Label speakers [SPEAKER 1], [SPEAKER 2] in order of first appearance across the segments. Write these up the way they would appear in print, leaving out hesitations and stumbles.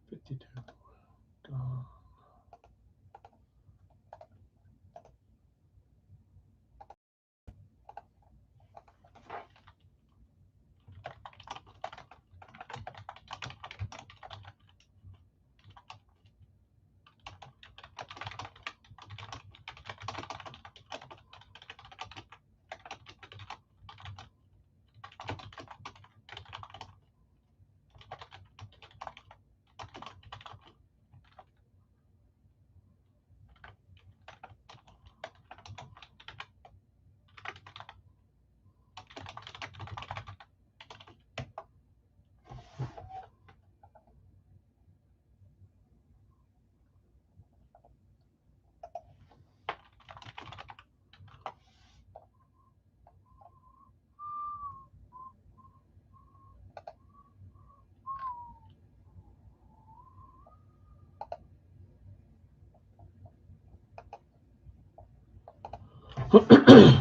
[SPEAKER 1] 52. Gone.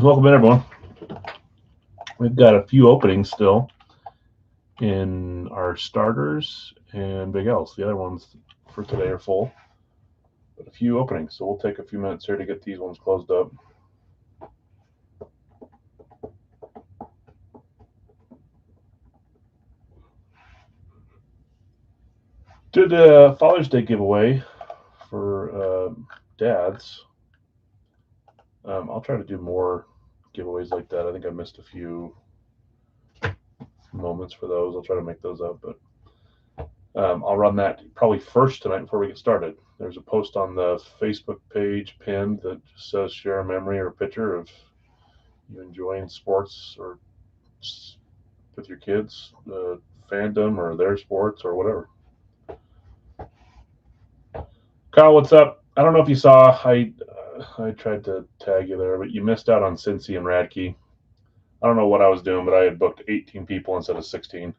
[SPEAKER 1] Welcome in, everyone. We've got a few openings still in our starters and Big L's. The other ones for today are full, but a few openings. So we'll take a few minutes here to get these ones closed up. Did a Father's Day giveaway for dads. I'll try to do more giveaways like that. I think I missed a few moments for those. I'll try to make those up, but I'll run that probably first tonight before we get started. There's a post on the Facebook page pinned that just says share a memory or a picture of you enjoying sports or with your kids, fandom or their sports or whatever. Kyle, what's up? I don't know if you saw. I tried to tag you there, but you missed out on Cincy and Radke. I don't know what I was doing, but I had booked 18 people instead of 16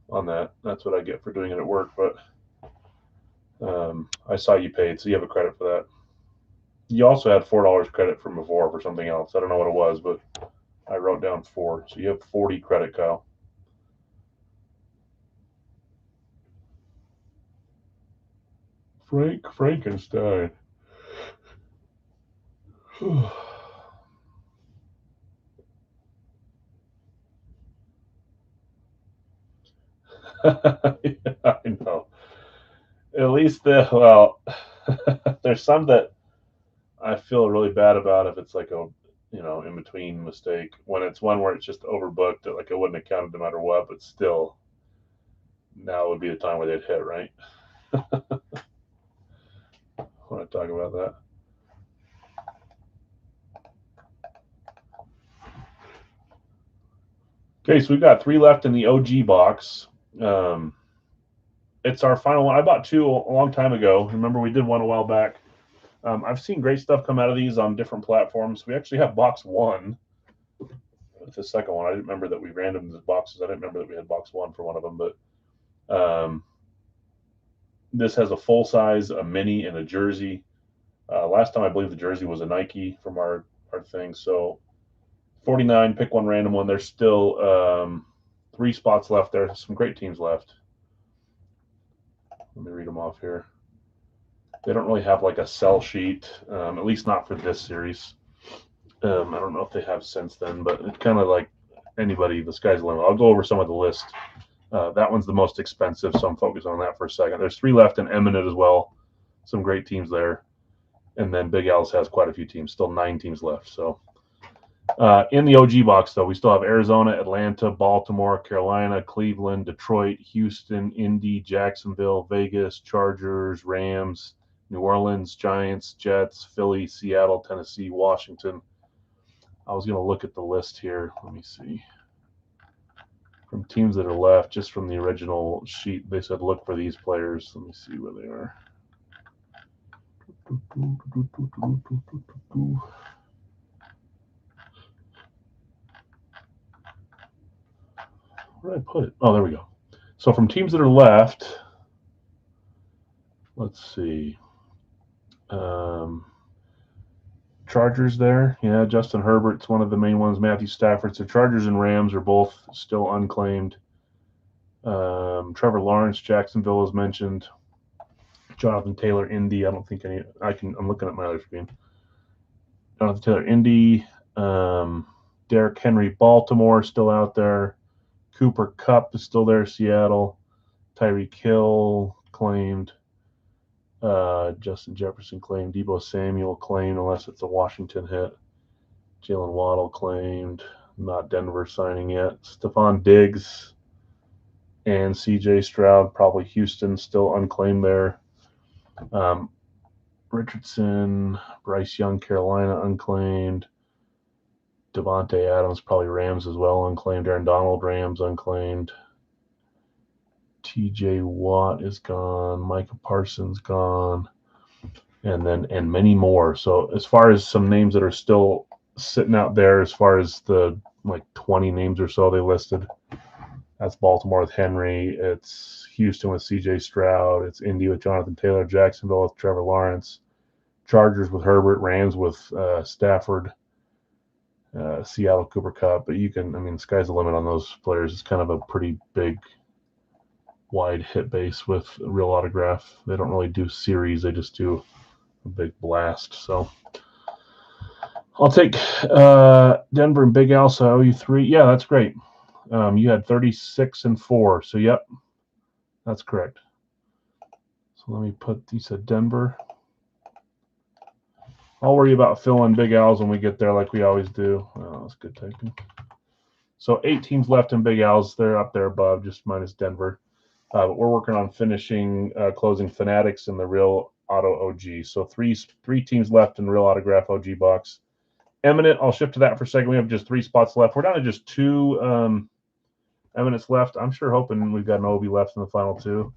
[SPEAKER 1] on that. That's what I get for doing it at work. But I saw you paid, so you have a credit for that. You also had $4 credit from before for something else. I don't know what it was, but I wrote down 4, so you have 40 credit, Kyle. Frank Frankenstein. Yeah, I know. At least there's some that I feel really bad about if it's like a in between mistake. When it's one where it's just overbooked, like it wouldn't have counted no matter what, but still, now would be the time where they'd hit, right? I want to talk about that. Okay, so we've got 3 left in the OG box. Um, it's our final one. I bought 2 a long time ago. Remember, we did one a while back. I've seen great stuff come out of these on different platforms. We actually have box 1 with the second one. I didn't remember that we randomed the boxes. I didn't remember that we had box 1 for one of them, but this has a full size, a mini, and a jersey. Last time I believe the jersey was a Nike from our thing. So 49, pick one random one. There's still 3 spots left there. Some great teams left. Let me read them off here. They don't really have like a sell sheet, at least not for this series. I don't know if they have since then, but it's kind of like anybody, the sky's the limit. I'll go over some of the list. That one's the most expensive, so I'm focused on that for a second. There's 3 left in Eminent as well. Some great teams there. And then Big Al's has quite a few teams, still 9 teams left. So in the OG box, though, we still have Arizona, Atlanta, Baltimore, Carolina, Cleveland, Detroit, Houston, Indy, Jacksonville, Vegas, Chargers, Rams, New Orleans, Giants, Jets, Philly, Seattle, Tennessee, Washington. I was going to look at the list here. Let me see. From teams that are left, just from the original sheet, they said look for these players. Let me see where they are. Where did I put it? Oh, there we go. So from teams that are left, let's see. Chargers there. Yeah, Justin Herbert's one of the main ones. Matthew Stafford. So Chargers and Rams are both still unclaimed. Trevor Lawrence, Jacksonville is mentioned. Jonathan Taylor, Indy. I don't think any. I'm looking at my other screen. Jonathan Taylor, Indy. Derrick Henry, Baltimore, still out there. Cooper Kupp is still there, Seattle. Tyreek Hill claimed. Justin Jefferson claimed. Deebo Samuel claimed, unless it's a Washington hit. Jalen Waddle claimed. Not Denver signing yet. Stephon Diggs and C.J. Stroud, probably Houston, still unclaimed there. Richardson, Bryce Young, Carolina, unclaimed. Devontae Adams, probably Rams as well, unclaimed. Aaron Donald, Rams, unclaimed. T.J. Watt is gone. Micah Parsons gone. And many more. So as far as some names that are still sitting out there, as far as the like 20 names or so they listed, that's Baltimore with Henry. It's Houston with C.J. Stroud. It's Indy with Jonathan Taylor. Jacksonville with Trevor Lawrence. Chargers with Herbert. Rams with Stafford. Seattle, Cooper Kupp. But sky's the limit on those players. It's kind of a pretty big, wide hit base with real autograph. They don't really do series. They just do a big blast. So I'll take Denver and Big Al. So I owe you 3. Yeah, that's great. You had 36 and 4. So yep, that's correct. So let me put. You said Denver. I'll worry about filling Big Al's when we get there, like we always do. Oh, that's good typing. So 8 teams left in Big Al's. They're up there above, just minus Denver. But we're working on finishing closing Fanatics and the Real Auto OG. So three teams left in the Real Autograph OG box. Eminent, I'll shift to that for a second. We have just 3 spots left. We're down to just 2 Eminents left. I'm sure hoping we've got an OB left in the final 2.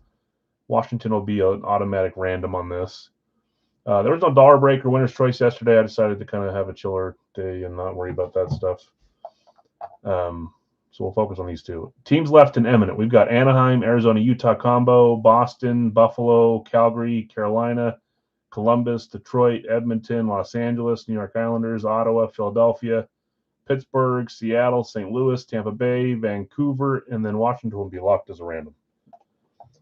[SPEAKER 1] Washington will be an automatic random on this. There was no dollar break or winner's choice yesterday. I decided to kind of have a chiller day and not worry about that stuff. So we'll focus on these 2. Teams left in Eminent. We've got Anaheim, Arizona, Utah combo, Boston, Buffalo, Calgary, Carolina, Columbus, Detroit, Edmonton, Los Angeles, New York Islanders, Ottawa, Philadelphia, Pittsburgh, Seattle, St. Louis, Tampa Bay, Vancouver, and then Washington will be locked as a random.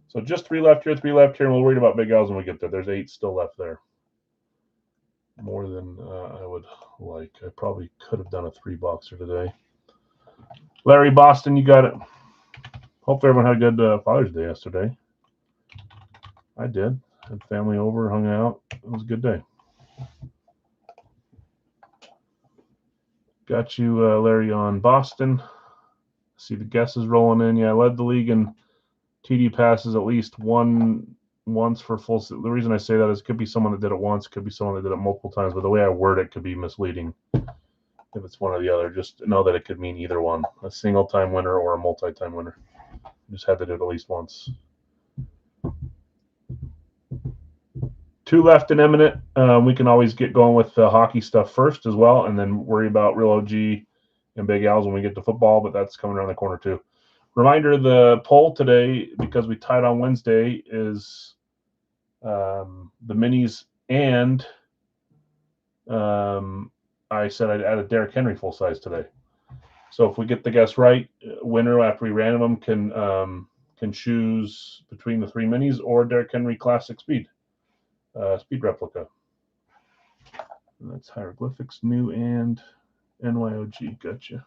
[SPEAKER 1] So just 3 left here, 3 left here, and we'll worry about Big Al's when we get there. There's 8 still left there. More than I would like. I probably could have done a 3-boxer today. Larry Boston, you got it. Hopefully everyone had a good Father's Day yesterday. I did. Had family over, hung out. It was a good day. Got you, Larry, on Boston. See the guesses rolling in. Yeah, I led the league in TD passes at least once for full. The reason I say that is it could be someone that did it once, could be someone that did it multiple times, but the way I word it could be misleading if it's one or the other. Just know that it could mean either one, a single-time winner or a multi-time winner. Just had to do it at least once. 2 left in Eminent. We can always get going with the hockey stuff first as well, and then worry about Real OG and Big Al's when we get to football, but that's coming around the corner too. Reminder, the poll today, because we tied on Wednesday, is the minis, and I said I'd add a Derrick Henry full size today. So if we get the guess right, winner after we random them can choose between the 3 minis or Derrick Henry Classic Speed replica. And that's hieroglyphics, new and NYOG. Gotcha.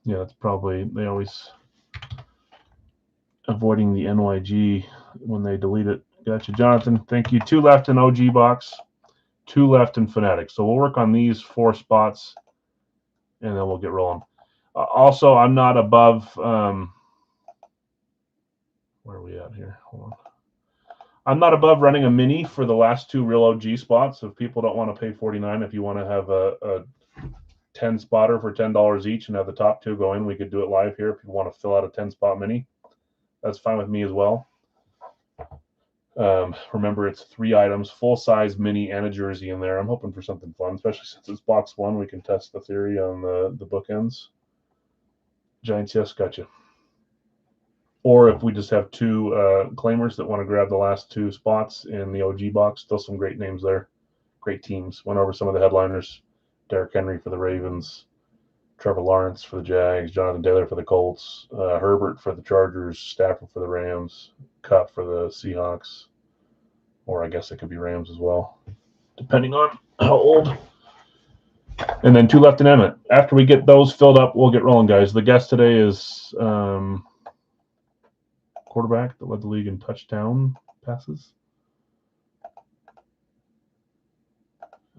[SPEAKER 1] Yeah, that's probably, they always avoiding the NYG when they delete it. Gotcha, Jonathan. Thank you. 2 left in OG box, 2 left in Fanatics. So we'll work on these 4 spots, and then we'll get rolling. Also, I'm not above. Where are we at here? Hold on. I'm not above running a mini for the last 2 real OG spots. If people don't want to pay $49, if you want to have a 10 spotter for $10 each and have the top 2 go in, we could do it live here. If you want to fill out a 10 spot mini, that's fine with me as well. Remember, it's 3 items, full size mini and a jersey in there. I'm hoping for something fun, especially since it's box 1. We can test the theory on the bookends. Giants, yes, gotcha. Or if we just have 2 claimers that want to grab the last 2 spots in the OG box, still some great names there. Great teams. Went over some of the headliners. Derrick Henry for the Ravens. Trevor Lawrence for the Jags, Jonathan Taylor for the Colts, Herbert for the Chargers, Stafford for the Rams, Kupp for the Seahawks, or I guess it could be Rams as well, depending on how old. And then 2 left in Emmett. After we get those filled up, we'll get rolling, guys. The guest today is quarterback that led the league in touchdown passes.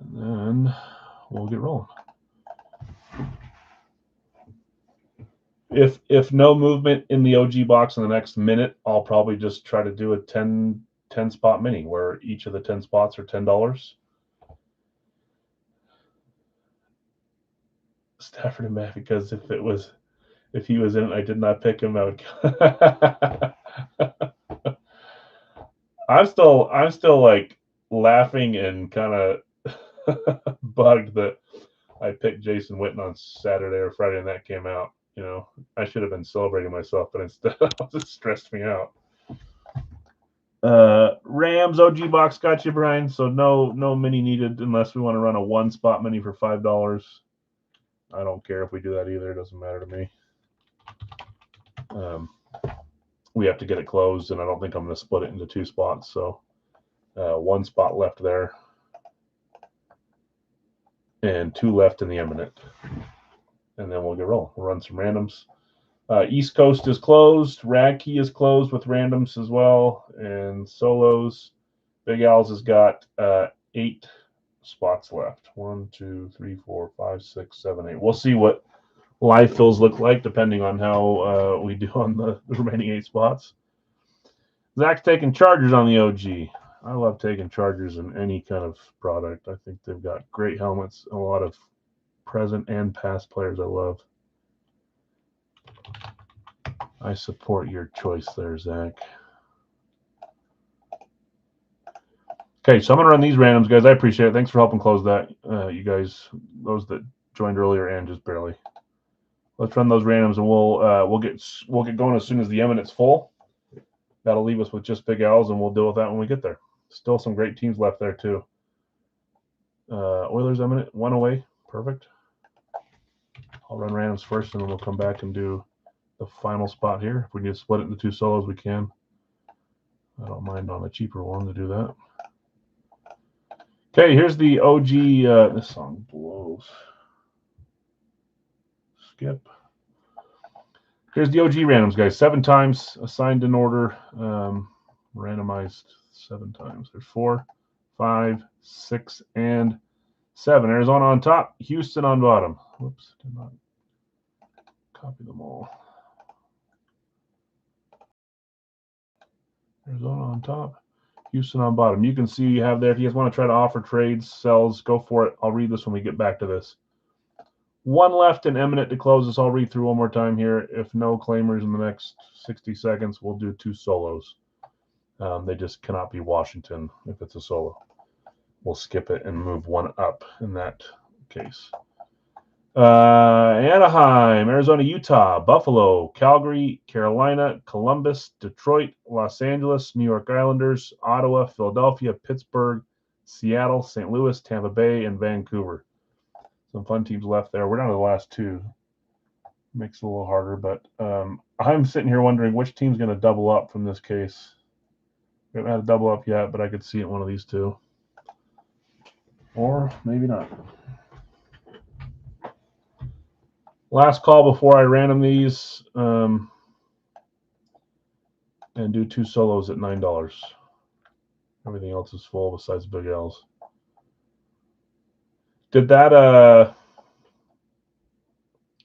[SPEAKER 1] And then we'll get rolling. If no movement in the OG box in the next minute, I'll probably just try to do a 10 spot mini where each of the 10 spots are $10. Stafford and Matt, because if he was in it, I did not pick him out. I'm still like laughing and kind of bugged that I picked Jason Witten on Saturday or Friday and that came out. You know, I should have been celebrating myself, but instead it stressed me out. Rams OG box got you, Brian. So no mini needed unless we want to run a 1 spot mini for $5. I don't care if we do that either. It doesn't matter to me. We have to get it closed, and I don't think I'm going to split it into 2 spots. So 1 spot left there, and 2 left in the Eminent. And then we'll get rolling. We'll run some randoms. East Coast is closed. Rag Key is closed with randoms as well, and solos. Big Al's has got 8 spots left. 1, 2, 3, 4, 5, 6, 7, 8. We'll see what live fills look like depending on how we do on the remaining 8 spots. Zach's taking Chargers on the OG. I love taking Chargers in any kind of product. I think they've got great helmets, a lot of present and past players I love. I support your choice there, Zach. Okay, so I'm going to run these randoms, guys. I appreciate it. Thanks for helping close that, you guys, those that joined earlier and just barely. Let's run those randoms, and we'll get going as soon as the Eminent's full. That'll leave us with just Big Al's, and we'll deal with that when we get there. Still some great teams left there, too. Oilers Eminent, 1 away. Perfect. I'll run randoms first, and then we'll come back and do the final spot here. If we need to split it into 2 solos, we can. I don't mind on a cheaper one to do that. Okay, here's the OG. This song blows. Skip. Here's the OG randoms, guys. 7 times assigned in order. Randomized 7 times. There's 4, 5, 6, and 7. Arizona on top. Houston on bottom. Whoops, did not copy them all. Arizona on top. Houston on bottom. You can see you have there. If you guys want to try to offer trades, sells, go for it. I'll read this when we get back to this. 1 left in Eminent to close this. I'll read through one more time here. If no claimers in the next 60 seconds, we'll do 2 solos. They just cannot be Washington if it's a solo. We'll skip it and move 1 up in that case. Anaheim, Arizona, Utah, Buffalo, Calgary, Carolina, Columbus, Detroit, Los Angeles, New York Islanders, Ottawa, Philadelphia, Pittsburgh, Seattle, St. Louis, Tampa Bay, and Vancouver. Some fun teams left there. We're down to the last 2. Makes it a little harder, but I'm sitting here wondering which team's going to double up from this case. We haven't had a double up yet, but I could see it one of these 2. Or maybe not. Last call before I random these and do 2 solos at $9. Everything else is full besides Big L's. Did that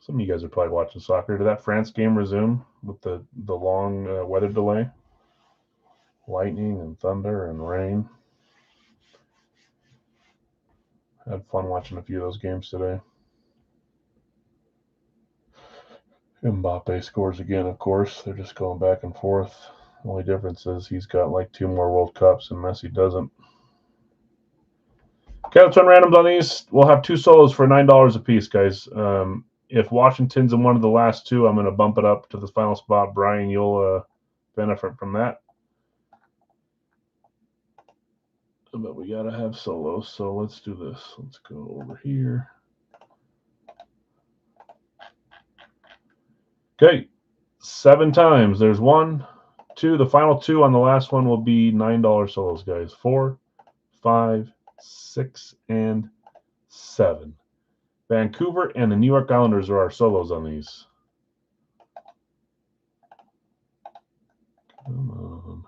[SPEAKER 1] some of you guys are probably watching soccer. Did that France game resume with the long weather delay? Lightning and thunder and rain. Had fun watching a few of those games today. Mbappe scores again, of course. They're just going back and forth. The only difference is he's got like 2 more World Cups and Messi doesn't. Okay, let's run randoms on these. We'll have 2 solos for $9 a piece, guys. If Washington's in one of the last 2, I'm going to bump it up to the final spot. Brian, you'll benefit from that. But we got to have solos, so let's do this. Let's go over here. Okay, 7 times. There's 1, 2. The final 2 on the last one will be $9 solos, guys. 4, 5, 6, and 7. Vancouver and the New York Islanders are our solos on these. Come on.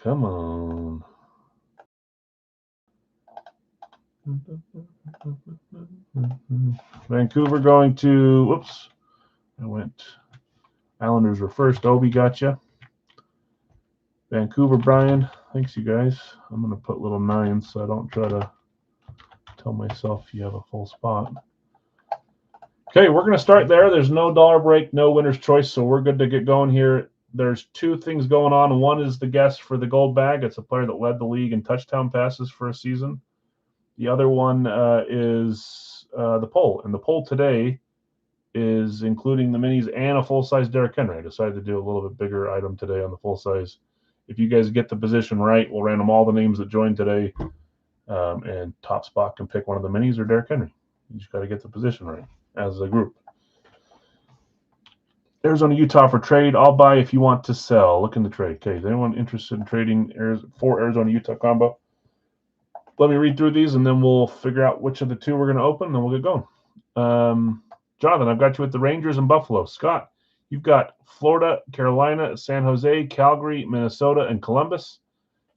[SPEAKER 1] Come on. Vancouver going to, whoops, I went, Islanders were first. Obi, gotcha. Vancouver, Brian. Thanks, you guys. I'm going to put little 9s so I don't try to tell myself you have a full spot. Okay, we're going to start there. There's no dollar break, no winner's choice, so we're good to get going here. There's 2 things going on. One is the guess for the gold bag. It's a player that led the league in touchdown passes for a season. The other one is the poll, and the poll today is including the minis and a full-size Derrick Henry. I decided to do a little bit bigger item today on the full-size. If you guys get the position right, we'll random all the names that joined today, and top spot can pick one of the minis or Derrick Henry. You just got to get the position right as a group. Arizona, Utah for trade. I'll buy if you want to sell. Looking to trade. Okay, is anyone interested in trading for Arizona, Utah combo? Let me read through these, and then we'll figure out which of the 2 we're going to open, and then we'll get going. Jonathan, I've got you with the Rangers and Buffalo. Scott, you've got Florida, Carolina, San Jose, Calgary, Minnesota, and Columbus.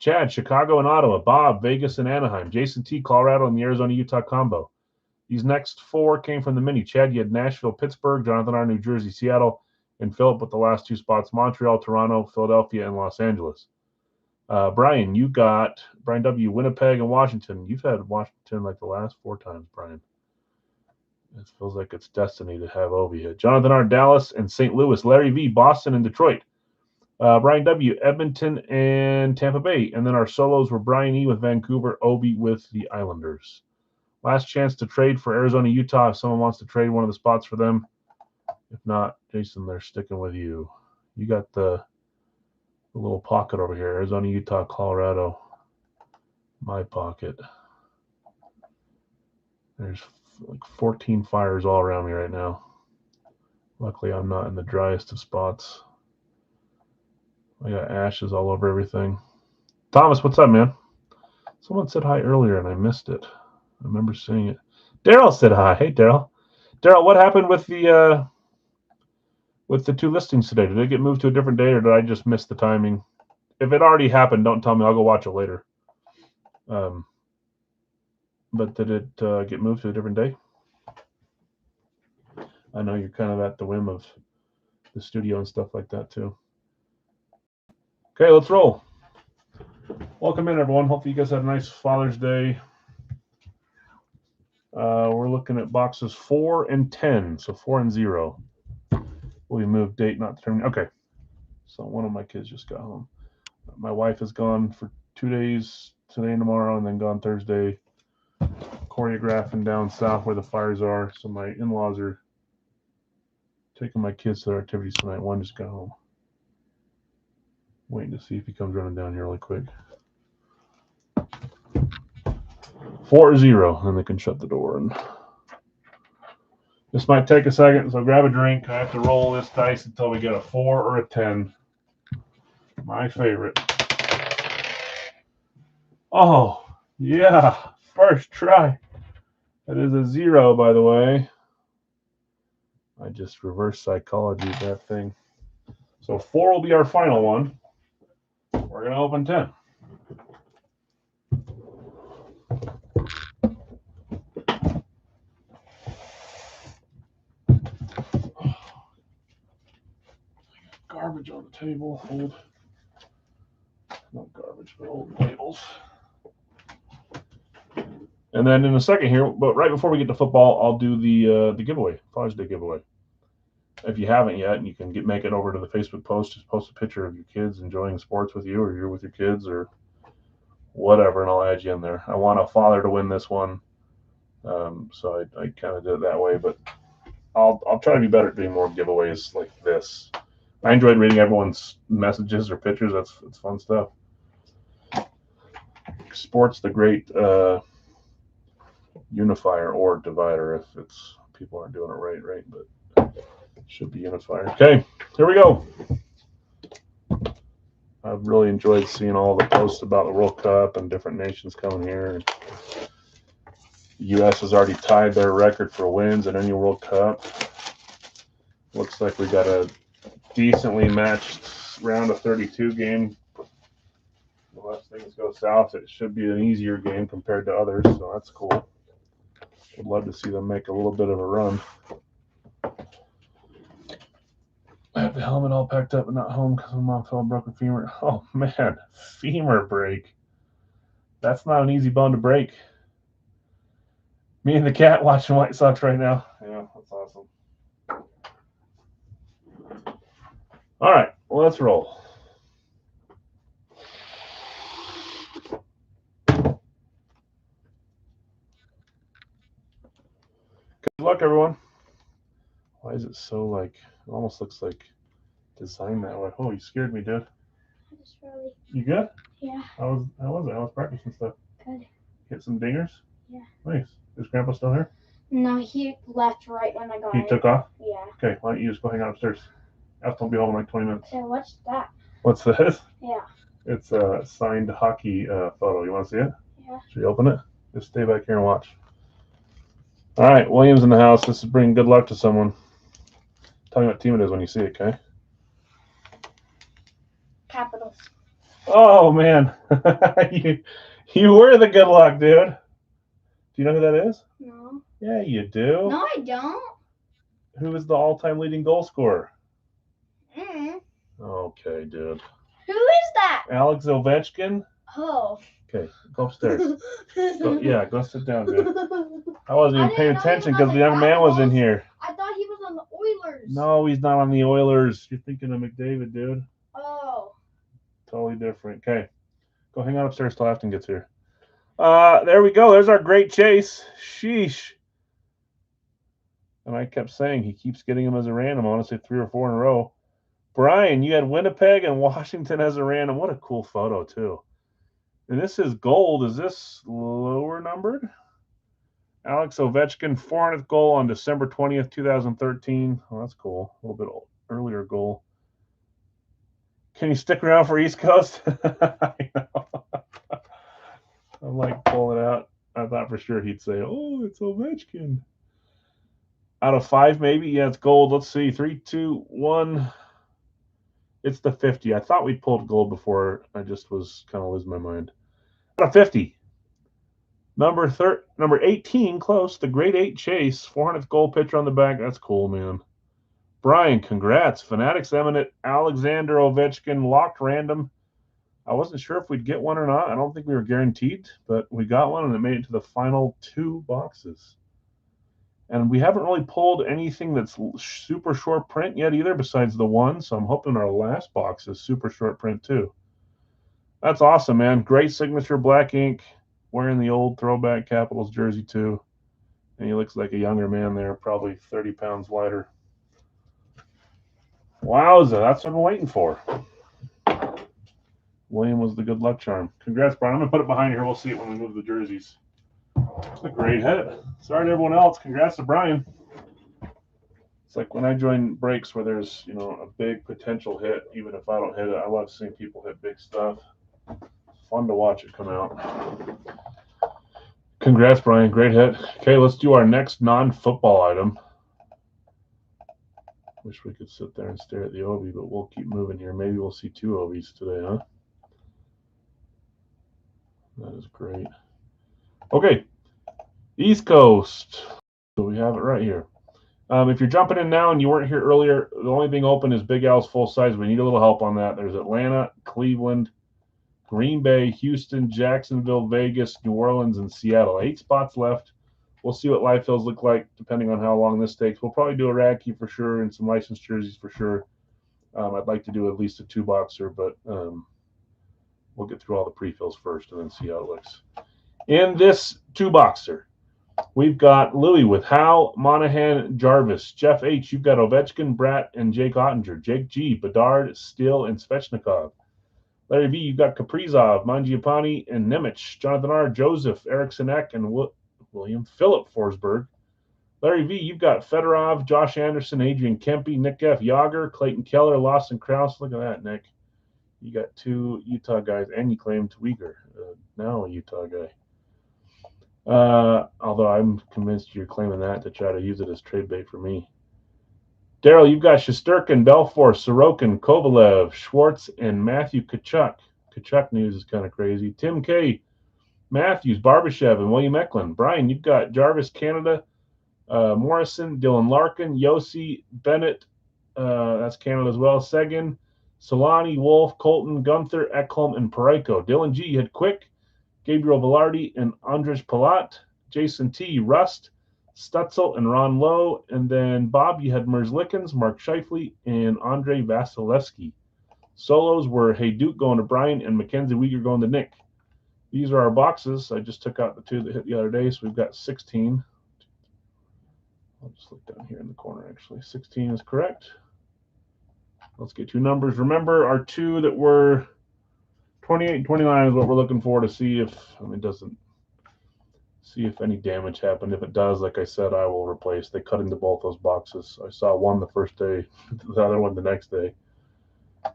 [SPEAKER 1] Chad, Chicago and Ottawa. Bob, Vegas and Anaheim. Jason T, Colorado, and the Arizona, Utah combo. These next 4 came from the mini. Chad, you had Nashville, Pittsburgh. Jonathan R, New Jersey, Seattle. And Philip with the last 2 spots, Montreal, Toronto, Philadelphia, and Los Angeles. Brian, you got Brian W, Winnipeg, and Washington. You've had Washington like the last 4 times, Brian. It feels like it's destiny to have Obi hit. Jonathan R, Dallas, and St. Louis. Larry V, Boston, and Detroit. Brian W, Edmonton, and Tampa Bay. And then our solos were Brian E with Vancouver, Obi with the Islanders. Last chance to trade for Arizona, Utah. If someone wants to trade one of the spots for them. If not, Jason, they're sticking with you. You got the little pocket over here. Arizona, Utah, Colorado. My pocket. There's like 14 fires all around me right now. Luckily, I'm not in the driest of spots. I got ashes all over everything. Thomas, what's up, man? Someone said hi earlier and I missed it. I remember seeing it. Daryl said hi. Hey, Daryl. Daryl, what happened with the 2 listings today? Did it get moved to a different day, or did I just miss the timing? If it already happened, don't tell me. I'll go watch it later. But did it get moved to a different day? I know you're kind of at the whim of the studio and stuff like that too. Okay, let's roll. Welcome in, everyone. Hopefully you guys had a nice Father's Day. We're looking at boxes 4 and 10, so 4 and 0. We moved date not determined. Okay, so one of my kids just got home. My wife is gone for 2 days, today and tomorrow, and then gone Thursday, choreographing down south where the fires are. So my in-laws are taking my kids to their activities tonight. One just got home. Waiting to see if he comes running down here really quick. 4-0, and they can shut the door. And this might take a second, so grab a drink. I have to roll this dice until we get a 4 or a 10. My favorite. Oh, yeah, first try. That is a 0, by the way. I just reverse psychology that thing. So 4 will be our final one. We're going to open 10. Garbage on the table. Old, not garbage, but old labels. And then in a second here, but right before we get to football, I'll do the giveaway, Father's Day giveaway. If you haven't yet, and you can make it over to the Facebook post, just post a picture of your kids enjoying sports with you, or you're with your kids, or whatever, and I'll add you in there. I want a father to win this one, so I kind of did it that way, but I'll try to be better at doing more giveaways like this. I enjoyed reading everyone's messages or pictures. It's fun stuff. Sports, the great unifier or divider if people aren't doing it right. But Should be unifier. Okay, here we go. I've really enjoyed seeing all the posts about the World Cup and different nations coming here. The U.S. has already tied their record for wins at any World Cup. Looks like we got a decently matched round of 32 game. Unless things go south, it should be an easier game compared to others, so that's cool. Would love to see them make a little bit of a run. I have the helmet all packed up but not home because my mom fell and broke a femur. Oh man, femur break. That's not an easy bone to break. Me and the cat watching White Sox right now. Yeah, that's awesome. All right, well, let's roll. Good luck, everyone. Why is it so like, it almost looks like designed that way? Oh, you scared me, dude.
[SPEAKER 2] Just really.
[SPEAKER 1] You good?
[SPEAKER 2] Yeah.
[SPEAKER 1] How was it? I was practicing stuff.
[SPEAKER 2] Good.
[SPEAKER 1] Hit some dingers?
[SPEAKER 2] Yeah.
[SPEAKER 1] Nice. Is Grandpa still here?
[SPEAKER 2] No, he left right when I got
[SPEAKER 1] He took off?
[SPEAKER 2] Yeah.
[SPEAKER 1] Okay, why don't you just go hang out upstairs? I'll be home in like 20 minutes.
[SPEAKER 2] So what's that?
[SPEAKER 1] What's this?
[SPEAKER 2] Yeah.
[SPEAKER 1] It's a signed hockey photo. You want to see it?
[SPEAKER 2] Yeah.
[SPEAKER 1] Should you open it? Just stay back here and watch. All right, Williams in the house. This is bringing good luck to someone. Tell me what team it is when you see it, okay?
[SPEAKER 2] Capitals.
[SPEAKER 1] Oh, man. you were the good luck, dude. Do you know who that is?
[SPEAKER 2] No.
[SPEAKER 1] Yeah, you do.
[SPEAKER 2] No, I don't.
[SPEAKER 1] Who is the all-time leading goal scorer?
[SPEAKER 2] Mm.
[SPEAKER 1] Okay, dude.
[SPEAKER 2] Who is that?
[SPEAKER 1] Alex Ovechkin?
[SPEAKER 2] Oh.
[SPEAKER 1] Okay, go upstairs. Go sit down, dude. I wasn't even paying attention because the young man was in here.
[SPEAKER 2] I thought he was on the Oilers.
[SPEAKER 1] No, he's not on the Oilers. You're thinking of McDavid, dude.
[SPEAKER 2] Oh.
[SPEAKER 1] Totally different. Okay, go hang out upstairs till Afton gets here. There we go. There's our great chase. Sheesh. And I kept saying he keeps getting them as a random. I want to say 3 or 4 in a row. Brian, you had Winnipeg and Washington as a random. What a cool photo, too. And this is gold. Is this lower numbered? Alex Ovechkin, 400th goal on December 20th, 2013. Oh, that's cool. A little bit earlier goal. Can you stick around for East Coast? I know. I'm like pulling out. I thought for sure he'd say, oh, it's Ovechkin. Out of 5, maybe? Yeah, it's gold. Let's see. 3, 2, 1. It's the 50. I thought we pulled gold before. I just was kind of losing my mind. Out of 50. Number 18, close. The grade 8 chase. 400th goal picture on the back. That's cool, man. Brian, congrats. Fanatics Eminent, Alexander Ovechkin, locked random. I wasn't sure if we'd get one or not. I don't think we were guaranteed, but we got one, and it made it to the final 2 boxes. And we haven't really pulled anything that's super short print yet either, besides the one. So I'm hoping our last box is super short print too. That's awesome, man. Great signature, black ink, wearing the old throwback Capitals jersey too. And he looks like a younger man there, probably 30 pounds lighter. Wowza, that's what I'm waiting for. William was the good luck charm. Congrats, Brian. I'm going to put it behind here. We'll see it when we move the jerseys. It's a great hit. Sorry to everyone else. Congrats to Brian. It's like when I join breaks where there's, a big potential hit, even if I don't hit it. I love seeing people hit big stuff. It's fun to watch it come out. Congrats, Brian. Great hit. Okay, let's do our next non-football item. Wish we could sit there and stare at the Obi, but we'll keep moving here. Maybe we'll see 2 Obis today, huh? That is great. Okay, East Coast. So we have it right here. If you're jumping in now and you weren't here earlier, the only thing open is Big Al's full size. We need a little help on that. There's Atlanta, Cleveland, Green Bay, Houston, Jacksonville, Vegas, New Orleans, and Seattle. 8 spots left. We'll see what live fills look like depending on how long this takes. We'll probably do a rag key for sure and some licensed jerseys for sure. I'd like to do at least a 2-boxer, but we'll get through all the pre-fills first and then see how it looks. In this 2-boxer, we've got Louis with Howe, Monahan, Jarvis. Jeff H., you've got Ovechkin, Bratt, and Jake Ottinger. Jake G., Bedard, Steele, and Svechnikov. Larry V., you've got Kaprizov, Mangiapane, and Nemec. Jonathan R., Joseph, Eric Sinek, and William Philip Forsberg. Larry V, you've got Fedorov, Josh Anderson, Adrian Kempe, Nick F. Yager, Clayton Keller, Lawson Krause. Look at that, Nick. You got 2 Utah guys, and you claimed Uyghur. Now a Utah guy. Although I'm convinced you're claiming that to try to use it as trade bait for me. Daryl, you've got Shesterkin, Belfour, Sorokin, Kovalev, Schwartz, and Matthew Tkachuk. Tkachuk news is kind of crazy. Tim K, Matthews, Barbashev, and William Eklund. Brian, you've got Jarvis, Canada, Morrison, Dylan Larkin, Yossi, Bennett, that's Canada as well, Seguin, Solani, Wolf, Colton, Gunther, Ekholm, and Parayko. Dylan G had Quick, Gabriel Velarde, and Andrej Palat. Jason T, Rust, Stutzel, and Ron Lowe. And then Bob, you had Merzlikins, Mark Scheifele, and Andrei Vasilevsky. Solos were Hey Duke going to Brian and Mackenzie Uyghur going to Nick. These are our boxes. I just took out the 2 that hit the other day, so we've got 16. I'll just look down here in the corner, actually. 16 is correct. Let's get 2 numbers. Remember, our 2 that were 28 and 29 is what we're looking for to see if, it doesn't, see if any damage happened. If it does, like I said, I will replace. They cut into both those boxes. I saw one the first day, the other one the next day,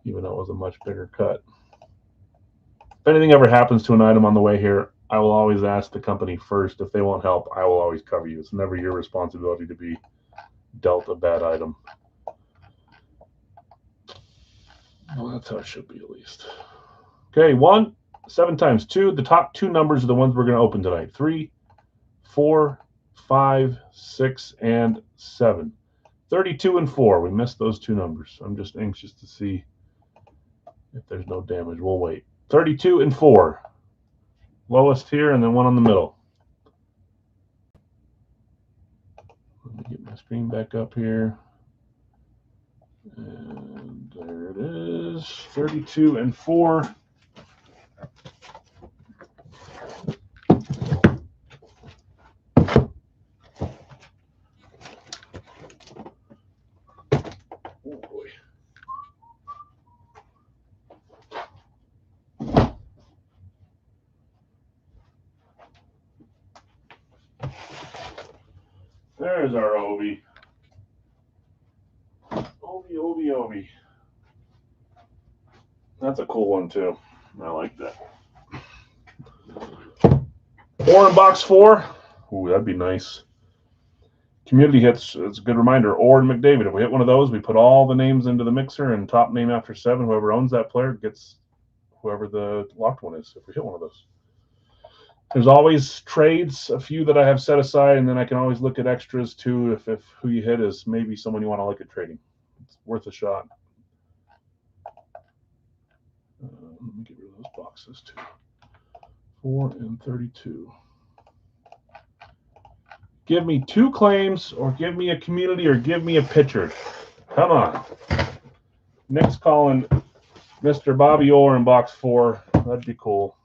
[SPEAKER 1] even though it was a much bigger cut. If anything ever happens to an item on the way here, I will always ask the company first. If they won't help, I will always cover you. It's never your responsibility to be dealt a bad item. Well, that's how it should be, at least. Okay, 1, 7 times 2. The top 2 numbers are the ones we're going to open tonight. 3, 4, 5, 6, and 7. 32 and 4. We missed those 2 numbers. I'm just anxious to see if there's no damage. We'll wait. 32 and 4. Lowest here, and then one on the middle. Let me get my screen back up here. And there it is. 32 and 4. Oh boy. There's our Ovi. Ovi. That's a cool one, too. I like that. Or in box 4. Ooh, that'd be nice. Community hits, it's a good reminder. Or in McDavid. If we hit one of those, we put all the names into the mixer, and top name after 7, whoever owns that player gets whoever the locked one is, if we hit one of those. There's always trades, a few that I have set aside, and then I can always look at extras, too, if who you hit is maybe someone you want to look at trading. It's worth a shot. Let me get rid of those boxes, too. 4 and 32. Give me 2 claims, or give me a community, or give me a pitcher. Come on. Nick's calling Mr. Bobby Orr in box 4. That'd be cool.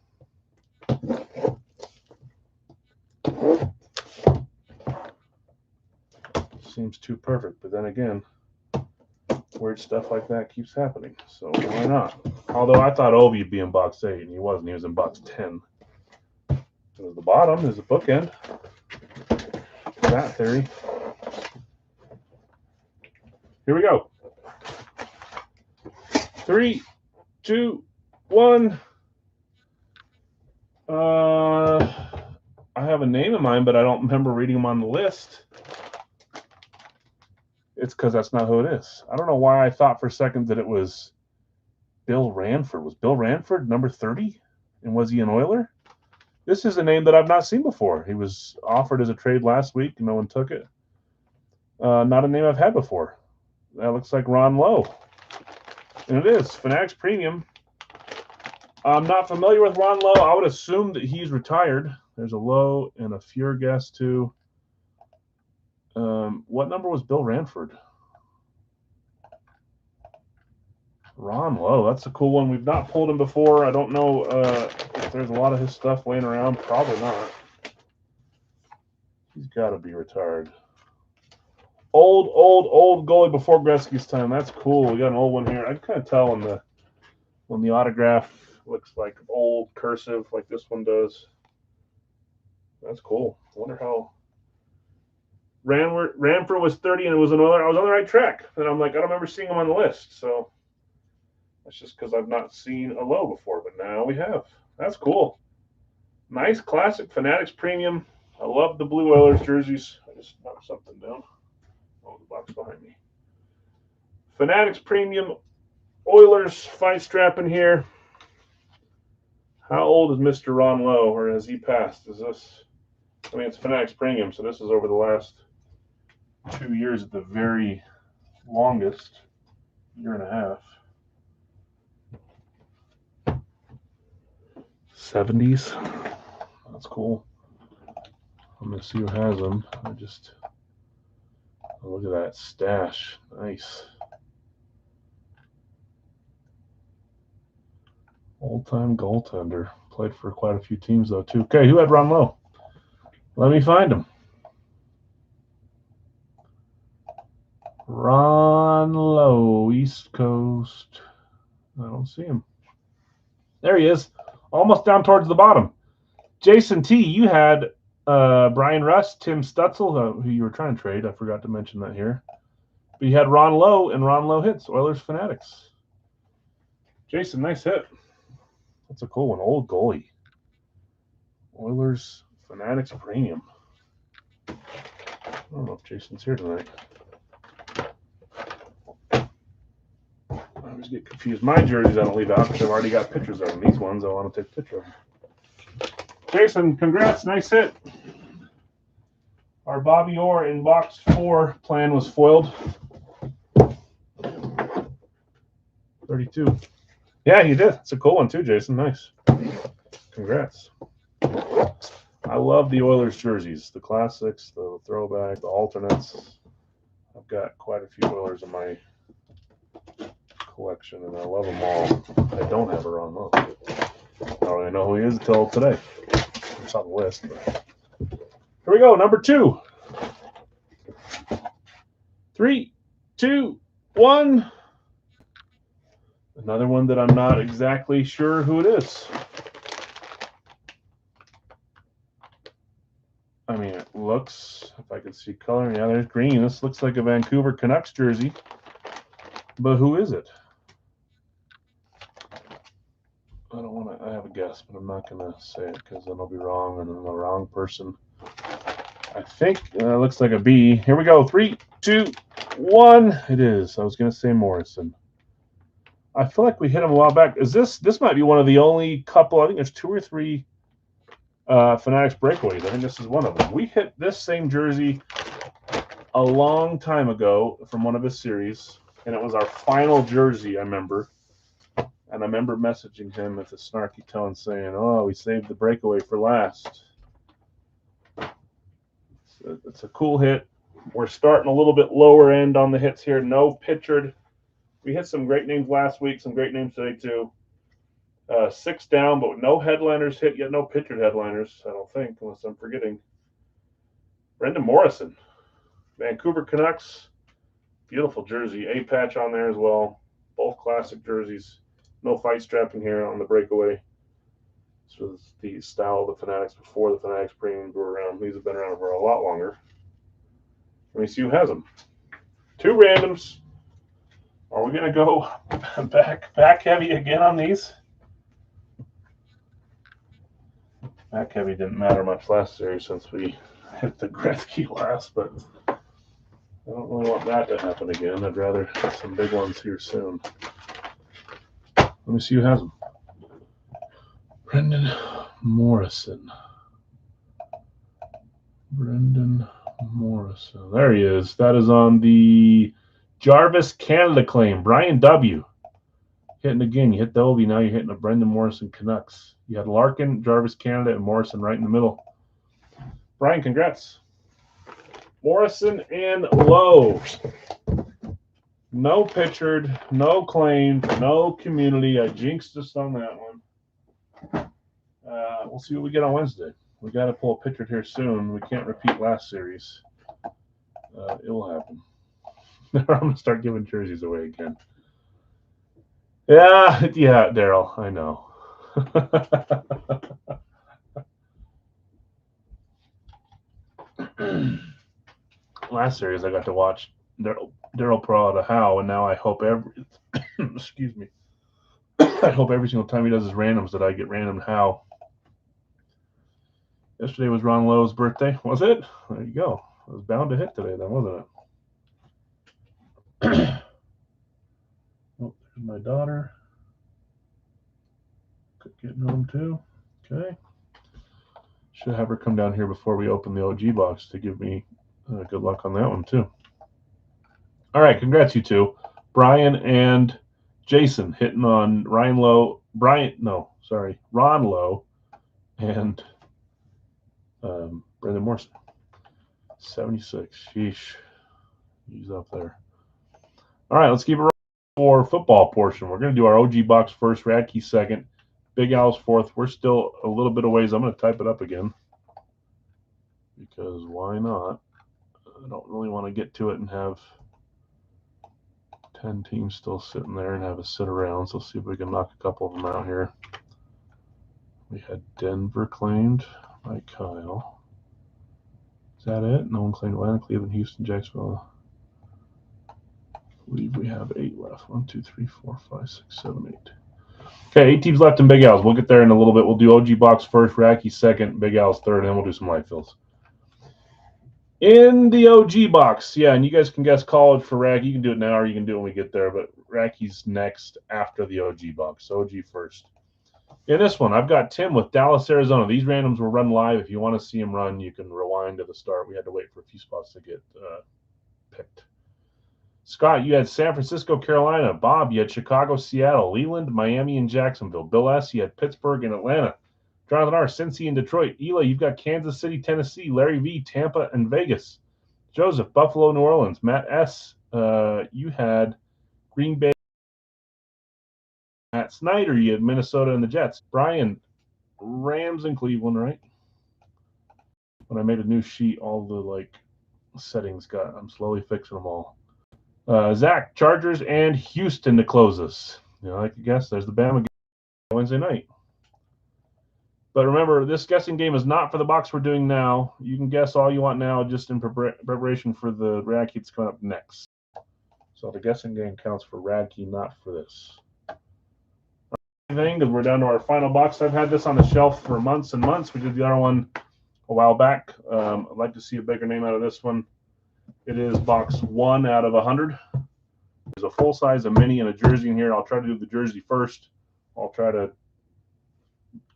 [SPEAKER 1] Seems too perfect, but then again, weird stuff like that keeps happening, so why not? Although I thought Ovi would be in box 8, and he wasn't. He was in box 10. So the bottom is a bookend. That theory. Here we go. 3, 2, 1. I have a name in mind, but I don't remember reading them on the list. It's because that's not who it is. I don't know why I thought for a second that it was Bill Ranford. Was Bill Ranford number 30? And was he an Oiler? This is a name that I've not seen before. He was offered as a trade last week, and no one took it. Not a name I've had before. That looks like Ron Lowe. And it is. Fanatics Premium. I'm not familiar with Ron Lowe. I would assume that he's retired. There's a Lowe and a Furguest, too. What number was Bill Ranford? Ron Lowe. That's a cool one. We've not pulled him before. I don't know if there's a lot of his stuff laying around. Probably not. He's got to be retired. Old goalie before Gretzky's time. That's cool. We got an old one here. I can kind of tell when the autograph looks like old cursive like this one does. That's cool. I wonder how Ranford was 30 and it was another. I was on the right track. And I'm like, I don't remember seeing him on the list. So that's just because I've not seen a low before, but now we have. That's cool. Nice classic Fanatics Premium. I love the Blue Oilers jerseys. I just knocked something down. Oh, the box behind me. Fanatics Premium Oilers fight strap in here. How old is Mr. Ron Lowe, or has he passed? Is this? I mean, it's Fanatics Premium, so this is over the last 2 years at the very longest, year and a half. 70s. That's cool. I'm gonna see who has them. Look at that stash. Nice. Old-time goaltender. Played for quite a few teams though too. Okay, who had Ron Lowe? Let me find him. Ron Lowe, East Coast. I don't see him. There he is. Almost down towards the bottom. Jason T, you had Brian Rust, Tim Stutzel, who you were trying to trade. I forgot to mention that here. But you had Ron Lowe, and Ron Lowe hits. Oilers Fanatics. Jason, nice hit. That's a cool one. Old goalie. Oilers Fanatics Premium. I don't know if Jason's here tonight. I always get confused. My jerseys I don't leave out because I've already got pictures of them. These ones I want to take a picture of them. Jason, congrats. Nice hit. Our Bobby Orr in box 4 plan was foiled. 32. Yeah, you did. It's a cool one too, Jason. Nice. Congrats. I love the Oilers jerseys, the classics, the throwback, the alternates. I've got quite a few Oilers in my collection, and I love them all. I don't have a Ron Lowe. I don't really know who he is until today. It's on the list. But. Here we go, number 2. 3, 2, 1. Another one that I'm not exactly sure who it is. I mean, it looks, if I could see color, yeah, there's green. This looks like a Vancouver Canucks jersey. But who is it? I don't want to, I have a guess, but I'm not going to say it because then I'll be wrong and I'm the wrong person. I think it looks like a B. Here we go. 3, 2, 1. It is. I was going to say Morrison. I feel like we hit him a while back. This might be one of the only couple, I think there's 2 or 3 Fanatics breakaways. I think this is one of them. We hit this same jersey a long time ago from one of his series, and it was our final jersey, I remember. And I remember messaging him with a snarky tone saying, oh, we saved the breakaway for last. It's a cool hit. We're starting a little bit lower end on the hits here. No Pitchard. We hit some great names last week, some great names today too. 6 down, but no headliners hit yet. No Pitchard headliners, I don't think, unless I'm forgetting. Brendan Morrison, Vancouver Canucks. Beautiful jersey. A patch on there as well. Both classic jerseys. No fight strapping here on the breakaway. This was the style of the Fanatics before the Fanatics Premiums were around. These have been around for a lot longer. Let me see who has them. 2 randoms. Are we going to go back heavy again on these? Back heavy didn't matter much last series since we hit the Gretzky last, but I don't really want that to happen again. I'd rather have some big ones here soon. Let me see who has them. Brendan Morrison. Brendan Morrison. There he is. That is on the Jarvis Canada claim. Brian W. Hitting again. You hit the Ovi. Now you're hitting a Brendan Morrison Canucks. You had Larkin, Jarvis Canada, and Morrison right in the middle. Brian, congrats. Morrison and Lowe. No Pitchard, no claim, no community. I jinxed us on that one. We'll see what we get on Wednesday. We got to pull a Pitchard here soon. We can't repeat last series. It will happen. I'm going to start giving jerseys away again. Yeah, Daryl, I know. last series I got to watch Daryl Pro out of Howe, and now I hope excuse me. I hope every single time he does his randoms that I get random Howe. Yesterday was Ron Lowe's birthday, was it? There you go. It was bound to hit today, then, wasn't it? Oh, there's my daughter. Getting home too. Okay. Should have her come down here before we open the OG box to give me good luck on that one too. All right, congrats you two, Brian and Jason, hitting on Ron Lowe, and Brendan Morrison. 76. Sheesh. He's up there. All right, let's keep it rolling for football portion. We're going to do our OG box first, Radke second, Big Al's fourth. We're still a little bit of ways. I'm going to type it up again because why not? I don't really want to get to it and have 10 teams still sitting there and have us sit around. So let's see if we can knock a couple of them out here. We had Denver claimed by Kyle. Is that it? No one claimed Atlanta, Cleveland, Houston, Jacksonville. I believe we have 8 left. 1, 2, 3, 4, 5, 6, 7, 8. Okay, 8 teams left in Big Al's. We'll get there in a little bit. We'll do OG box first, Radke second, Big Al's third, and then we'll do some light fills. In the OG box, yeah, and you guys can guess college for Radke. You can do it now or you can do it when we get there, but Radke's next after the OG box. OG first. In this one, I've got Tim with Dallas, Arizona. These randoms will run live. If you want to see them run, you can rewind to the start. We had to wait for a few spots to get picked. Scott, you had San Francisco, Carolina. Bob, you had Chicago, Seattle, Leland, Miami, and Jacksonville. Bill S., you had Pittsburgh and Atlanta. Jonathan R., Cincy and Detroit. Eli, you've got Kansas City, Tennessee. Larry V., Tampa and Vegas. Joseph, Buffalo, New Orleans. Matt S., you had Green Bay. Matt Snyder, you had Minnesota and the Jets. Brian, Rams and Cleveland, right? When I made a new sheet, all the settings I'm slowly fixing them all. Zach, Chargers and Houston to close us. I could guess there's the Bama game Wednesday night. But remember, this guessing game is not for the box we're doing now. You can guess all you want now, just in preparation for the Radke that's coming up next. So the guessing game counts for Radke, not for this. Thing because we're down to our final box. I've had this on the shelf for months and months. We did the other one a while back. I'd like to see a bigger name out of this one. It is box 1 out of 100. There's a full size, a mini, and a jersey in here. I'll try to do the jersey first. I'll try to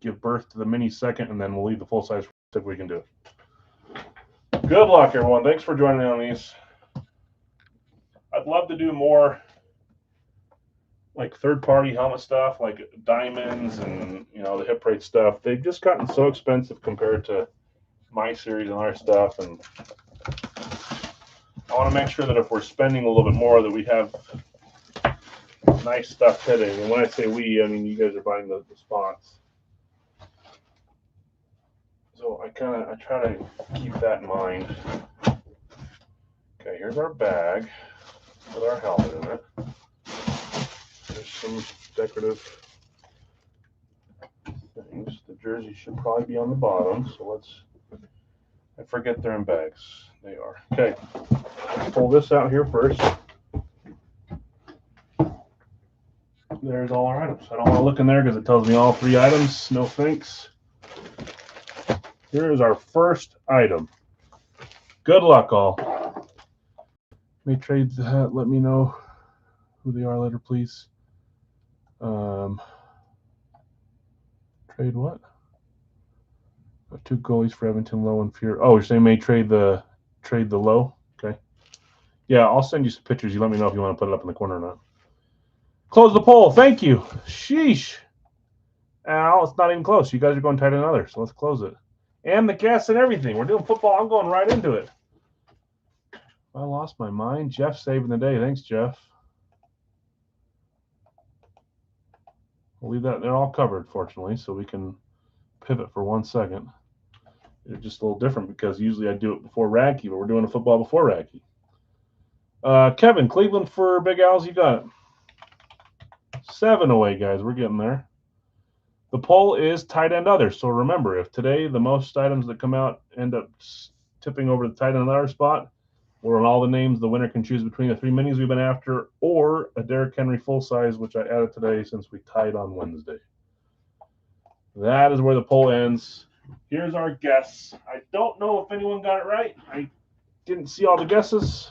[SPEAKER 1] give birth to the mini second, and then we'll leave the full size if we can do it. Good luck, everyone. Thanks for joining me on these. I'd love to do more third-party helmet stuff, like diamonds and the hip rate stuff. They've just gotten so expensive compared to my series and our stuff, and I want to make sure that if we're spending a little bit more, that we have nice stuff hitting. And when I say we, I mean you guys are buying the spots. So I try to keep that in mind. Okay, here's our bag with our helmet in it. There's some decorative things. The jersey should probably be on the bottom, so I forget they're in bags. They are. Okay, let's pull this out here first. There's all our items. I don't want to look in there because it tells me all 3 items. No thanks. Here is our first item. Good luck, all. May trade the hat. Let me know who they are later, please. Trade what? 2 goalies for Edmonton, Low and Fear. Oh, you're saying may trade the Low? Okay. Yeah, I'll send you some pictures. You let me know if you want to put it up in the corner or not. Close the poll. Thank you. Sheesh. Al, it's not even close. You guys are going tighter than others, so let's close it. And the guests and everything. We're doing football. I'm going right into it. I lost my mind. Jeff saving the day. Thanks, Jeff. We'll leave that. They're all covered, fortunately, so we can pivot for 1 second. It's just a little different because usually I do it before Radke, but we're doing a football before Radke. Kevin, Cleveland for Big Al's. You got it. 7 away, guys. We're getting there. The poll is tight end other. So remember, if today the most items that come out end up tipping over the tight end other spot, We're on all the names. The winner can choose between the 3 minis we've been after or a Derrick Henry full size, which I added today since we tied on Wednesday. That is where the poll ends. Here's our guess. I don't know if anyone got it right. I didn't see all the guesses.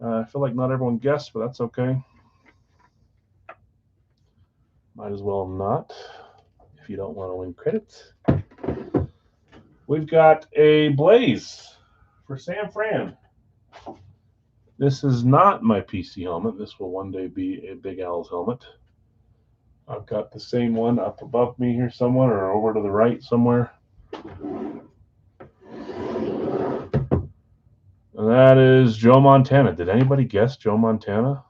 [SPEAKER 1] I feel like not everyone guessed, but that's okay. Might as well not if you don't want to win credit. We've got a Blaze for Sam Fran. This is not my PC helmet. This will one day be a Big Al's helmet. I've got the same one up above me here somewhere or over to the right somewhere. And that is Joe Montana. Did anybody guess Joe Montana?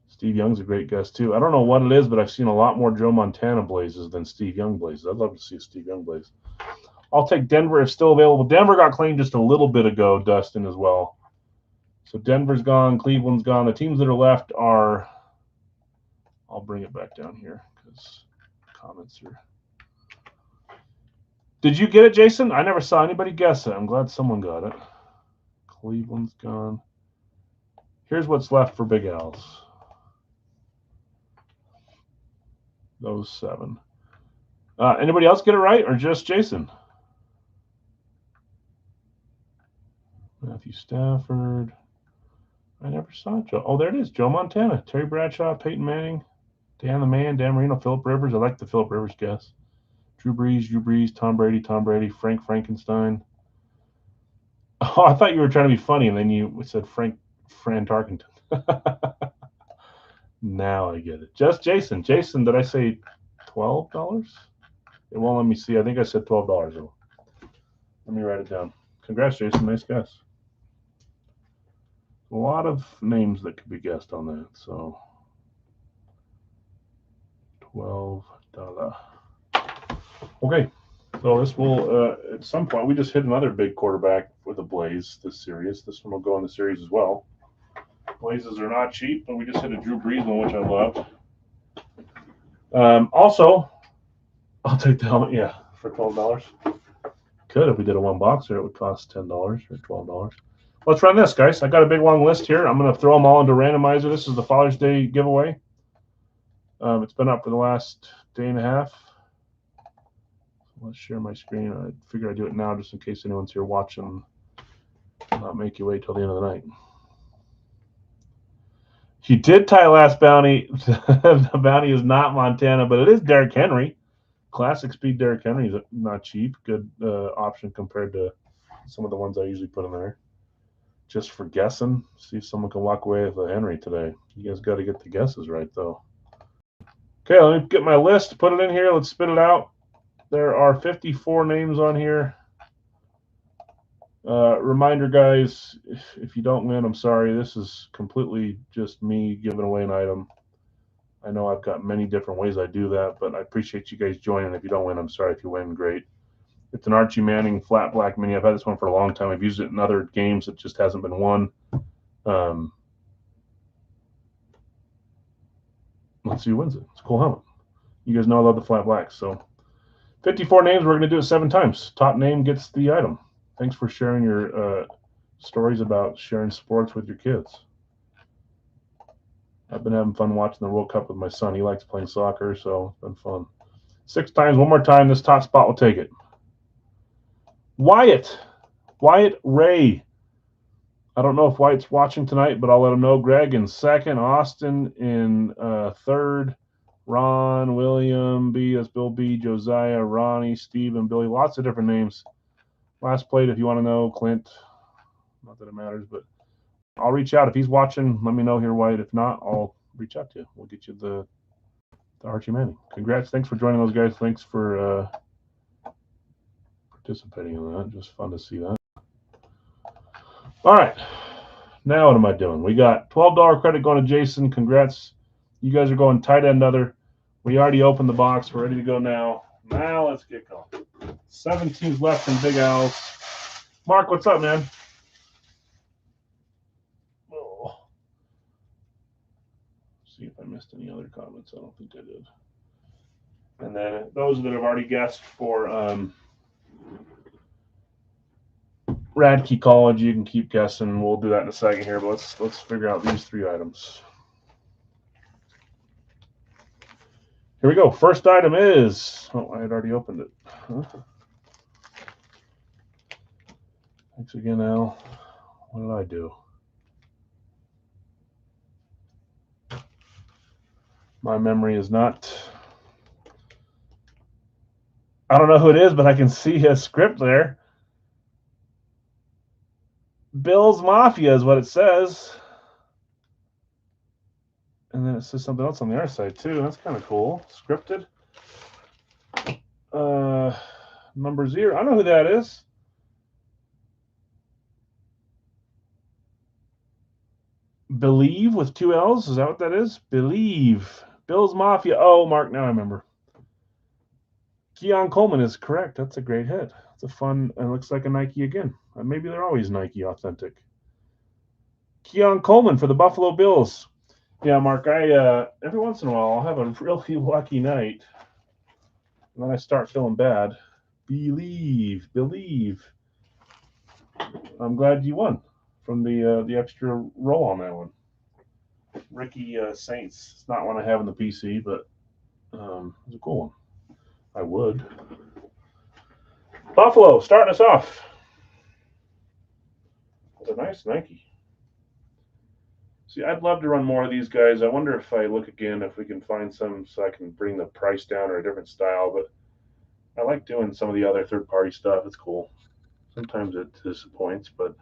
[SPEAKER 1] Steve Young's a great guess too. I don't know what it is, but I've seen a lot more Joe Montana Blazes than Steve Young Blazes. I'd love to see a Steve Young Blaze. I'll take Denver if still available. Denver got claimed just a little bit ago, Dustin, as well. So Denver's gone, Cleveland's gone. The teams that are left are, I'll bring it back down here because comments are. Did you get it, Jason? I never saw anybody guess it. I'm glad someone got it. Cleveland's gone. Here's what's left for Big Al's. Those 7. Anybody else get it right or just Jason? Matthew Stafford. I never saw Joe. Oh, there it is. Joe Montana. Terry Bradshaw, Peyton Manning, Dan the Man, Dan Marino, Phillip Rivers. I like the Phillip Rivers guess. Drew Brees, Tom Brady, Frank Frankenstein. Oh, I thought you were trying to be funny, and then you said Fran Tarkenton. Now I get it. Just Jason. Jason, did I say $12? It won't let me see. I think I said $12. Let me write it down. Congrats, Jason. Nice guess. A lot of names that could be guessed on that. So $12. Okay. So this will, at some point, we just hit another big quarterback with a Blaze this series. This one will go in the series as well. Blazes are not cheap, but we just hit a Drew Brees one, which I loved. Also, I'll take the helmet, yeah, for $12. Could if we did a one boxer, it would cost $10 or $12. Let's run this, guys. I got a big long list here. I'm going to throw them all into randomizer. This is the Father's Day giveaway. It's been up for the last day and a half. Let's share my screen. I figure I'd do it now just in case anyone's here watching. Not make you wait till the end of the night. He did tie last bounty. The bounty is not Montana, but it is Derrick Henry. Classic speed Derrick Henry is not cheap. Good option compared to some of the ones I usually put in there. Just for guessing. See if someone can walk away with a Henry today. You guys got to get the guesses right, though. Okay, let me get my list. Put it in here. Let's spit it out. There are 54 names on here. Reminder, guys, if you don't win, I'm sorry. This is completely just me giving away an item. I know I've got many different ways I do that, but I appreciate you guys joining. If you don't win, I'm sorry. If you win, great. It's an Archie Manning flat black mini. I've had this one for a long time. I've used it in other games. It just hasn't been won. Let's see who wins it. It's a cool helmet. You guys know I love the flat blacks. So 54 names. We're going to do it 7 times. Top name gets the item. Thanks for sharing your stories about sharing sports with your kids. I've been having fun watching the World Cup with my son. He likes playing soccer, so it's been fun. 6 times. One more time. This top spot will take it. Wyatt Ray. I don't know if Wyatt's watching tonight, but I'll let him know. Greg in 2nd. Austin in 3rd. Ron, William, B, that's Bill B, Josiah, Ronnie, Steve, and Billy. Lots of different names. Last plate, if you want to know, Clint. Not that it matters, but I'll reach out. If he's watching, let me know here, Wyatt. If not, I'll reach out to you. We'll get you the Archie Manning. Congrats. Thanks for joining those guys. Thanks for participating in that. Just fun to see that. All right. Now what am I doing? We got $12 credit going to Jason. Congrats. You guys are going tight end other. We already opened the box. We're ready to go now. Now let's get going. 7 teams left in Big Al's. Mark, what's up, man? Oh. See if I missed any other comments. I don't think I did. And then those that have already guessed for Radke College, you can keep guessing. We'll do that in a second here, but let's figure out these 3 items. Here we go. First item is, oh, I had already opened it. Huh? Thanks again, Al. What did I do? My memory is not. I don't know who it is, but I can see a script there. Bills Mafia is what it says. And then it says something else on the other side, too. That's kind of cool. Scripted. Number 0. I know who that is. Believe with 2 L's. Is that what that is? Believe. Bills Mafia. Oh, Mark, now I remember. Keon Coleman is correct. That's a great hit. It's a fun, it looks like a Nike again. Maybe they're always Nike authentic. Keon Coleman for the Buffalo Bills. Yeah, Mark, I every once in a while I'll have a really lucky night. And then I start feeling bad. Believe. I'm glad you won from the extra roll on that one. Ricky Saints. It's not one I have in the PC, but it's a cool one. I would. Buffalo, starting us off. It's a nice Nike. See, I'd love to run more of these guys. I wonder if I look again, if we can find some so I can bring the price down or a different style. But I like doing some of the other third-party stuff. It's cool. Sometimes it disappoints, but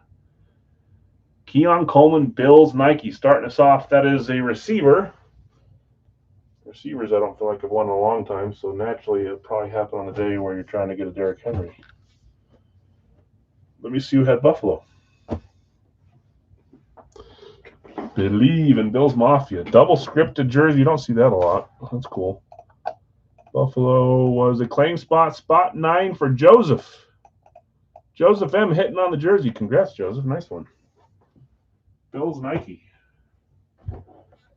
[SPEAKER 1] Keon Coleman, Bills, Nike, starting us off. That is a receiver. Receivers, I don't feel like I've won in a long time, so naturally it'll probably happen on the day where you're trying to get a Derrick Henry. Let me see who had Buffalo. Believe in Bills Mafia. Double scripted jersey. You don't see that a lot. That's cool. Buffalo was a claim spot 9 for Joseph. Joseph M. hitting on the jersey. Congrats, Joseph. Nice one. Bills Nike.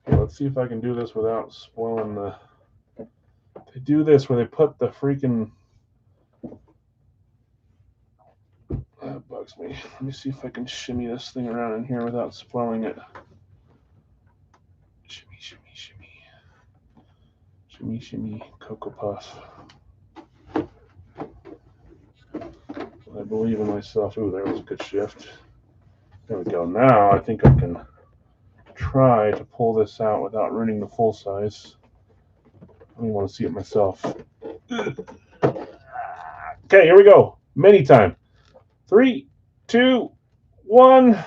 [SPEAKER 1] Okay, let's see if I can do this without spoiling the. They do this where they put the freaking. That bugs me. Let me see if I can shimmy this thing around in here without spoiling it. Shimmy, Cocoa Puff. I believe in myself. Ooh, there was a good shift. There we go. Now I think I can try to pull this out without ruining the full size. I don't even want to see it myself. Okay, here we go. Mini time. 3, 2, 1.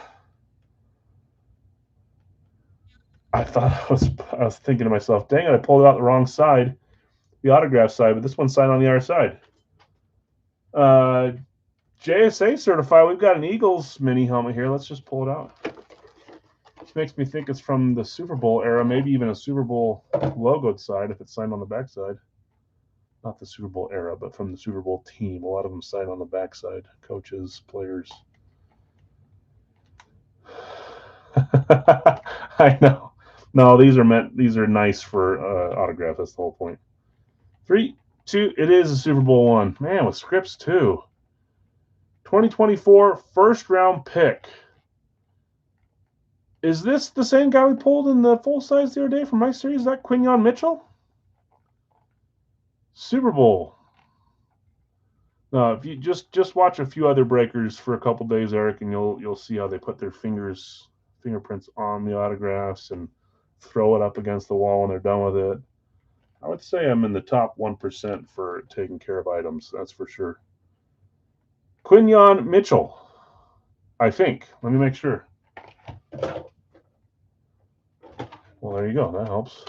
[SPEAKER 1] I thought I was thinking to myself, dang it, I pulled it out the wrong side, the autograph side, but this one's signed on the other side. JSA certified. We've got an Eagles mini helmet here. Let's just pull it out. This makes me think it's from the Super Bowl era, maybe even a Super Bowl logoed side if it's signed on the back side. Not the Super Bowl era, but from the Super Bowl team. A lot of them signed on the back side. Coaches, players. I know. No, these are nice for autograph. That's the whole point. 3, 2, it is a Super Bowl one. Man, with scripts too. 2024 first round pick. Is this the same guy we pulled in the full size the other day from my series? Is that Quinyon Mitchell? Super Bowl. If you just watch a few other breakers for a couple days, Eric, and you'll see how they put their fingerprints on the autographs and throw it up against the wall when they're done with it. I would say I'm in the top 1% for taking care of items. That's for sure. Quinyon Mitchell, I think. Let me make sure. Well, there you go. That helps.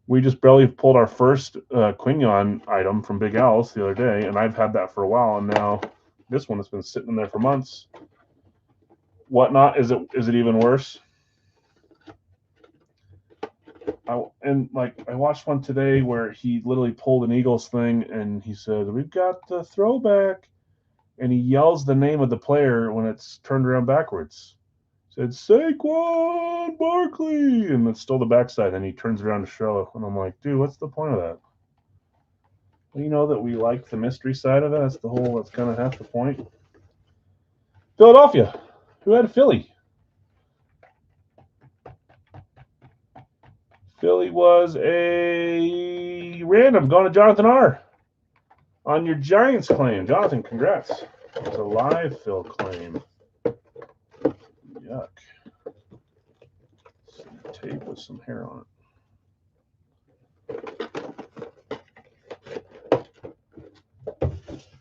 [SPEAKER 1] We just barely pulled our first Quinyon item from Big Al's the other day, and I've had that for a while, and now this one has been sitting in there for months. Whatnot, is it even worse? I watched one today where he literally pulled an Eagles thing, and he said, "We've got the throwback," and he yells the name of the player when it's turned around backwards. Said Saquon Barkley, and it's still the backside, and he turns around to show it, and I'm like, dude, what's the point of that? Well, you know that we like the mystery side of it. That's kind of half the point. Philadelphia. Who had Philly? Philly was a random going to Jonathan R. On your Giants claim. Jonathan, congrats. It's a live Phil claim. Yuck. Some tape with some hair on it.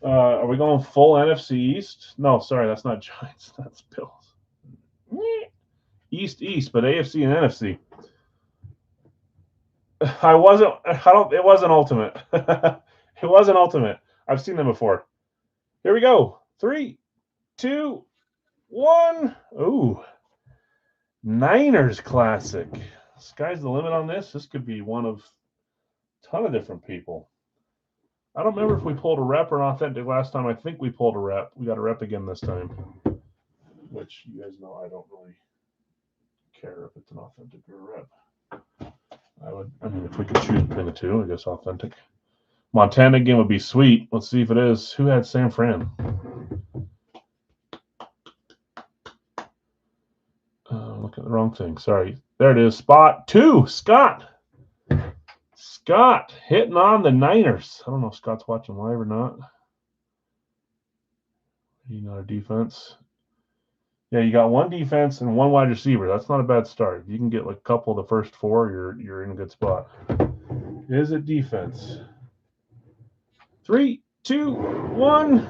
[SPEAKER 1] Are we going full NFC East? No, sorry, that's not Giants. That's Bills. East, but AFC and NFC. It wasn't ultimate. It wasn't ultimate. I've seen them before. Here we go. 3, 2, 1. Ooh. Niners classic. Sky's the limit on this. This could be one of a ton of different people. I don't remember if we pulled a rep or an authentic last time. I think we pulled a rep. We got a rep again this time, which you guys know I don't really care if it's an authentic or a rep. I mean, if we could choose between the two, I guess authentic. Montana game would be sweet. Let's see if it is. Who had San Fran? Look at the wrong thing. Sorry. There it is. Spot 2. Scott. Scott hitting on the Niners. I don't know if Scott's watching live or not. You know, our defense. Yeah, you got one defense and one wide receiver. That's not a bad start. If you can get like a couple of the first 4, you're in a good spot. Is it defense? 3, 2, 1.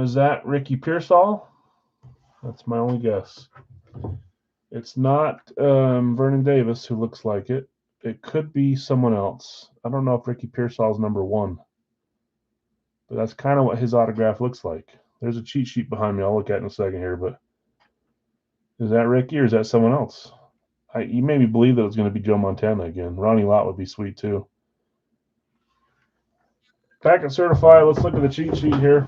[SPEAKER 1] Is that Ricky Pearsall? That's my only guess. It's not Vernon Davis, who looks like it. It could be someone else. I don't know if Ricky Pearsall is number 1. But that's kind of what his autograph looks like. There's a cheat sheet behind me. I'll look at it in a second here. But is that Ricky or is that someone else? You made me believe that it was going to be Joe Montana again. Ronnie Lott would be sweet too. Packet certified. Let's look at the cheat sheet here.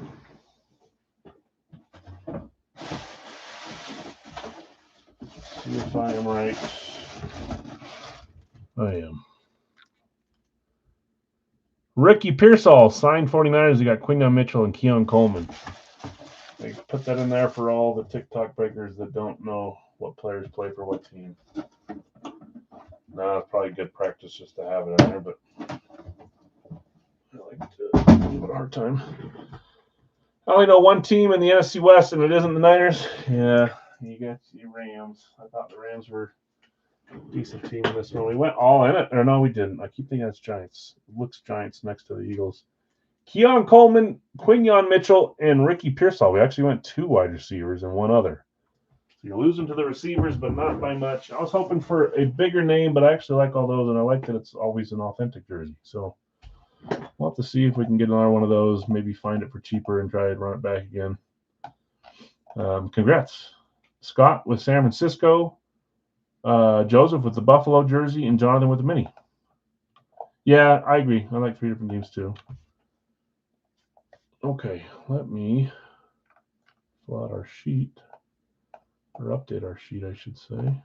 [SPEAKER 1] See if I am right. I am. Ricky Pearsall, signed 49ers. You got Quinyon Mitchell and Keon Coleman. They put that in there for all the TikTok breakers that don't know what players play for what team. It's probably good practice just to have it in there, but I like to give it a hard time. I only know one team in the NFC West, and it isn't the Niners. Yeah, you got your Rams. I thought the Rams were a decent team in this one. We went all in it. Or no, we didn't. I keep thinking it's Giants. It looks Giants next to the Eagles. Keon Coleman, Quinyon Mitchell, and Ricky Pearsall. We actually went 2 wide receivers and 1 other. So you're losing to the receivers, but not by much. I was hoping for a bigger name, but I actually like all those, and I like that it's always an authentic jersey. So we'll have to see if we can get another one of those, maybe find it for cheaper and try and run it back again. Congrats. Scott with San Francisco, Joseph with the Buffalo jersey, and Jonathan with the mini. Yeah, I agree. I like 3 different games too. Okay, let me fill out our sheet, or update our sheet, I should say.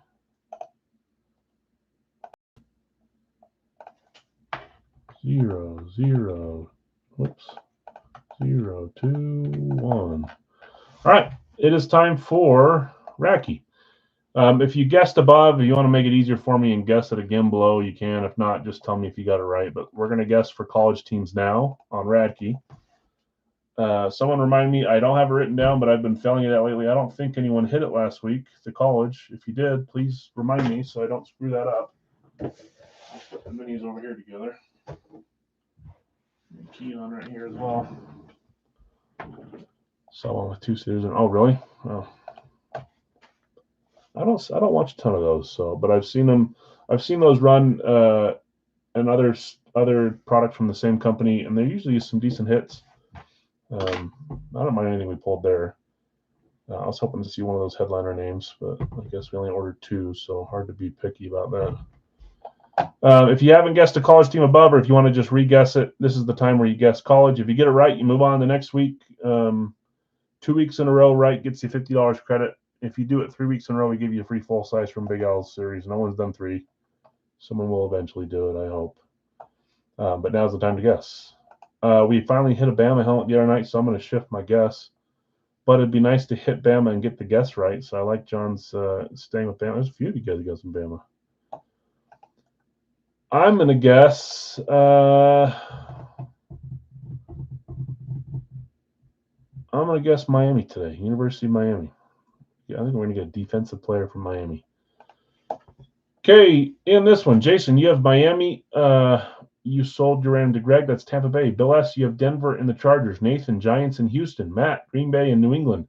[SPEAKER 1] Zero, 2, 1. All right, it is time for Racky. If you guessed above, if you want to make it easier for me and guess it again below, you can. If not, just tell me if you got it right. But we're going to guess for college teams now on Radkey. Someone remind me, I don't have it written down, but I've been failing it out lately. I don't think anyone hit it last week, the college. If you did, please remind me so I don't screw that up. Put the minis over here together. And Keon right here as well. Someone with 2 series. Oh, really? Oh. I don't watch a ton of those, but I've seen them. I've seen those run and other products from the same company, and they're usually some decent hits. I don't mind anything we pulled there. I was hoping to see one of those headliner names, but I guess we only ordered 2, so hard to be picky about that. If you haven't guessed a college team above, or if you want to just re-guess it, this is the time where you guess college. If you get it right, you move on to next week. 2 weeks in a row right gets you $50 credit. If you do it 3 weeks in a row, we give you a free full size from Big Al's series. No one's done 3. Someone will eventually do it, I hope. But now's the time to guess. We finally hit a Bama helmet the other night, so I'm going to shift my guess. But it'd be nice to hit Bama and get the guess right. So I like John's staying with Bama. There's a few of you guys who got some Bama. I'm going to guess. I'm going to guess Miami today. University of Miami. Yeah, I think we're going to get a defensive player from Miami. Okay, in this one, Jason, you have Miami. You sold Duran to Greg. That's Tampa Bay. Bill S., you have Denver and the Chargers. Nathan, Giants and Houston. Matt, Green Bay and New England.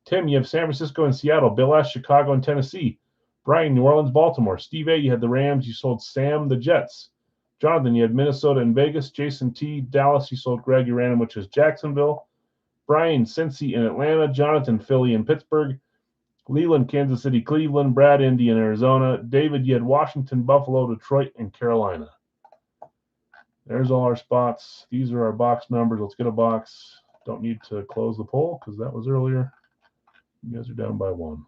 [SPEAKER 1] Tim, you have San Francisco and Seattle. Bill S., Chicago and Tennessee. Brian, New Orleans, Baltimore. Steve A., you had the Rams. You sold Sam, the Jets. Jonathan, you had Minnesota and Vegas. Jason T., Dallas, you sold Greg. You ran him, which is Jacksonville. Brian, Cincy and Atlanta. Jonathan, Philly and Pittsburgh. Leland, Kansas City, Cleveland. Brad, Indy and Arizona. David, you had Washington, Buffalo, Detroit, and Carolina. There's all our spots. These are our box numbers. Let's get a box. Don't need to close the poll because that was earlier. You guys are down by 1.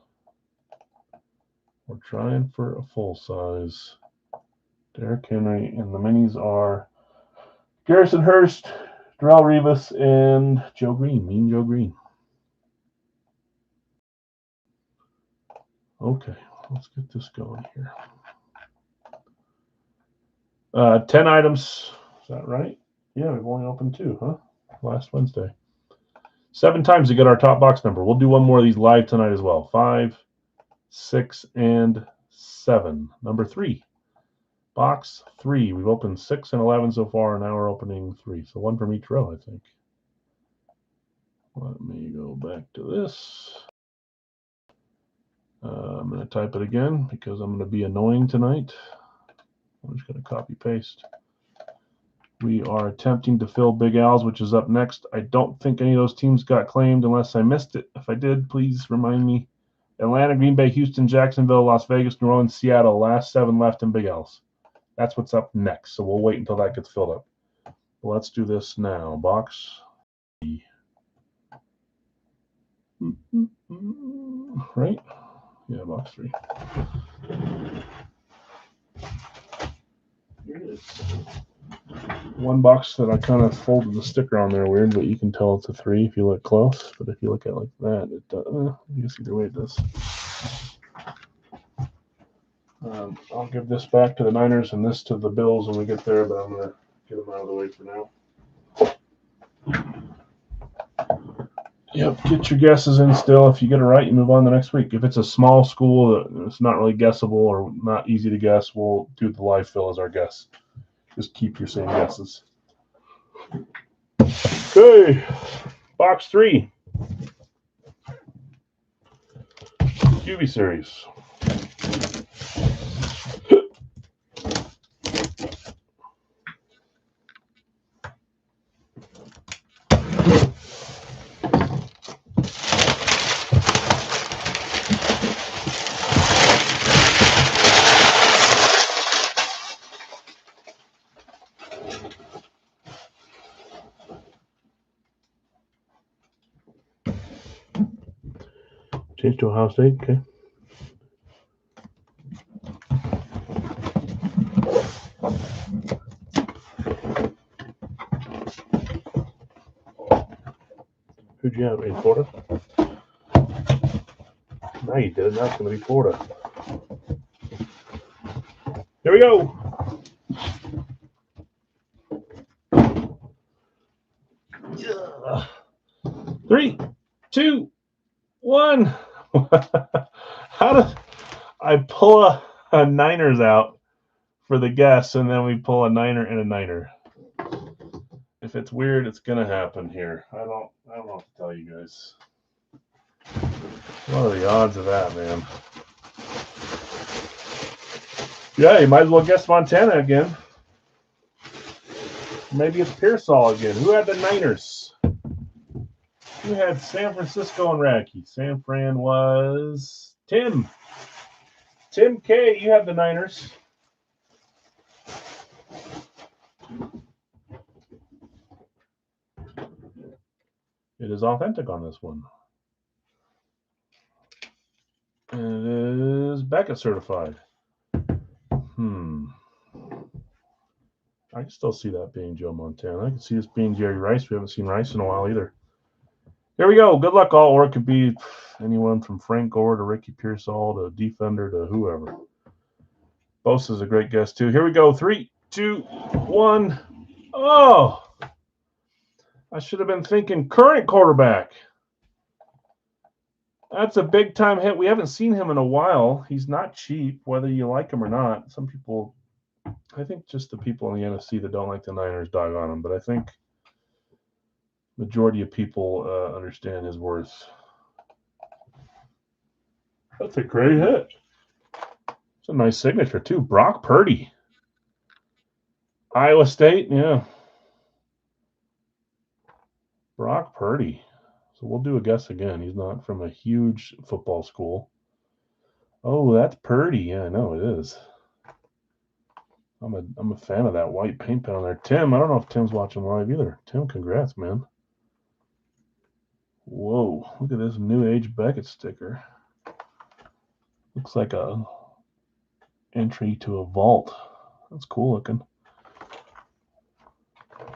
[SPEAKER 1] We're trying for a full size. Derrick Henry, and the minis are Garrison Hurst, Darrelle Revis, and Joe Green. Mean Joe Green. Okay, let's get this going here. 10 items. Is that right? Yeah, we've only opened 2, huh? Last Wednesday. 7 times to get our top box number. We'll do one more of these live tonight as well. 5, 6, and 7. Number 3. Box 3. We've opened 6 and 11 so far, and now we're opening 3. So 1 from each row, I think. Let me go back to this. I'm going to type it again because I'm going to be annoying tonight. I'm just going to copy paste. We are attempting to fill Big Al's, which is up next. I don't think any of those teams got claimed unless I missed it. If I did, please remind me. Atlanta, Green Bay, Houston, Jacksonville, Las Vegas, New Orleans, Seattle. Last 7 left in Big Al's. That's what's up next. So we'll wait until that gets filled up. Let's do this now. Box 3. Right? Yeah, box 3. Here it is. One box that I kind of folded the sticker on there weird, but you can tell it's a 3 if you look close. But if you look at it like that, it does. I guess either way it does. I'll give this back to the Niners and this to the Bills when we get there, but I'm going to get them out of the way for now. Yep, get your guesses in still. If you get it right, you move on the next week. If it's a small school that it's not really guessable or not easy to guess, we'll do the live fill as our guess. Just keep your same guesses. Okay, box 3. QB series. Change to Ohio State, okay. Who'd you have in Florida? No, you did. Now it's going to be Florida. Here we go. Yeah. 3, 2, 1. How did I pull a Niners out for the guess, and then we pull a Niner and a Niner? If it's weird, it's gonna happen here. I don't know what to tell you guys. What are the odds of that, man? Yeah, you might as well guess Montana again. Maybe it's Pearsall again. Who had the Niners? Who had San Francisco and Radke? San Fran was Tim. Tim K, you have the Niners. It is authentic on this one. And it is Beckett certified. I I can still see that being Joe Montana. I can see this being Jerry Rice. We haven't seen Rice in a while either. Here we go. Good luck, all. Or it could be anyone from Frank Gore to Ricky Pearsall to Defender to whoever. Bosa's a great guest, too. Here we go. 3, 2, 1. Oh! I should have been thinking current quarterback. That's a big-time hit. We haven't seen him in a while. He's not cheap, whether you like him or not. Some people, I think just the people in the NFC that don't like the Niners dog on him, but I think majority of people understand his worth. That's a great hit. It's a nice signature, too. Brock Purdy. Iowa State, yeah. Brock Purdy. So we'll do a guess again. He's not from a huge football school. Oh, that's Purdy. Yeah, I know it is. I'm a fan of that white paint pen on there. Tim, I don't know if Tim's watching live either. Tim, congrats, man. Whoa, look at this New Age Beckett sticker. Looks like a entry to a vault. That's cool looking.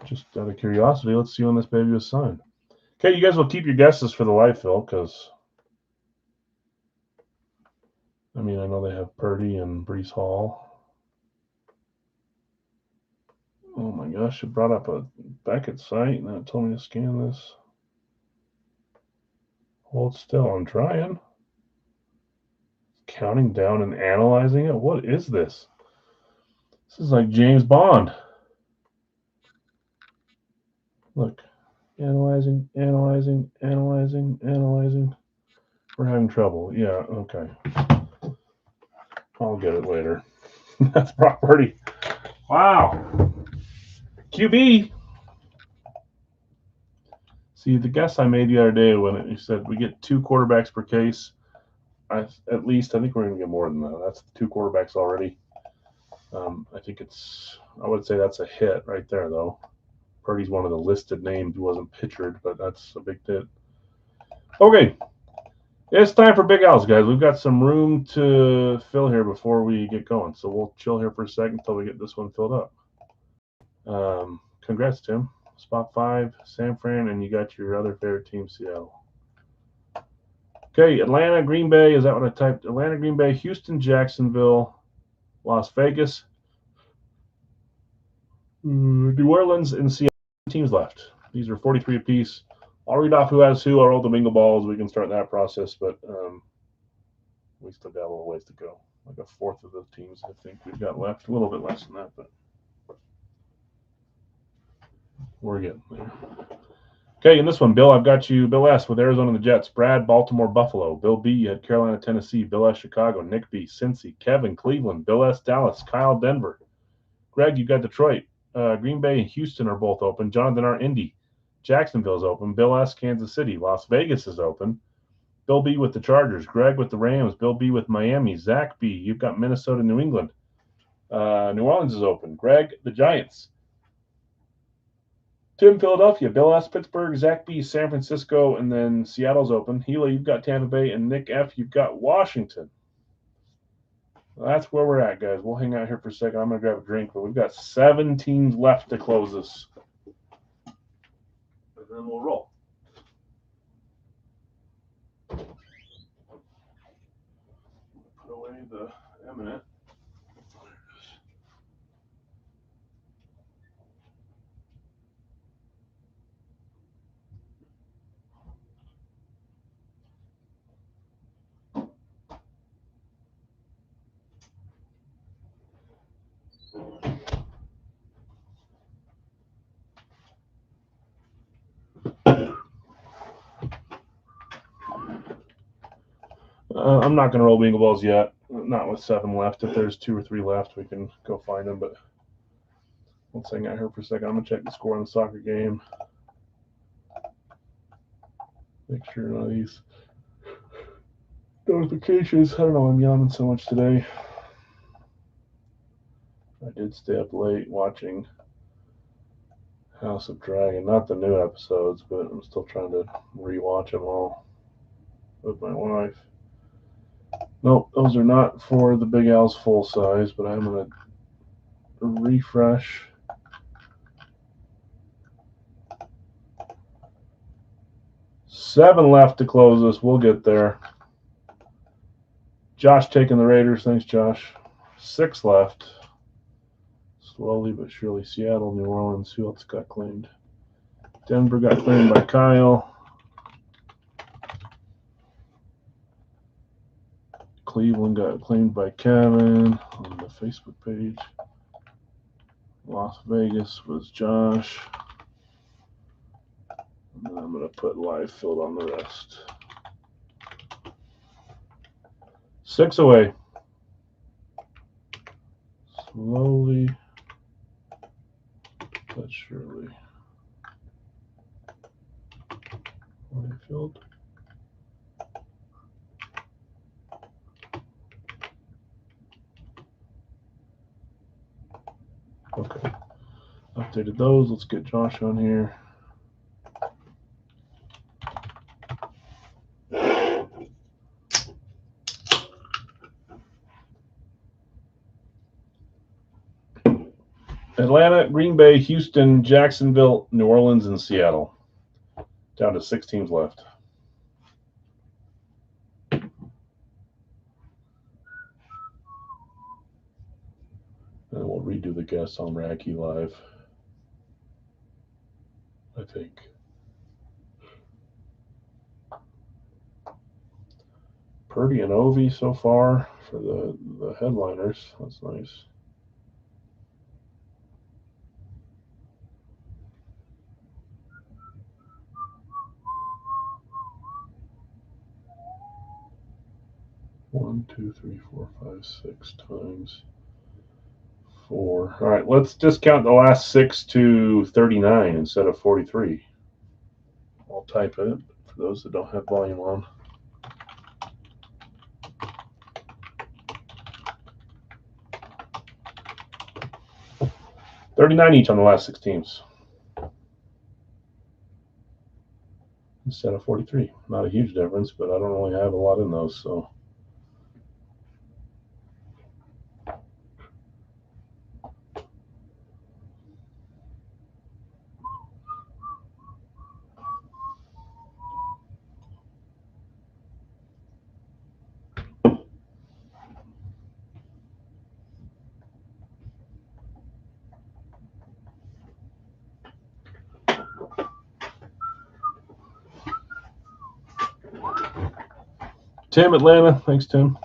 [SPEAKER 1] Just out of curiosity, let's see when this baby was signed. Okay, you guys will keep your guesses for the live fill because, I mean, I know they have Purdy and Breece Hall. Oh my gosh, it brought up a Beckett site and then it told me to scan this. Hold still, I'm trying. Counting down and analyzing it? What is this? This is like James Bond. Look, analyzing. We're having trouble. Yeah, okay. I'll get it later. That's Brock Purdy. Wow. QB. See, the guess I made the other day when you said we get 2 quarterbacks per case, I think we're going to get more than that. That's 2 quarterbacks already. I would say that's a hit right there, though. Purdy's one of the listed names. He wasn't pictured, but that's a big hit. Okay. It's time for Big Al's, guys. We've got some room to fill here before we get going. So we'll chill here for a second until we get this one filled up. Congrats, Tim. Spot 5, San Fran, and you got your other favorite team, Seattle. Okay, Atlanta, Green Bay. Is that what I typed? Atlanta, Green Bay, Houston, Jacksonville, Las Vegas, New Orleans, and Seattle. Teams left. These are 43 apiece. I'll read off who has who. I'll roll the bingo balls. We can start that process, but we still got a little ways to go. Like a fourth of the teams I think we've got left. A little bit less than that, but we're getting there. Okay, in this one, Bill, I've got you. Bill S. with Arizona and the Jets. Brad, Baltimore, Buffalo. Bill B. You had Carolina, Tennessee. Bill S. Chicago. Nick B. Cincy. Kevin, Cleveland. Bill S. Dallas. Kyle, Denver. Greg, you got Detroit. Green Bay and Houston are both open. Jonathan R. Indy. Jacksonville's open. Bill S. Kansas City. Las Vegas is open. Bill B. with the Chargers. Greg with the Rams. Bill B. with Miami. Zach B. You've got Minnesota, New England. New Orleans is open. Greg, the Giants. Tim, Philadelphia. Bill S. Pittsburgh. Zach B. San Francisco. And then Seattle's open. Hila, you've got Tampa Bay. And Nick F., you've got Washington. That's where we're at, guys. We'll hang out here for a second. I'm going to grab a drink, but we've got 7 teams left to close this. And then we'll roll. Put away the eminent. I'm not going to roll bingo balls yet. Not with 7 left. If there's 2 or 3 left, we can go find them. But let's hang out here for a second. I'm going to check the score on the soccer game. Make sure none of these notifications. I don't know. I'm yawning so much today. I did stay up late watching House of Dragon. Not the new episodes, but I'm still trying to rewatch them all with my wife. Nope, those are not for the Big Al's full size, but I'm going to refresh 7 left to close this. We'll get there. Josh taking the Raiders. Thanks, Josh. 6 left. Slowly but surely. Seattle, New Orleans. Who else got claimed? Denver got claimed by Kyle. Cleveland got claimed by Kevin on the Facebook page. Las Vegas was Josh. And then I'm going to put live filled on the rest. 6 away. Slowly but surely. Live filled. Okay. Updated those. Let's get Josh on here. Atlanta, Green Bay, Houston, Jacksonville, New Orleans, and Seattle. Down to 6 teams left. And we'll redo the guests on Racky Live, I think. Purdy and Ovi so far for the headliners. That's nice. One, 2, 3, 4, 5, 6 times 4. All right, let's discount the last 6 to 39 instead of 43. I'll type it for those that don't have volume on. 39 each on the last 6 teams instead of 43. Not a huge difference, but I don't really have a lot in those, so. Tim, Atlanta. Thanks, Tim.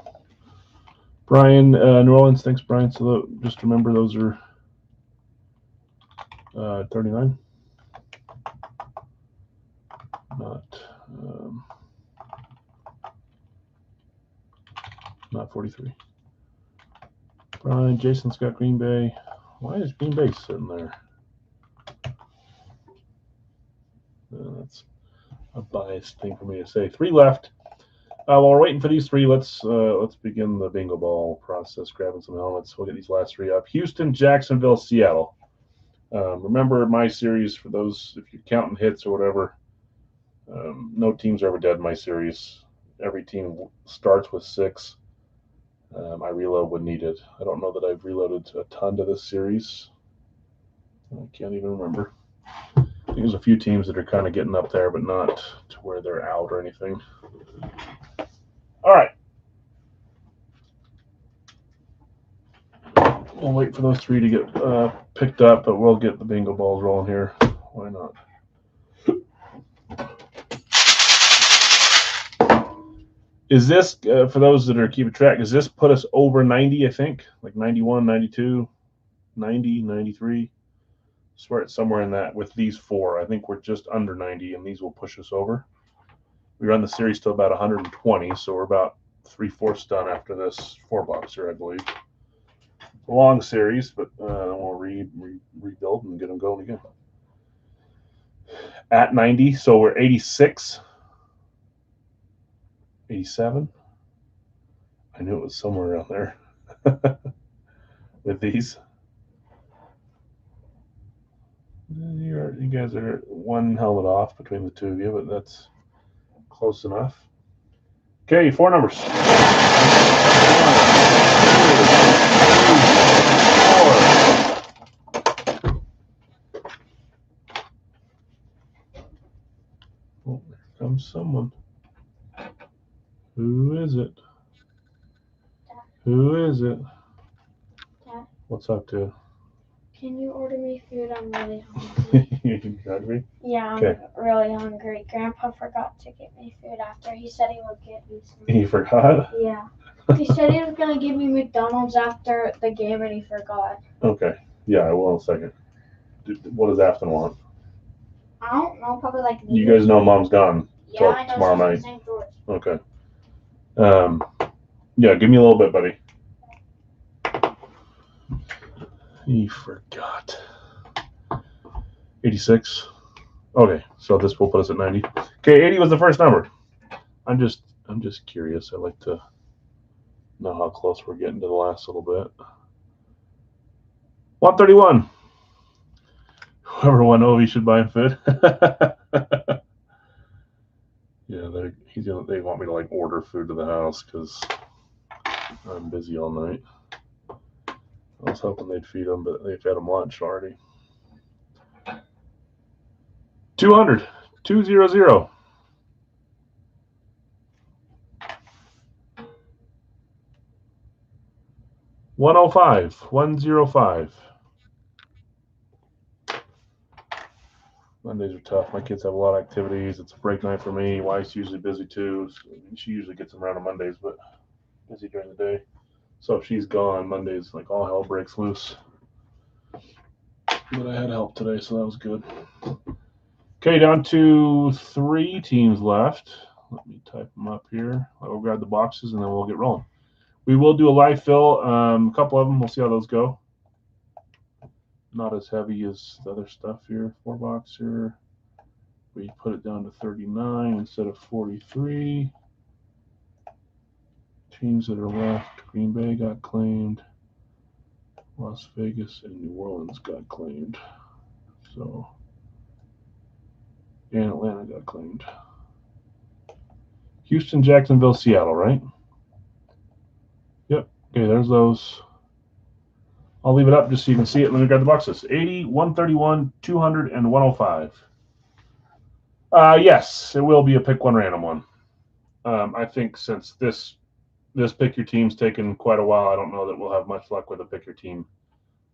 [SPEAKER 1] Brian, New Orleans. Thanks, Brian. So just remember those are 39. Not 43. Brian, Jason's got Green Bay. Why is Green Bay sitting there? That's a biased thing for me to say. 3 left. While we're waiting for these 3, let's begin the bingo ball process. Grabbing some helmets. We'll get these last 3 up. Houston, Jacksonville, Seattle. Remember my series for those, if you're counting hits or whatever. No teams are ever dead in my series. Every team starts with 6. I reload when needed. I don't know that I've reloaded a ton to this series. I can't even remember. I think there's a few teams that are kind of getting up there, but not to where they're out or anything. All right. We'll wait for those 3 to get picked up, but we'll get the bingo balls rolling here. Why not? Is this, for those that are keeping track, does this put us over 90, I think? Like 91, 92, 90, 93? I swear it's somewhere in that with these 4. I think we're just under 90, and these will push us over. We run the series to about 120, so we're about 3/4 done after this 4-boxer, I believe. A long series, but we'll rebuild and get them going again. At 90, so we're 86. 87. I knew it was somewhere around there with these. You guys are 1 helmet off between the 2 of you, but that's close enough. Okay, 4 numbers. 1, 2, 3, 4. Oh, there it comes. someone. Who is it? Who is it?
[SPEAKER 2] Dad.
[SPEAKER 1] What's up, dude?
[SPEAKER 2] Can you order me food? I'm really hungry.
[SPEAKER 1] You hungry?
[SPEAKER 2] Yeah, I'm
[SPEAKER 1] Okay.
[SPEAKER 2] really hungry. Grandpa forgot to get me food after. He said he would get me some.
[SPEAKER 1] You forgot?
[SPEAKER 2] Yeah. He said he was going to give me McDonald's after the game and he forgot.
[SPEAKER 1] Okay. Yeah, I will in a second. What does Afton want?
[SPEAKER 2] I don't know, probably like
[SPEAKER 1] You guys know Mom's gone.
[SPEAKER 2] Yeah,
[SPEAKER 1] till
[SPEAKER 2] I know.
[SPEAKER 1] tomorrow
[SPEAKER 2] she's in
[SPEAKER 1] night.
[SPEAKER 2] St. George.
[SPEAKER 1] Okay. Yeah, give me a little bit, buddy. He forgot. 86. Okay, so this will put us at 90. Okay, 80 was the first number. I'm just curious. I like to know how close we're getting to the last little bit. 131. Whoever won Ovi should buy him food. Yeah, they want me to like order food to the house because I'm busy all night. I was hoping they'd feed them, but they fed them lunch already. 200. 200. 105. 105. Mondays are tough. My kids have a lot of activities. It's a break night for me. Wife's usually busy too. So she usually gets them around on Mondays, but busy during the day. So if she's gone, Mondays like all hell breaks loose. But I had help today, so that was good. Okay, down to 3 teams left. Let me type them up here. I'll grab the boxes and then we'll get rolling. We will do a live fill. A couple of them. We'll see how those go. Not as heavy as the other stuff here. 4-boxer. We put it down to 39 instead of 43. Teams that are left. Green Bay got claimed. Las Vegas and New Orleans got claimed. So, and Atlanta got claimed. Houston, Jacksonville, Seattle, right? Yep. Okay, there's those. I'll leave it up just so you can see it. Let me grab the boxes. 80, 131, 200, and 105. Yes, it will be a pick one random one. I think since this pick your team's taken quite a while, I don't know that we'll have much luck with a pick your team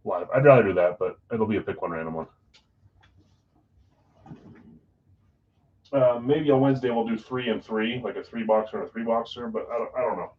[SPEAKER 1] live. I'd rather do that, but it'll be a pick one random one. Maybe on Wednesday we'll do 3 and 3, like a 3-boxer and a 3-boxer, but I don't know.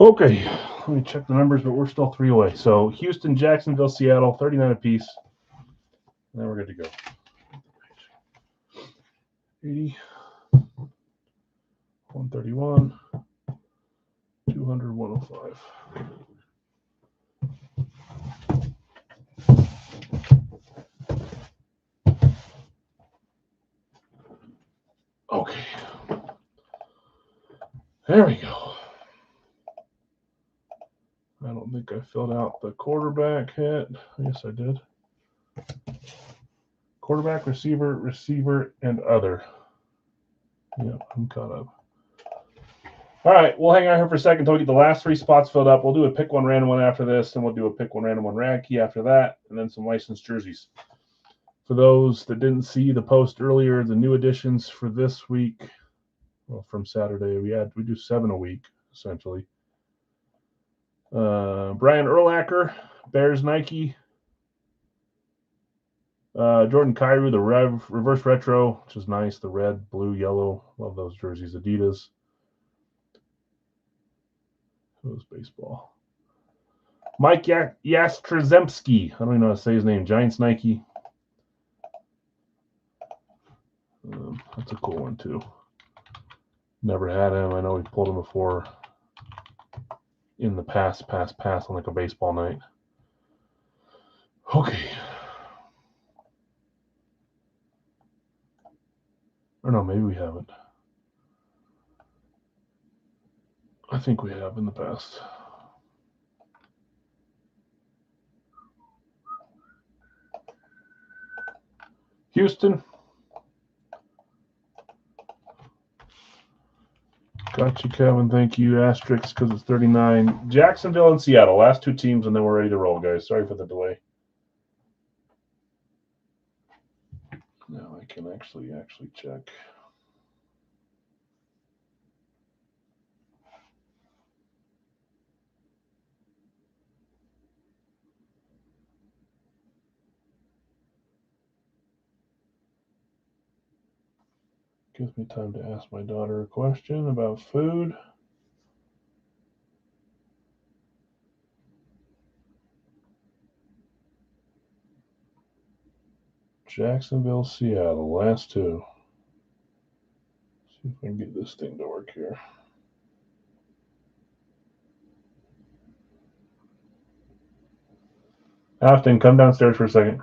[SPEAKER 1] Okay, let me check the numbers, but we're still 3 away. So Houston, Jacksonville, Seattle, 39 apiece. And then we're good to go. 80, 131, 200, 105. Okay. There we go. I don't think I filled out the quarterback yet. I guess I did. Quarterback, receiver, and other. Yeah, I'm caught up. All right, we'll hang out here for a second until we get the last 3 spots filled up. We'll do a pick one random one after this, and we'll do a pick one random one rag key after that, and then some licensed jerseys. For those that didn't see the post earlier, the new additions for this week, well, from Saturday, we do 7 a week essentially. Brian Urlacher, Bears Nike. Jordan Cairo, the reverse retro, which is nice. The red, blue, yellow. Love those jerseys. Adidas. Who was baseball? Mike Yastrzemski. I don't even know how to say his name. Giants Nike. That's a cool one too. Never had him. I know we pulled him before in the past on like a baseball night. Okay. Or no, maybe we haven't. I think we have in the past. Houston. Got you, Kevin. Thank you. Asterisk because it's 39. Jacksonville and Seattle. Last 2 teams, and then we're ready to roll, guys. Sorry for the delay. Now I can actually check. Gives me time to ask my daughter a question about food. Jacksonville, Seattle, last 2. See if I can get this thing to work here. Afton, come downstairs for a second.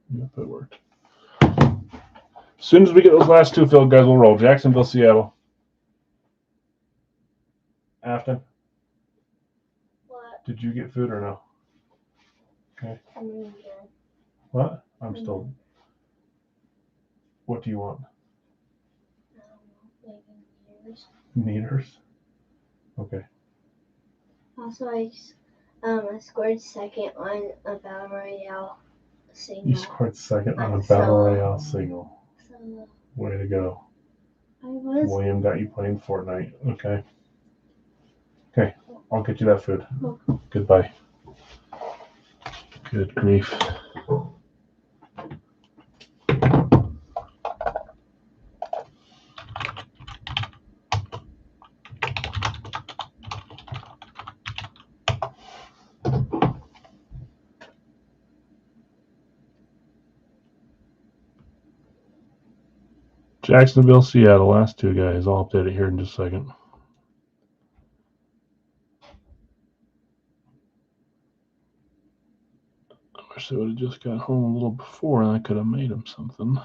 [SPEAKER 1] Yep, it worked. As soon as we get those last 2 filled, guys, we'll roll. Jacksonville, Seattle. Afton?
[SPEAKER 2] What?
[SPEAKER 1] Did you get food or no? Okay. What? I'm still. What do you want? Meters. Okay.
[SPEAKER 2] Also, I scored second on a Battle Royale single.
[SPEAKER 1] You scored second on a Battle Royale single.
[SPEAKER 2] So,
[SPEAKER 1] way to go.
[SPEAKER 2] I was.
[SPEAKER 1] William got you playing Fortnite. Okay. Okay. I'll get you that food.
[SPEAKER 2] Okay.
[SPEAKER 1] Goodbye. Good grief. Jacksonville, Seattle, last 2 guys. I'll update it here in just a second. I wish they would have just got home a little before and I could have made them something.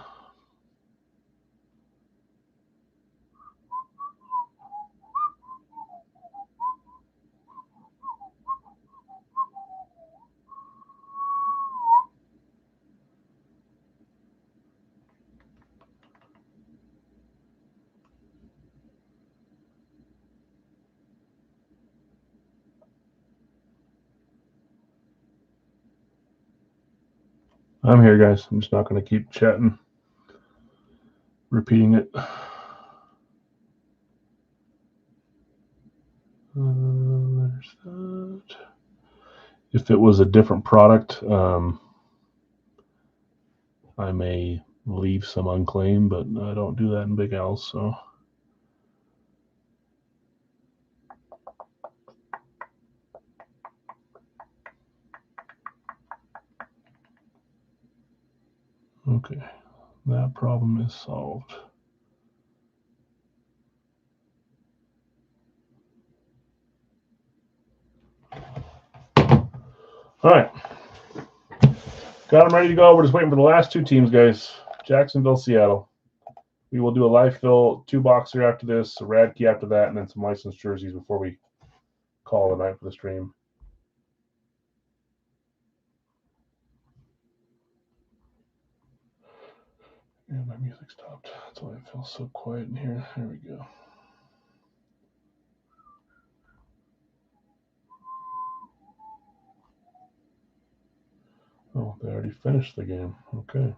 [SPEAKER 1] I'm here, guys. I'm just not going to keep chatting, repeating it. There's that. If it was a different product, I may leave some unclaimed, but I don't do that in Big L, so. Okay, that problem is solved. All right. Got them ready to go. We're just waiting for the last two teams, guys. Jacksonville, Seattle. We will do a live fill 2-boxer after this, a rad key after that, and then some licensed jerseys before we call the night for the stream. Yeah, my music stopped. That's why it feels so quiet in here. There we go. Oh, they already finished the game. Okay.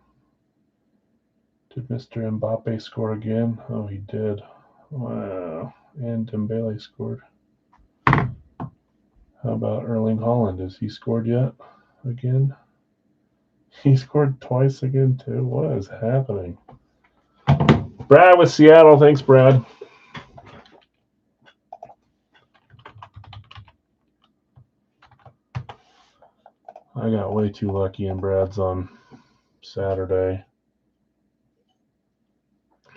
[SPEAKER 1] Did Mr. Mbappe score again? Oh, he did. Wow. And Dembele scored. How about Erling Haaland? Has he scored yet? Again? He scored twice again, too. What is happening? Brad with Seattle. Thanks, Brad. I got way too lucky in Brad's on Saturday.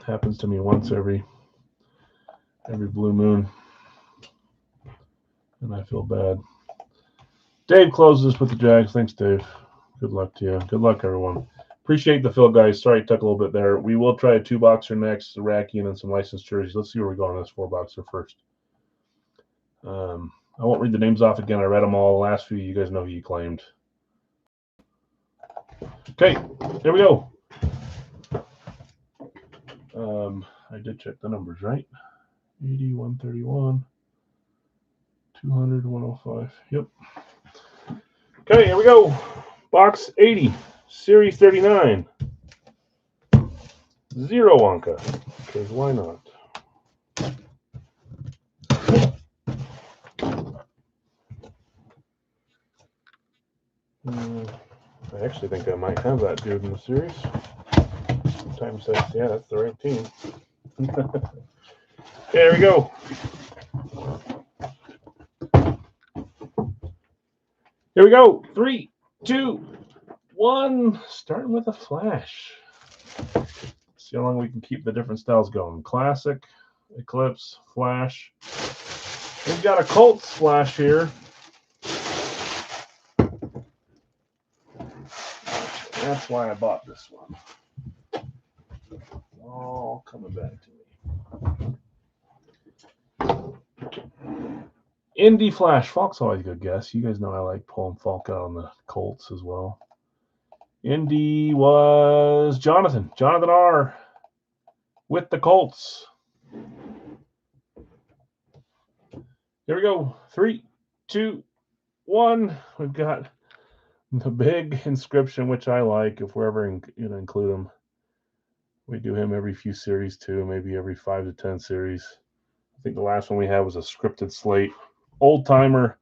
[SPEAKER 1] Happens to me once every blue moon. And I feel bad. Dave closes with the Jags. Thanks, Dave. Good luck to you. Good luck, everyone. Appreciate the fill, guys. Sorry it took a little bit there. We will try a 2-boxer next, the Racky, and then some licensed jerseys. Let's see where we go on this 4-boxer first. I won't read the names off again. I read them all. The last few, you guys know who you claimed. Okay, here we go. I did check the numbers, right? 80, 131, 200, 105. Yep. Okay, here we go. Box 80, Series 39. 0 Wonka, because why not? I actually think I might have that dude in the series. Time says, yeah, that's the right team. Okay, here we go. Here we go. 3, 2, 1. Starting with a flash. See how long we can keep the different styles going. Classic, Eclipse, Flash. We've got a Colts Flash here. That's why I bought this one. All coming back to me. Indy Flash. Falk's always a good guess. You guys know I like pulling Falk out on the Colts as well. Indy was Jonathan R. with the Colts. Here we go. 3, 2, 1. We've got the big inscription, which I like. If we're ever going to include him, we do him every few series too, maybe every 5 to 10 series. I think the last one we had was a scripted slate. Old timer,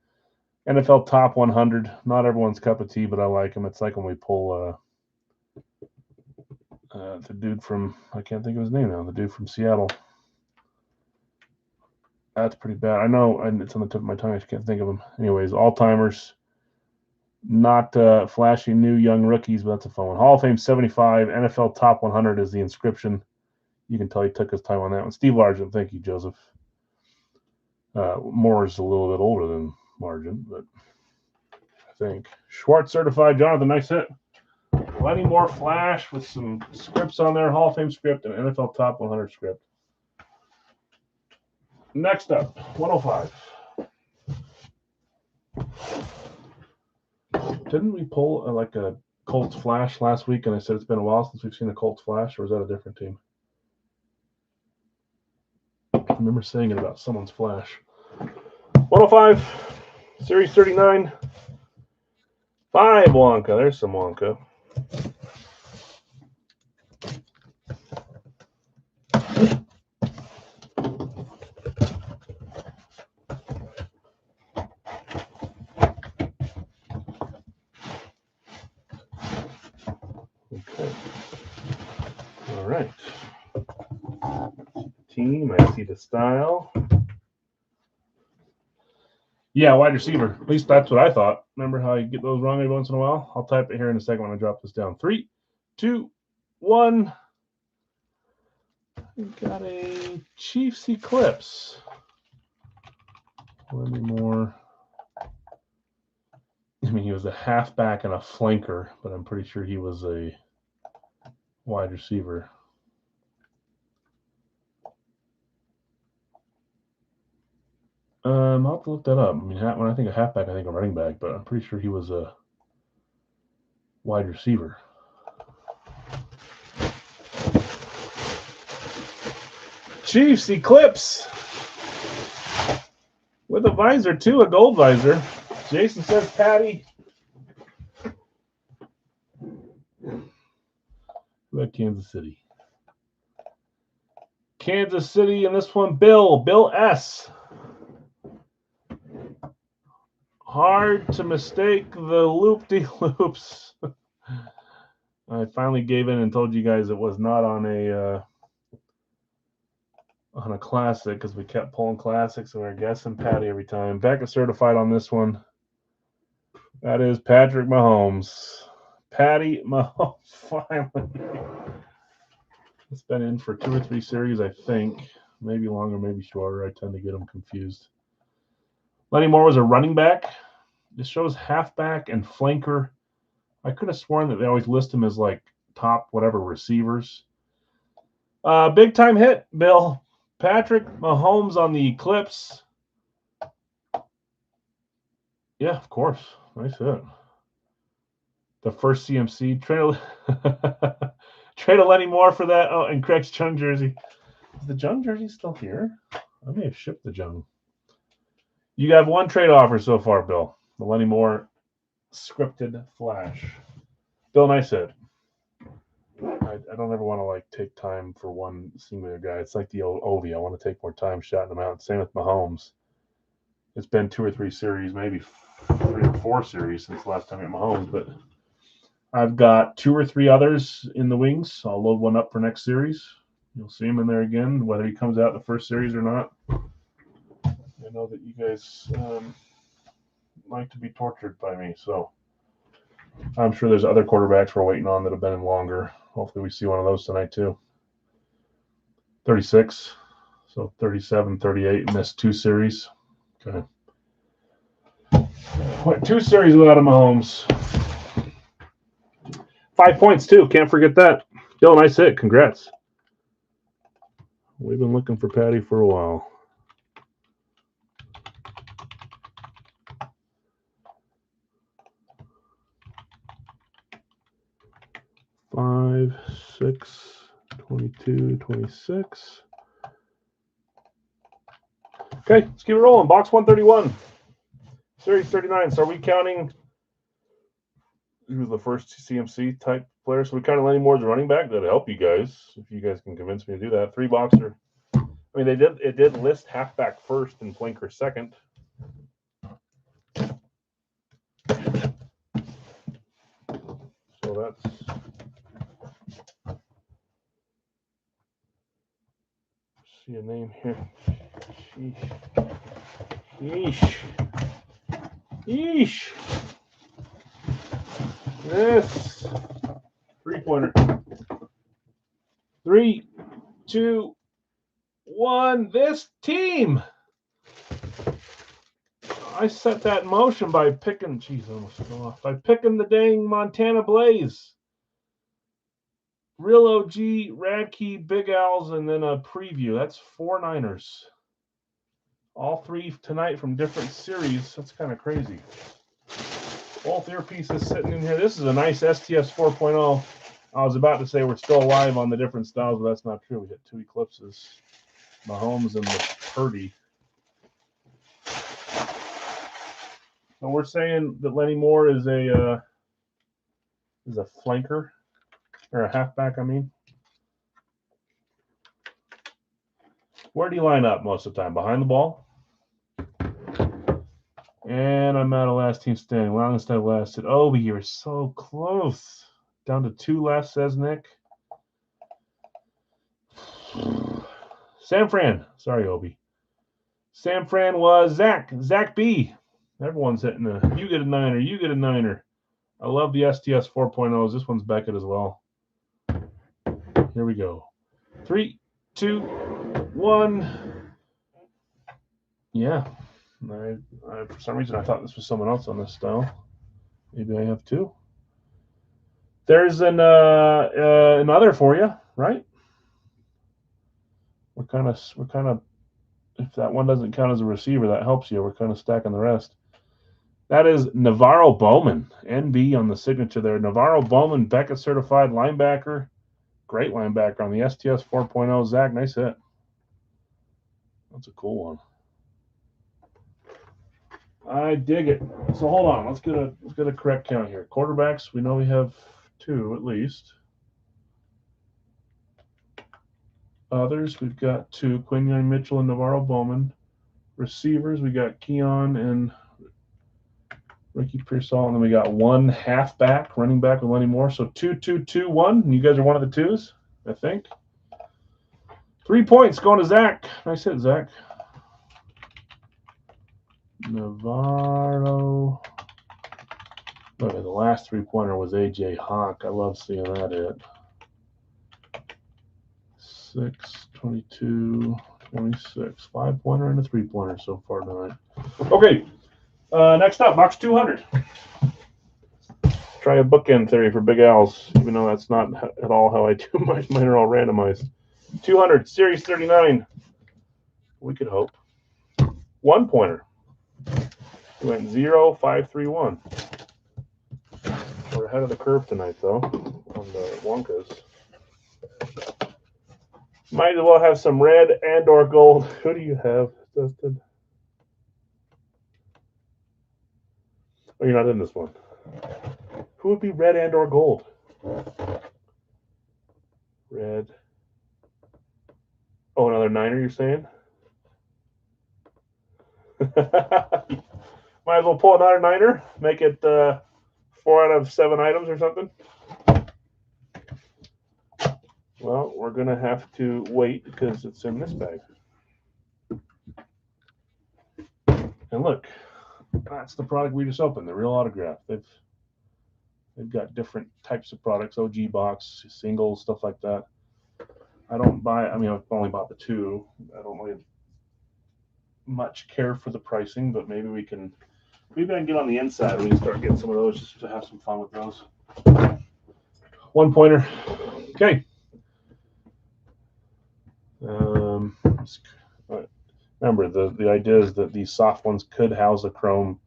[SPEAKER 1] NFL top 100. Not everyone's cup of tea, but I like him. It's like when we pull the dude from, I can't think of his name now, the dude from Seattle. That's pretty bad. I know, and it's on the tip of my tongue. I just can't think of him. Anyways, all-timers. Not flashy new young rookies, but that's a fun one. Hall of Fame 75. NFL top 100 is the inscription. You can tell he took his time on that one. Steve Largent. Thank you, Joseph. Moore is a little bit older than Largent, but I think. Schwartz certified. Jonathan, nice hit. Plenty more flash with some scripts on there. Hall of Fame script and NFL top 100 script. Next up, 105. Didn't we pull like a Colts Flash last week? And I said it's been a while since we've seen a Colts Flash, or was that a different team? I remember saying it about someone's Flash. 105, Series 39. 5 Wonka. There's some Wonka. team. I see the style. Yeah, wide receiver. At least that's what I thought. Remember how you get those wrong every once in a while? I'll type it here in a second when I drop this down. 3, 2, 1. We got a Chiefs Eclipse. Lenny Moore. I mean, he was a halfback and a flanker, but I'm pretty sure he was a wide receiver. I'll have to look that up. I mean, when I think of halfback, I think of running back, but I'm pretty sure he was a wide receiver. Chiefs Eclipse with a visor too, a gold visor. Jason says Patty. Who had Kansas City? Kansas City, and this one, Bill S. Hard to mistake the loop-de-loops. I finally gave in and told you guys it was not on a classic because we kept pulling classics and we were guessing Patty every time. Back to certified on this one. That is Patrick Mahomes. Patty Mahomes, finally. It's been in for 2 or 3 series, I think. Maybe longer, maybe shorter. I tend to get them confused. Lenny Moore was a running back. This shows halfback and flanker. I could have sworn that they always list him as like top whatever receivers. Big time hit, Bill. Patrick Mahomes on the Eclipse. Yeah, of course. Nice hit. The first CMC. Trade a Lenny Moore for that. Oh, and Craig's Jung jersey. Is the Jung jersey still here? I may have shipped the Jung. You got 1 trade offer so far, Bill. The Lenny Moore scripted flash. Bill, nice hit. I don't ever want to like take time for one singular guy. It's like the old Ovi. I want to take more time shouting them out. Same with Mahomes. It's been 2 or 3 series, maybe 3 or 4 series since the last time I had Mahomes, but I've got 2 or 3 others in the wings. I'll load one up for next series. You'll see him in there again, whether he comes out in the first series or not. I know that you guys like to be tortured by me, so I'm sure there's other quarterbacks we're waiting on that have been in longer. Hopefully we see one of those tonight too. 36, so 37, 38, missed 2 series. Okay. Went 2 series without a Mahomes. 5 points too, can't forget that. Bill, nice hit, congrats. We've been looking for Patty for a while. Five, 6, 22, 26. Okay, let's keep it rolling. Box 131. Series 39. So are we counting who's the first CMC type player? So we counted Lenny Moore as a running back. That'll help you guys if you guys can convince me to do that. 3 boxer. I mean, it did list halfback first and flanker second. So that's see a name here. Yeesh. Yeesh. This 3-pointer. 3, 2, 1. This team. I set that in motion by picking. Jeez, I almost fell off. By picking the dang Montana Blaze. Real OG, Radkey, Big Owls, and then a preview. That's 4 Niners. All 3 tonight from different series. That's kind of crazy. Both earpieces sitting in here. This is a nice STS 4.0. I was about to say we're still alive on the different styles, but that's not true. We hit 2 eclipses. Mahomes and the Purdy. So we're saying that Lenny Moore is a flanker. Or a halfback, I mean. Where do you line up most of the time? Behind the ball? And I'm out of last team standing. Longest I've lasted. Oh, but you're so close. Down to 2 left, says Nick. San Fran. Sorry, Obi. San Fran was Zach. Zach B. Everyone's hitting a. You get a niner. You get a niner. I love the STS 4.0s. This one's Beckett as well. Here we go. 3, 2, 1. Yeah. For some reason, I thought this was someone else on this style. Maybe I have two. There's another for you, right? We're kind of. If that one doesn't count as a receiver, that helps you. We're kind of stacking the rest. That is Navarro Bowman, NB on the signature there. Navarro Bowman, Beckett certified linebacker. Great linebacker on the STS 4.0. Zach, nice hit. That's a cool one. I dig it. So hold on. Let's get a correct count here. Quarterbacks, we know we have 2 at least. Others, we've got 2. Quinion Mitchell and Navarro Bowman. Receivers, we got Keon and Ricky Pearsall, and then we got 1 halfback, running back with Lenny Moore. So 2, 2, 2, 1. And you guys are one of the 2s, I think. 3 points going to Zach. Nice hit, Zach. Navarro. Oh, the last 3-pointer was AJ Hawk. I love seeing that hit. 6, 22, 26. 5-pointer and a 3-pointer so far tonight. Okay. Next up, box 200. Try a bookend theory for Big Al's, even though that's not at all how I do mine. Mine are all randomized. 200, Series 39. We could hope. 1-pointer. We went 0, 5, 3, 1. We're ahead of the curve tonight, though, on the Wonkas. Might as well have some red and or gold. Who do you have, Dustin? Oh, you're not in this one. Who would be red and or gold? Red. Oh, another niner, you're saying? Might as well pull another niner. Make it 4 out of 7 items or something. Well, we're going to have to wait because it's in this bag. And look, that's the product we just opened, the Real Autograph. They've got different types of products, OG box, singles, stuff like that. I don't buy, I mean, I've only bought the 2. I don't really much care for the pricing, but maybe I can get on the inside. We can start getting some of those just to have some fun with those. 1-pointer. Okay. Remember, the idea is that these soft ones could house a chrome.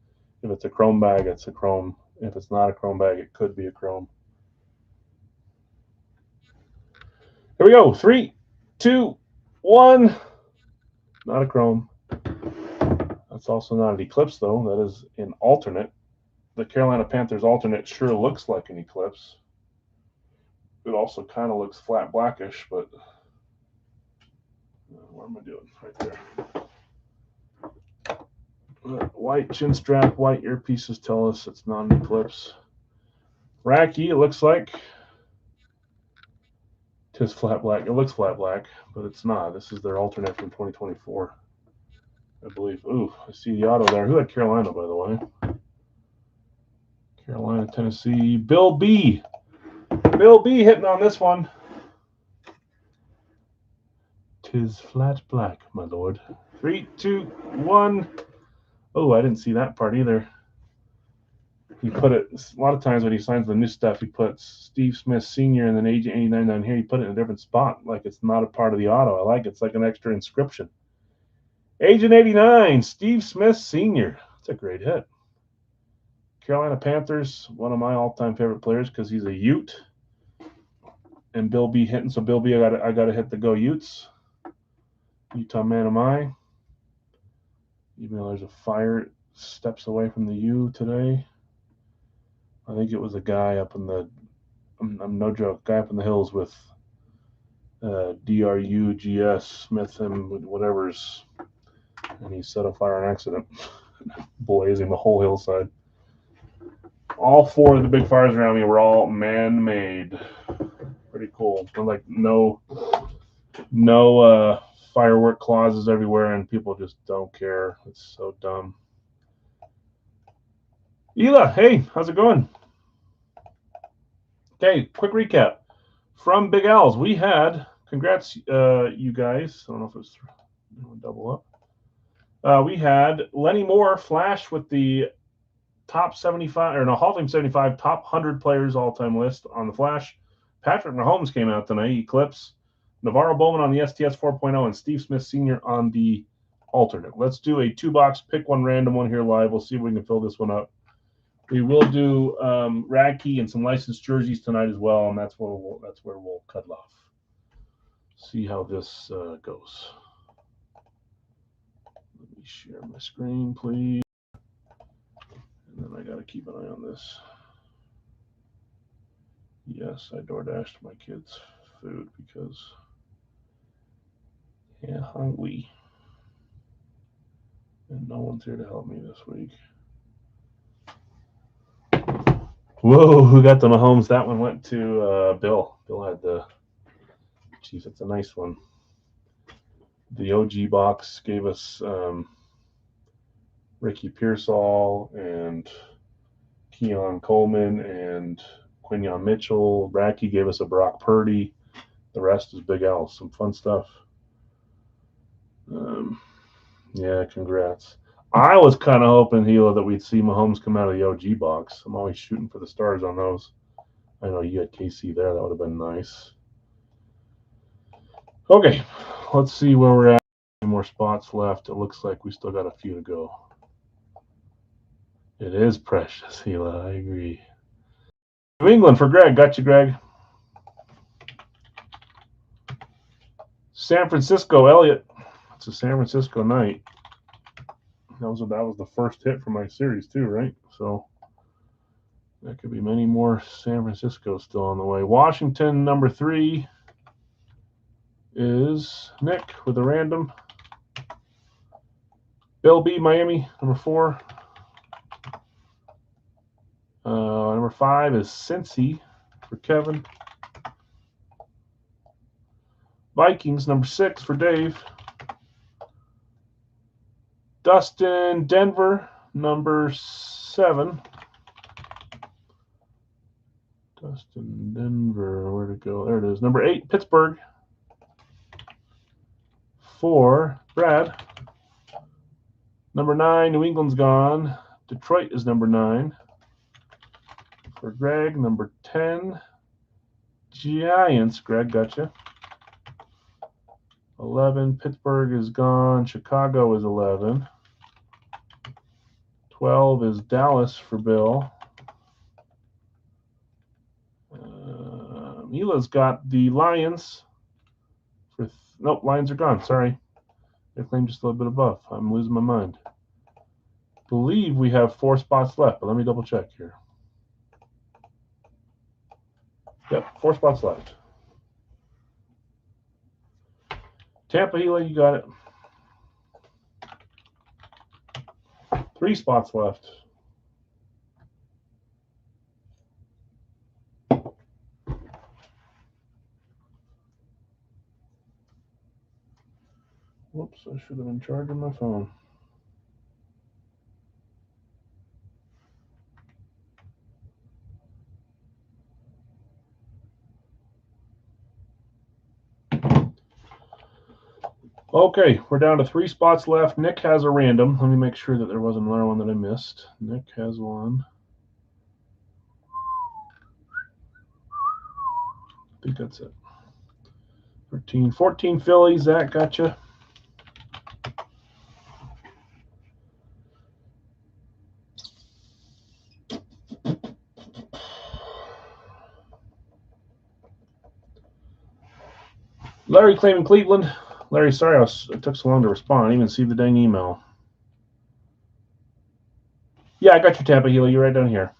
[SPEAKER 1] If it's a chrome bag, it's a chrome. If it's not a chrome bag, it could be a chrome. Here we go. 3, 2, 1. Not a chrome. That's also not an Eclipse, though. That is an alternate. The Carolina Panthers alternate sure looks like an Eclipse. It also kind of looks flat blackish, but what am I doing? Right there. White chin strap, white earpieces tell us it's not an Eclipse. Racky, it looks like. It is flat black. It looks flat black, but it's not. This is their alternate from 2024, I believe. Ooh, I see the auto there. Who had Carolina, by the way? Carolina, Tennessee. Bill B. Bill B hitting on this one. 'Tis flat black, my lord. 3, 2, 1. Oh, I didn't see that part either. He put it, a lot of times when he signs the new stuff, he puts Steve Smith Sr. and then Agent 89 down here. He put it in a different spot, like it's not a part of the auto. I like it. It's like an extra inscription. Agent 89, Steve Smith Sr. That's a great hit. Carolina Panthers, one of my all-time favorite players because he's a Ute. And Bill B hitting, so Bill B, I got to hit the Go Utes. Utah man am I. Even though there's a fire steps away from the U today. I think it was a guy up in the, I'm no joke, guy up in the hills with DRUGS, Smith and whatever's, and he set a fire on accident, blazing the whole hillside. All 4 of the big fires around me were all man-made. Pretty cool. Like no firework clauses everywhere, and people just don't care. It's so dumb. Ela, hey, how's it going? Okay, quick recap. From Big Al's, we had, congrats, you guys. I don't know if it was double up. We had Lenny Moore flash with the top 75, or no, Hall of Fame 75, top 100 players all-time list on the flash. Patrick Mahomes came out tonight, Eclipse. Navarro Bowman on the STS 4.0, and Steve Smith Sr. on the alternate. Let's do a 2-box, pick one random one here live. We'll see if we can fill this one up. We will do Radke and some licensed jerseys tonight as well, and that's where we'll cut it off. See how this goes. Let me share my screen, please. And then I got to keep an eye on this. Yes, I DoorDashed my kids food because, yeah, hungry. And no one's here to help me this week. Whoa, who got the Mahomes? That one went to Bill. Bill had the, geez, it's a nice one. The OG box gave us Ricky Pearsall and Keon Coleman and Quinyon Mitchell. Radke gave us a Brock Purdy. The rest is Big Al. Some fun stuff. Yeah, congrats. I was kind of hoping, Hila, that we'd see Mahomes come out of the OG box. I'm always shooting for the stars on those. I know you had KC there. That would have been nice. Okay, let's see where we're at. Any more spots left. It looks like we still got a few to go. It is precious, Hila. I agree. New England for Greg. Got you, Greg. San Francisco, Elliott. It's a San Francisco night. That was the first hit for my series too, right? So there could be many more San Francisco still on the way. Washington, number 3 is Nick with a random. Bill B, Miami, number 4. Number 5 is Cincy for Kevin. Vikings, number 6 for Dave. Dustin, Denver, number 7. Dustin, Denver, where'd it go? There it is. Number 8, Pittsburgh. For Brad. Number 9, New England's gone. Detroit is number 9. For Greg, number 10, Giants. Greg, gotcha. 11, Pittsburgh is gone. Chicago is 11. 12 is Dallas for Bill. Mila's got the Lions. Nope, Lions are gone. Sorry. They're claimed just a little bit above. I'm losing my mind. Believe we have 4 spots left, but let me double check here. Yep, 4 spots left. Tampa, Hila, you got it. 3 spots left. Whoops, I should have been charging my phone. Okay, we're down to 3 spots left. Nick has a random. Let me make sure that there wasn't another one that I missed. Nick has one. I think that's it. 14 Philly. Zach, gotcha. Larry claiming Cleveland. Larry, sorry it took so long to respond. I didn't even see the dang email. Yeah, I got your Tampa, Hila. You're right down here.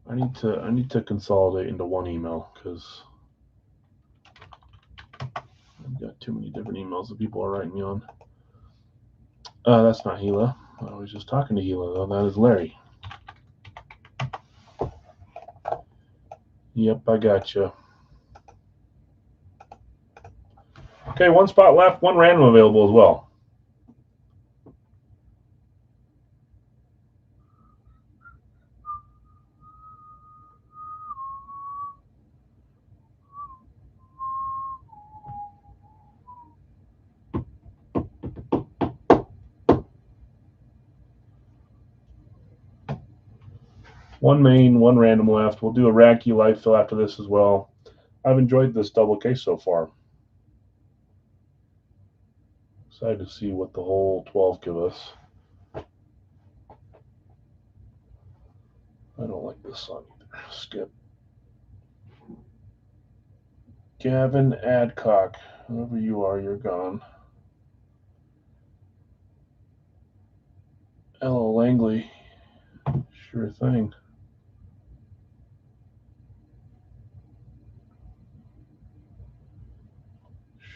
[SPEAKER 1] I need to consolidate into one email because I've got too many different emails that people are writing me on. That's not Hila. I was just talking to Hila, though. That is Larry. Yep, I got you. Okay, one spot left, one random available as well. One main, one random left. We'll do a Radke life fill after this as well. I've enjoyed this double case so far. Excited to see what the whole 12 give us. I don't like this song either. Skip. Gavin Adcock. Whoever you are, you're gone. Ella Langley. Sure thing.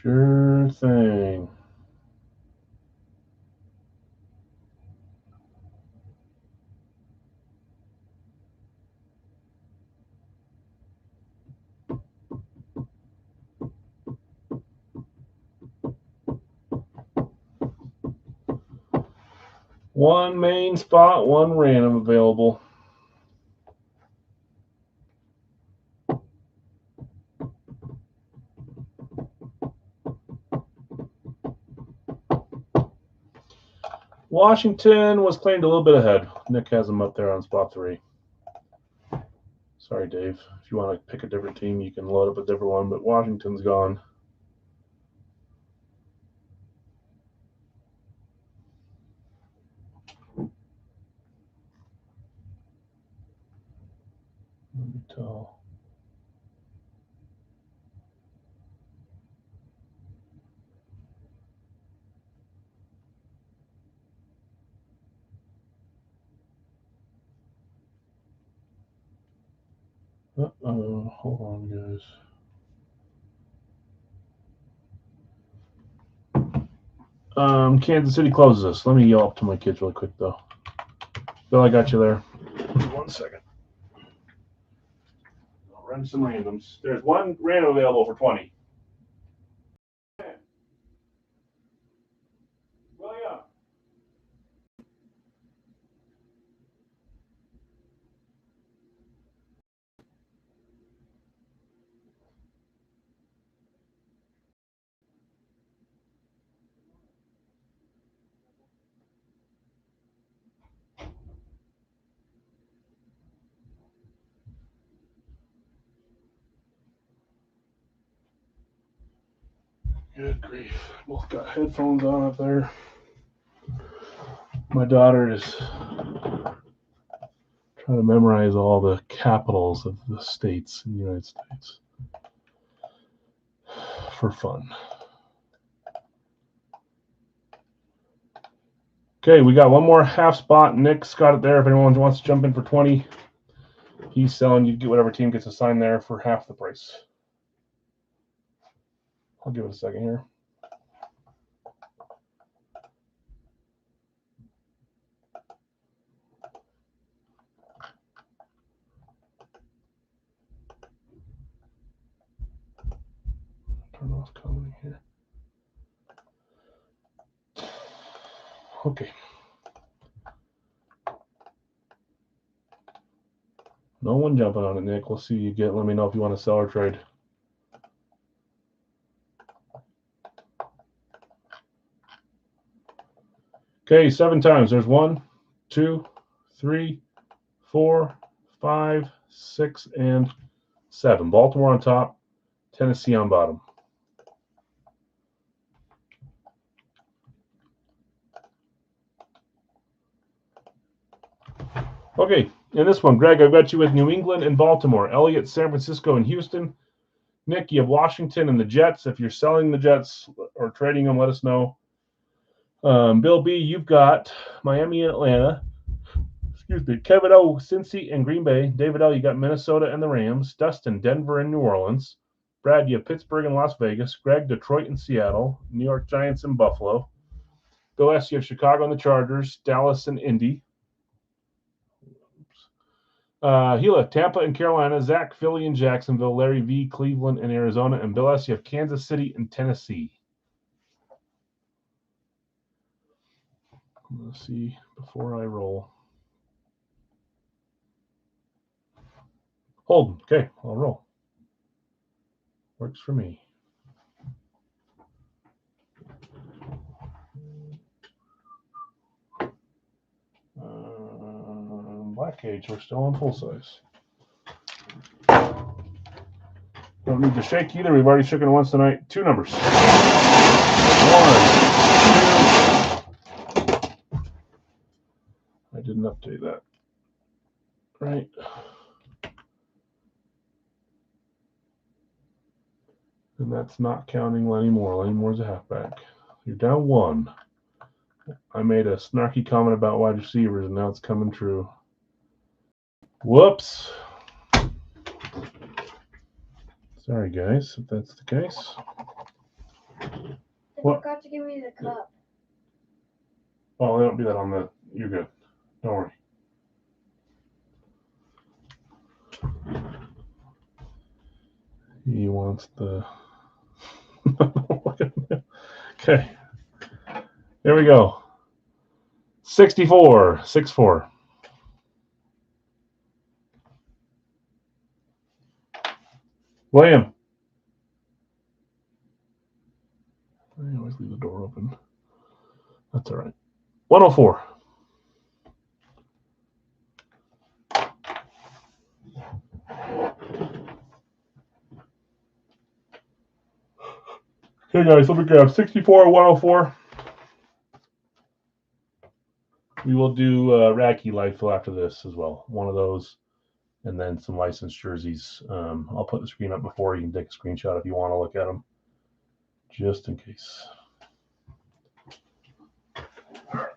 [SPEAKER 1] Sure thing. One main spot, one random available. Washington was claimed a little bit ahead. Nick has them up there on spot 3. Sorry, Dave. If you want to pick a different team, you can load up a different one, but Washington's gone. Let me tell. Uh-oh, hold on, guys. Kansas City closes us. Let me yell up to my kids really quick, though. Bill, I got you there. 1 second. I'll run some randoms. There's one random available for 20. William. Good grief. Both got headphones on up there. My daughter is trying to memorize all the capitals of the states in the United States for fun. Okay, we got one more half spot. Nick's got it there. If anyone wants to jump in for 20, he's selling. You get whatever team gets assigned there for half the price. I'll give it a second here. Turn off commenting here. Okay. No one jumping on it, Nick. We'll see you get. Let me know if you want to sell or trade. Okay, 7 times. There's 1, 2, 3, 4, 5, 6, and 7. Baltimore on top, Tennessee on bottom. Okay, in this one, Greg, I've got you with New England and Baltimore. Elliot, San Francisco and Houston. Nick, you have Washington and the Jets. If you're selling the Jets or trading them, let us know. Bill B, you've got Miami and Atlanta. Excuse me. Kevin O, Cincy and Green Bay. David L, you got Minnesota and the Rams. Dustin, Denver and New Orleans. Brad, you have Pittsburgh and Las Vegas. Greg, Detroit and Seattle. New York Giants and Buffalo. Bill S, you have Chicago and the Chargers. Dallas and Indy. Gila, Tampa and Carolina. Zach, Philly and Jacksonville. Larry V, Cleveland and Arizona. And Bill S, you have Kansas City and Tennessee. I'm going to see before I roll. Hold. Okay, I'll roll. Works for me. Black Cage, we're still on full size. Don't need to shake either. We've already shaken once tonight. 2 numbers. 1, 2. I didn't update that. Right. And that's not counting Lenny Moore. Lenny Moore's a halfback. You're down 1. I made a snarky comment about wide receivers, and now it's coming true. Whoops. Sorry, guys, if that's the case.
[SPEAKER 2] They forgot to give me the cup.
[SPEAKER 1] Oh, they don't do that on the. You're good. Don't worry. He wants the. Okay. Here we go. 64, 6-4. William. I always leave the door open. That's all right. 104. Okay, guys, let me grab 64, 104. We will do Radke Life after this as well. One of those, and then some licensed jerseys. I'll put the screen up before. You can take a screenshot if you want to look at them, just in case. All right.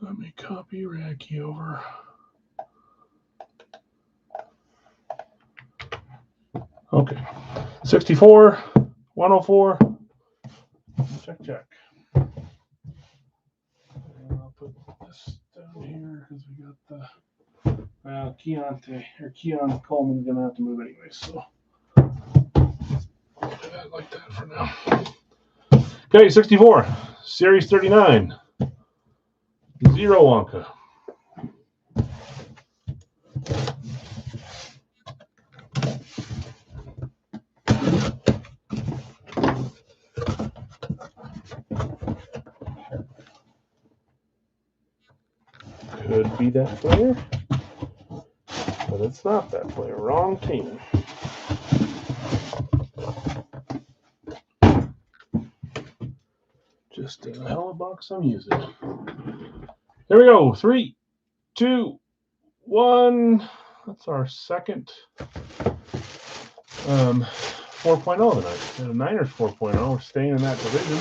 [SPEAKER 1] Let me copy Radke over. Okay. 64, 104. Check. And I'll put this down here because we got the Keon Coleman's going to have to move anyway, so I'll do that like that for now. Okay, 64, Series 39, 0 Wonka. Could be that player, but it's not that player. Wrong team. just a hell of a box I'm using. Here we go. 3, 2, 1. That's our second 4.0 tonight. And a Niners 4.0. We're staying in that division.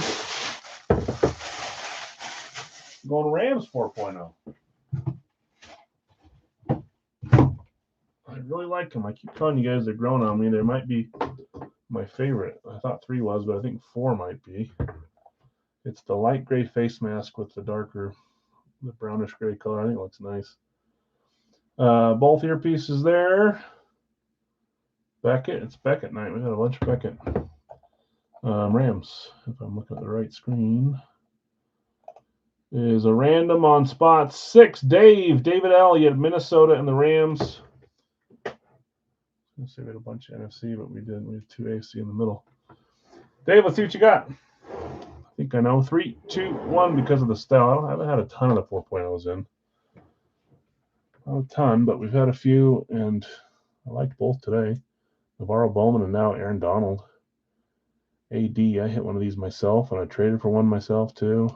[SPEAKER 1] Going Rams 4.0. I really like them. I keep telling you guys they're growing on me. They might be my favorite. I thought 3 was, but I think 4 might be. It's the light gray face mask with the darker, the brownish gray color. I think it looks nice. Both earpieces there. Beckett. It's Beckett night. We got a bunch of Beckett. Rams, if I'm looking at the right screen. Is a random on spot 6. David Elliott, Minnesota and the Rams. Let's say we had a bunch of NFC, but we didn't. We had 2 AFC in the middle. Dave, let's see what you got. I think I know. 3, 2, 1 because of the style. I haven't had a ton of the 4.0s in. Not a ton, but we've had a few, and I liked both today. Navarro Bowman and now Aaron Donald. AD, I hit one of these myself, and I traded for one myself too.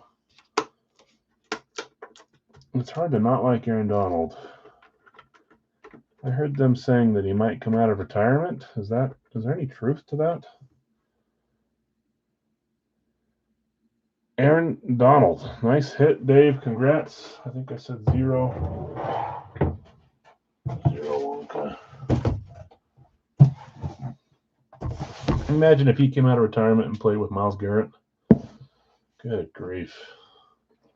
[SPEAKER 1] It's hard to not like Aaron Donald. I heard them saying that he might come out of retirement. Is there any truth to that? Aaron Donald. Nice hit, Dave. Congrats. I think I said 0. 0 Wonka. Imagine if he came out of retirement and played with Myles Garrett. Good grief.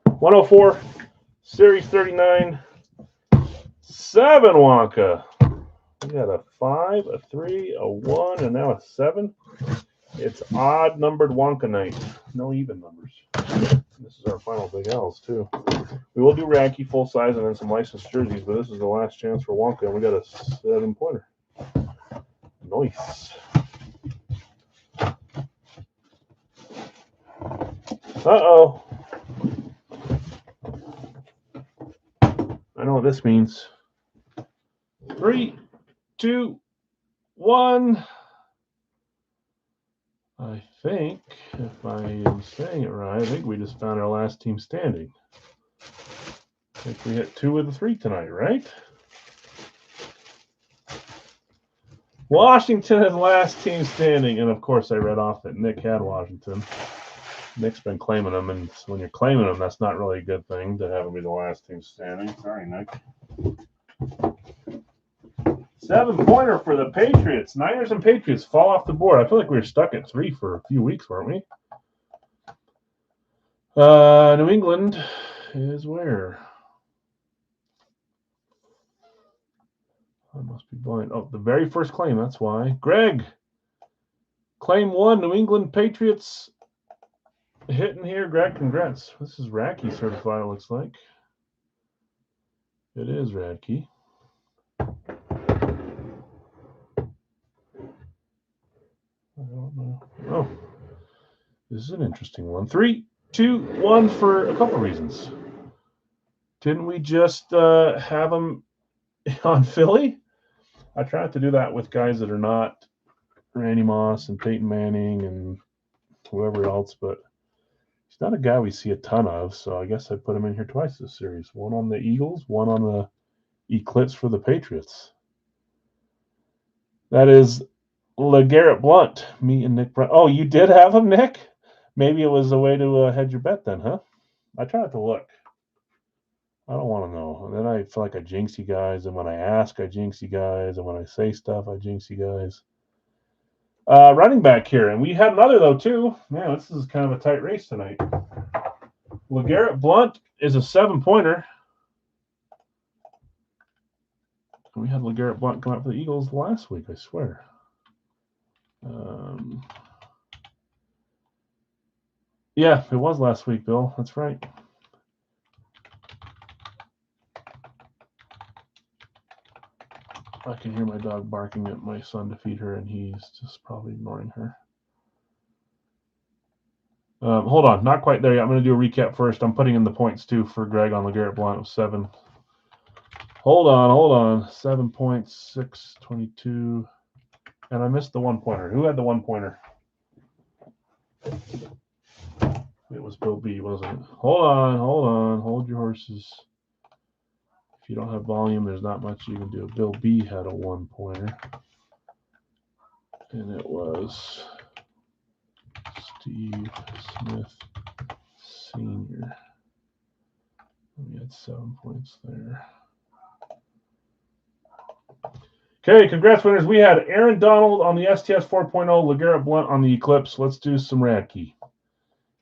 [SPEAKER 1] 104, Series 39, 7 Wonka. We got a 5, a 3, a 1, and now a 7. It's odd numbered Wonka night. No even numbers. This is our final Big L's too. We will do Racky full size and then some licensed jerseys, but this is the last chance for Wonka, and we got a 7-pointer. Nice. Uh-oh. I know what this means. 3, 2, 1. I think, if I am saying it right, I think we just found our last team standing. I think we hit 2 of the 3 tonight, right? Washington is last team standing, and of course I read off that Nick had Washington. Nick's been claiming them, and when you're claiming them, that's not really a good thing to have them be the last team standing. Sorry, Nick. 7-pointer for the Patriots. Niners and Patriots fall off the board. I feel like we were stuck at 3 for a few weeks, weren't we? New England is where? I must be blind. Oh, the very first claim, that's why. Greg, claim 1, New England Patriots. Hitting here, Greg, congrats. This is Racky certified, it looks like. It is Radkey. I don't know. Oh, this is an interesting one. 3, 2, 1 for a couple reasons. Didn't we just have them on Philly? I tried to do that with guys that are not Randy Moss and Peyton Manning and whoever else, but he's not a guy we see a ton of, so I guess I put him in here twice this series. One on the Eagles, one on the Eclipse for the Patriots. That is LeGarrette Blount, me and Nick Brown. Oh, you did have him, Nick? Maybe it was a way to hedge your bet then, huh? I tried to look. I don't want to know. And then I feel like I jinx you guys, and when I ask, I jinx you guys, and when I say stuff, I jinx you guys. Running back here, and we had another, though, too. Man, this is kind of a tight race tonight. LeGarrette Blount is a 7-pointer. We had LeGarrette Blount come out for the Eagles last week, I swear. Yeah, it was last week, Bill. That's right. I can hear my dog barking at my son to feed her, and he's just probably ignoring her. Hold on, not quite there yet. I'm going to do a recap first. I'm putting in the points, too, for Greg on LeGarrette Blount of 7. Hold on. 7 points, 6, 22. And I missed the 1-pointer. Who had the 1-pointer? It was Bill B, wasn't it? Hold on. Hold your horses. If you don't have volume, there's not much you can do. Bill B had a 1-pointer. And it was Steve Smith Sr. We had 7 points there. Okay, congrats, winners. We had Aaron Donald on the STS 4.0, LeGarrette Blunt on the Eclipse. Let's do some Radke.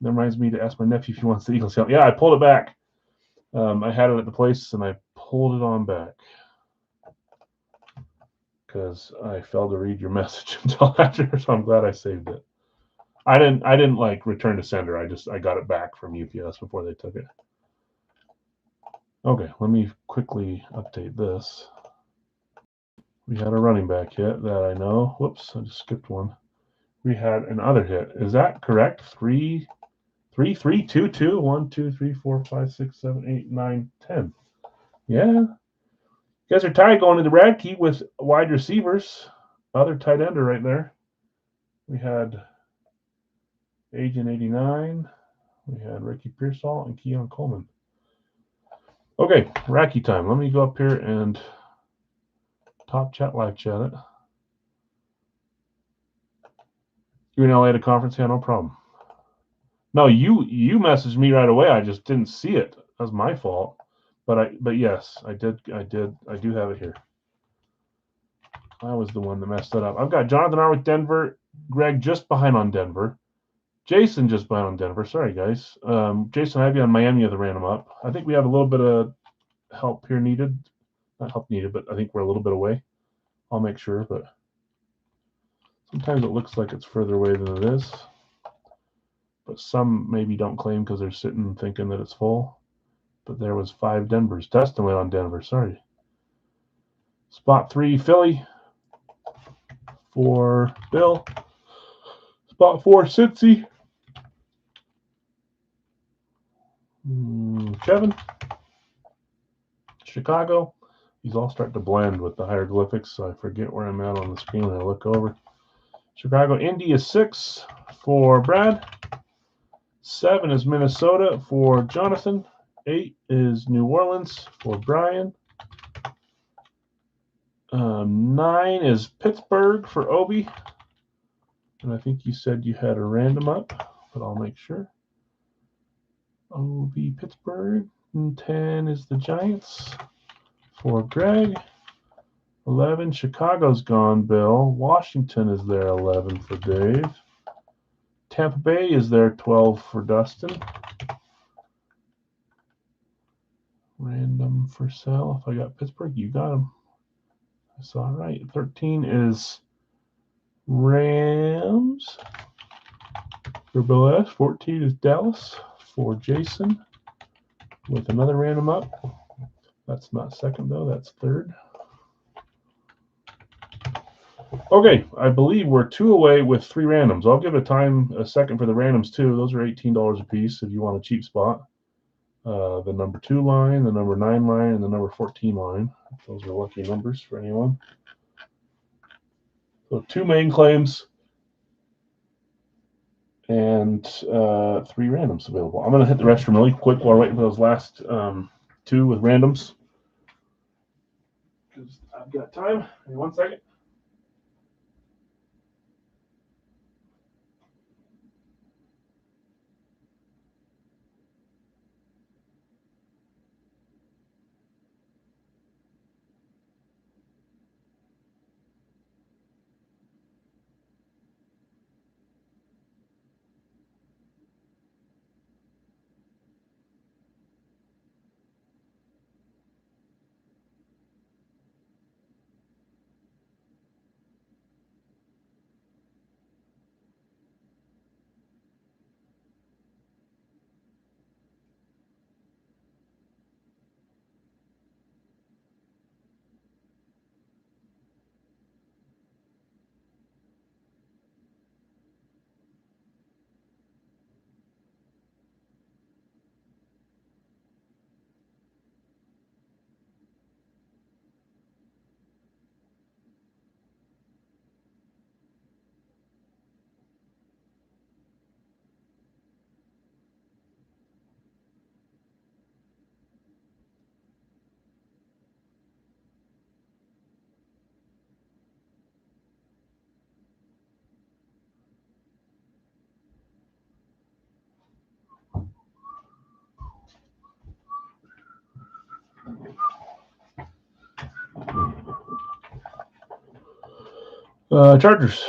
[SPEAKER 1] That reminds me to ask my nephew if he wants the Eagles helmet. Yeah, I pulled it back. I had it at the place, and I pulled it on back because I failed to read your message until after, so I'm glad I saved it. I didn't like return to sender. I got it back from UPS before they took it. Okay, let me quickly update this. We had a running back hit that I know. Whoops, I just skipped one. We had another hit. Is that correct? 3, 3, 3, 2, 2, 1, 2, 3, 4, 5, 6, 7, 8, 9, 10. Yeah. You guys are tied going into Radke with wide receivers. Other tight ender right there. We had Agent 89. We had Ricky Pearsall and Keon Coleman. Okay, Radke time. Let me go up here and top chat, live chat it. You're in LA at a conference? Yeah, no problem. No, you messaged me right away. I just didn't see it. That's my fault. But yes, I do have it here. I was the one that messed it up. I've got Jonathan R with Denver, Greg just behind on Denver, Jason just behind on Denver. Sorry guys. Jason, I have you on Miami of the random up. I think we have a little bit of help here needed. Not help needed, but I think we're a little bit away. I'll make sure, but sometimes it looks like it's further away than it is. But some maybe don't claim because they're sitting thinking that it's full. But there was 5 Denvers. Dustin went on Denver. Sorry. Spot 3, Philly. 4, Bill. Spot 4, Cincy. Kevin. Chicago. These all start to blend with the hieroglyphics, so I forget where I'm at on the screen when I look over. Chicago. Indy is 6 for Brad. 7 is Minnesota for Jonathan. 8 is New Orleans for Brian. 9 is Pittsburgh for Obi. And I think you said you had a random up, but I'll make sure. Obi Pittsburgh. And 10 is the Giants for Greg. 11, Chicago's gone, Bill. Washington is there, 11 for Dave. Tampa Bay is there, 12 for Dustin. Random for sale. If I got Pittsburgh, you got them. I saw it right. 13 is Rams for Bill S. 14 is Dallas for Jason with another random up. That's not second, though. That's third. Okay, I believe we're 2 away with 3 randoms. I'll give a second for the randoms, too. Those are $18 a piece if you want a cheap spot. The number 2 line, the number 9 line, and the number 14 line. Those are lucky numbers for anyone. So 2 main claims and 3 randoms available. I'm going to hit the restroom really quick while we're waiting for those last 2 with randoms. Because I've got time. Give me 1 second. Chargers.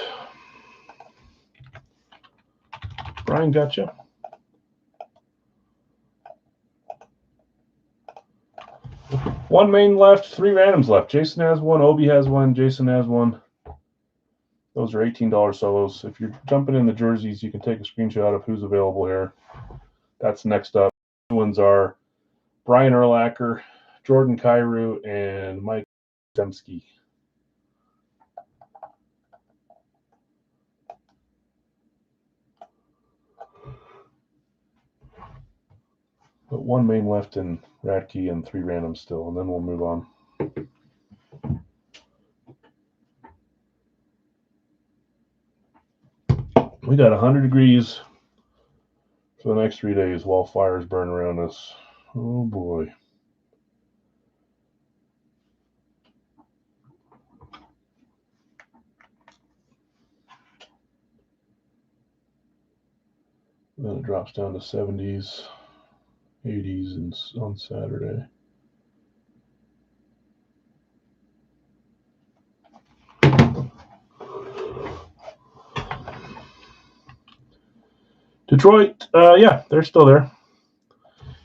[SPEAKER 1] Brian, gotcha. One main left, 3 randoms left. Jason has one, Obi has one, Jason has one. Those are $18 solos. If you're jumping in the jerseys, you can take a screenshot of who's available here. That's next up. The ones are Brian Urlacher, Jordan Cairo, and Mike Dembski. But one main left in Radke and 3 randoms still, and then we'll move on. We got 100 degrees for the next 3 days while fires burn around us. Oh boy. Then it drops down to 70s, 80s on Saturday. Detroit, yeah, they're still there.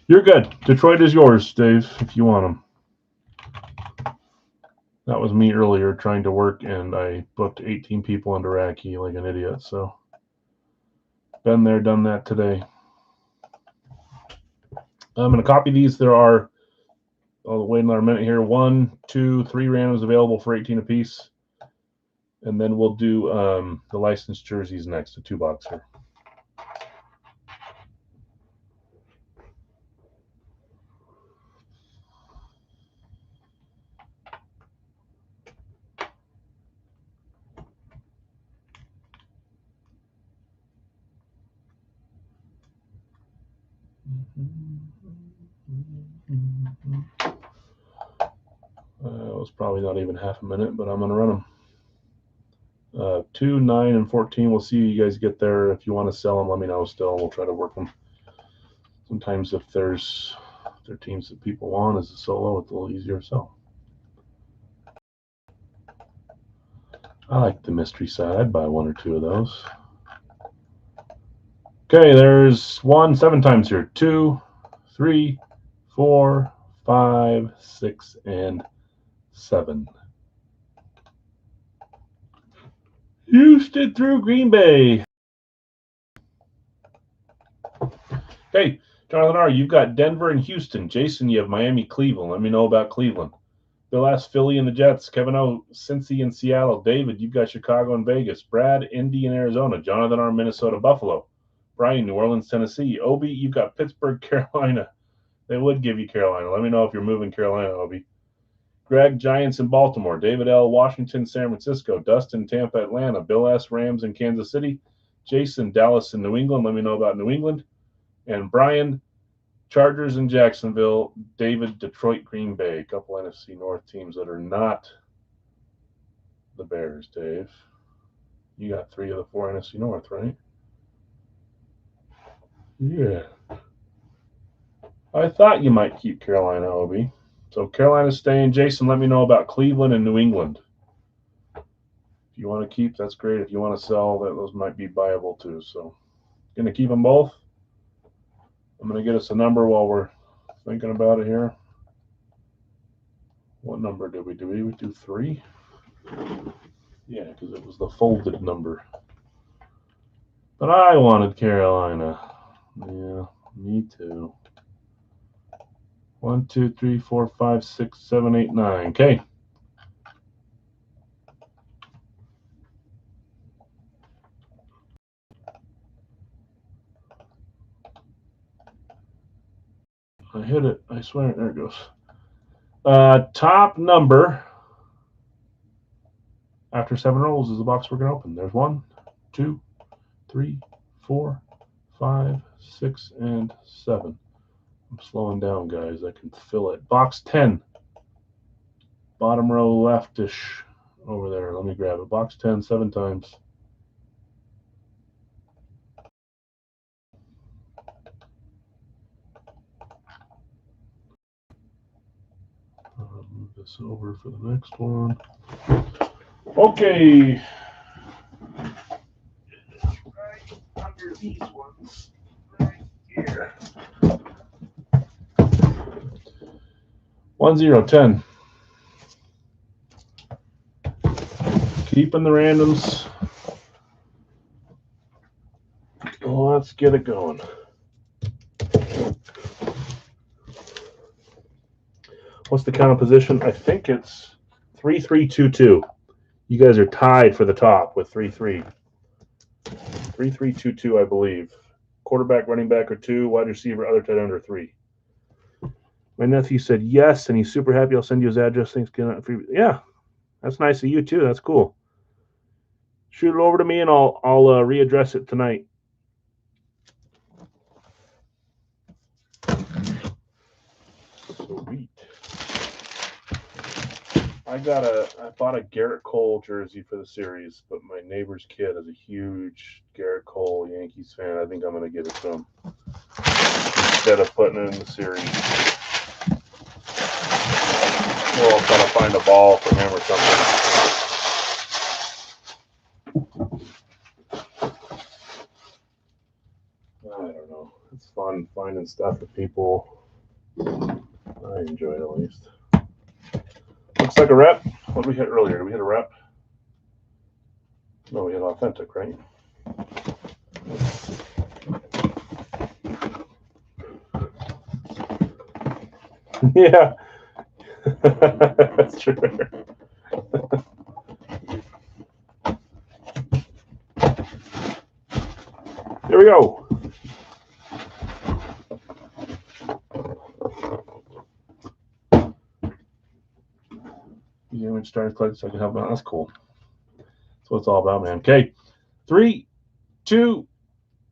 [SPEAKER 1] You're good. Detroit is yours, Dave, if you want them. That was me earlier trying to work, and I booked 18 people into Radke like an idiot. So, been there, done that today. I'm going to copy these. There are, I'll wait another minute here, 1, 2, 3 randoms available for 18 apiece. And then we'll do the licensed jerseys next, the 2-boxer. It was probably not even half a minute, but I'm going to run them. 2, 9, and 14. We'll see you guys get there. If you want to sell them, let me know still. We'll try to work them. Sometimes if there are teams that people want as a solo, it's a little easier to sell. I like the mystery side. I'd buy 1 or 2 of those. Okay, there's 1 7 times here. 2, 3, 4, 5, 6, and 7. Houston through Green Bay. Okay, Jonathan R., you've got Denver and Houston. Jason, you have Miami, Cleveland. Let me know about Cleveland. Bill S., Philly and the Jets. Kevin O., Cincy and Seattle. David, you've got Chicago and Vegas. Brad, Indy and Arizona. Jonathan R., Minnesota, Buffalo. Brian, New Orleans, Tennessee. Obi, you've got Pittsburgh, Carolina. They would give you Carolina. Let me know if you're moving Carolina, Obi. Greg, Giants in Baltimore. David L., Washington, San Francisco. Dustin, Tampa, Atlanta. Bill S., Rams in Kansas City. Jason, Dallas and New England. Let me know about New England. And Brian, Chargers in Jacksonville. David, Detroit, Green Bay. A couple NFC North teams that are not the Bears, Dave. You got 3 of the 4 NFC North, right? Yeah. I thought you might keep Carolina, Obi. So Carolina's staying. Jason, let me know about Cleveland and New England. If you want to keep, that's great. If you want to sell, those might be viable too. So going to keep them both. I'm going to get us a number while we're thinking about it here. What number did we do? We would do 3? Yeah, because it was the folded number. But I wanted Carolina. Yeah, me too. 1, 2, 3, 4, 5, 6, 7, 8, 9. Okay. I hit it. I swear. There it goes. Top number after 7 rolls is the box we're going to open. There's 1, 2, 3, 4, 5, 6, and 7. I'm slowing down, guys. I can fill it. Box 10. Bottom row leftish over there. Let me grab it. Box 10, 7 times. I'll move this over for the next one. Okay. these ones right here. 1-0-10. Keeping the randoms. Let's get it going. What's the count of position? I think it's 3-3-2-2. You guys are tied for the top with 3-3. 3-3-2-2, I believe. Quarterback, running back, or 2. Wide receiver, other tight end, or 3. My nephew said yes, and he's super happy. I'll send you his address. Thanks. Yeah, that's nice of you too. That's cool. Shoot it over to me, and I'll readdress it tonight. Sweet. I bought a Garrett Cole jersey for the series, but my neighbor's kid is a huge Garrett Cole Yankees fan. I think I'm going to give it to him instead of putting it in the series. Or I'll try to find a ball for him or something. I don't know. It's fun finding stuff that people. I enjoy it at least. Looks like a rep. What did we hit earlier? Did we hit a rep? No, we hit authentic, right? Yeah. That's true. Here we go. The image started collecting so I can help out. That's cool. That's what it's all about, man. Okay. 3, 2,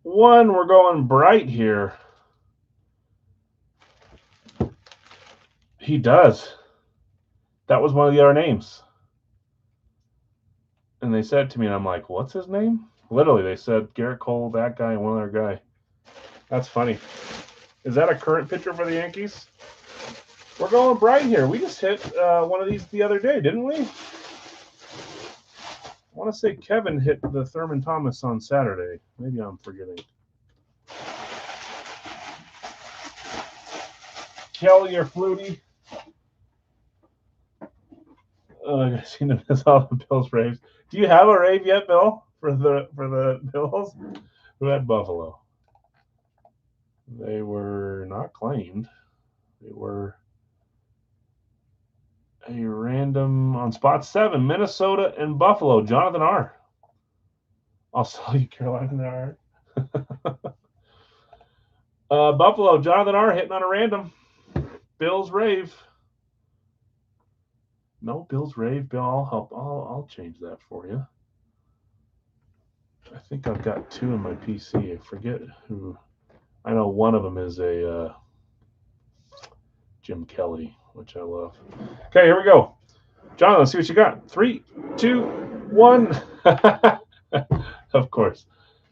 [SPEAKER 1] 1. We're going bright here. He does. That was one of the other names. And they said to me, and I'm like, what's his name? Literally, they said Garrett Cole, that guy, and one other guy. That's funny. Is that a current pitcher for the Yankees? We're going bright here. We just hit one of these the other day, didn't we? I want to say Kevin hit the Thurman Thomas on Saturday. Maybe I'm forgetting. Kelly or Flutie? I seen him as all the Bills Raves. Do you have a rave yet, Bill? For the Bills? Who had Buffalo? They were not claimed. They were a random on spot 7, Minnesota and Buffalo. Jonathan R. I'll sell you Carolina in the R. Buffalo, Jonathan R. hitting on a random. Bills rave. No, Bills rave. Bill, I'll help. I'll change that for you. I think I've got 2 in my PC. I forget who. I know one of them is a Jim Kelly, which I love. Okay, here we go. John, let's see what you got. 3, 2, 1. Of course.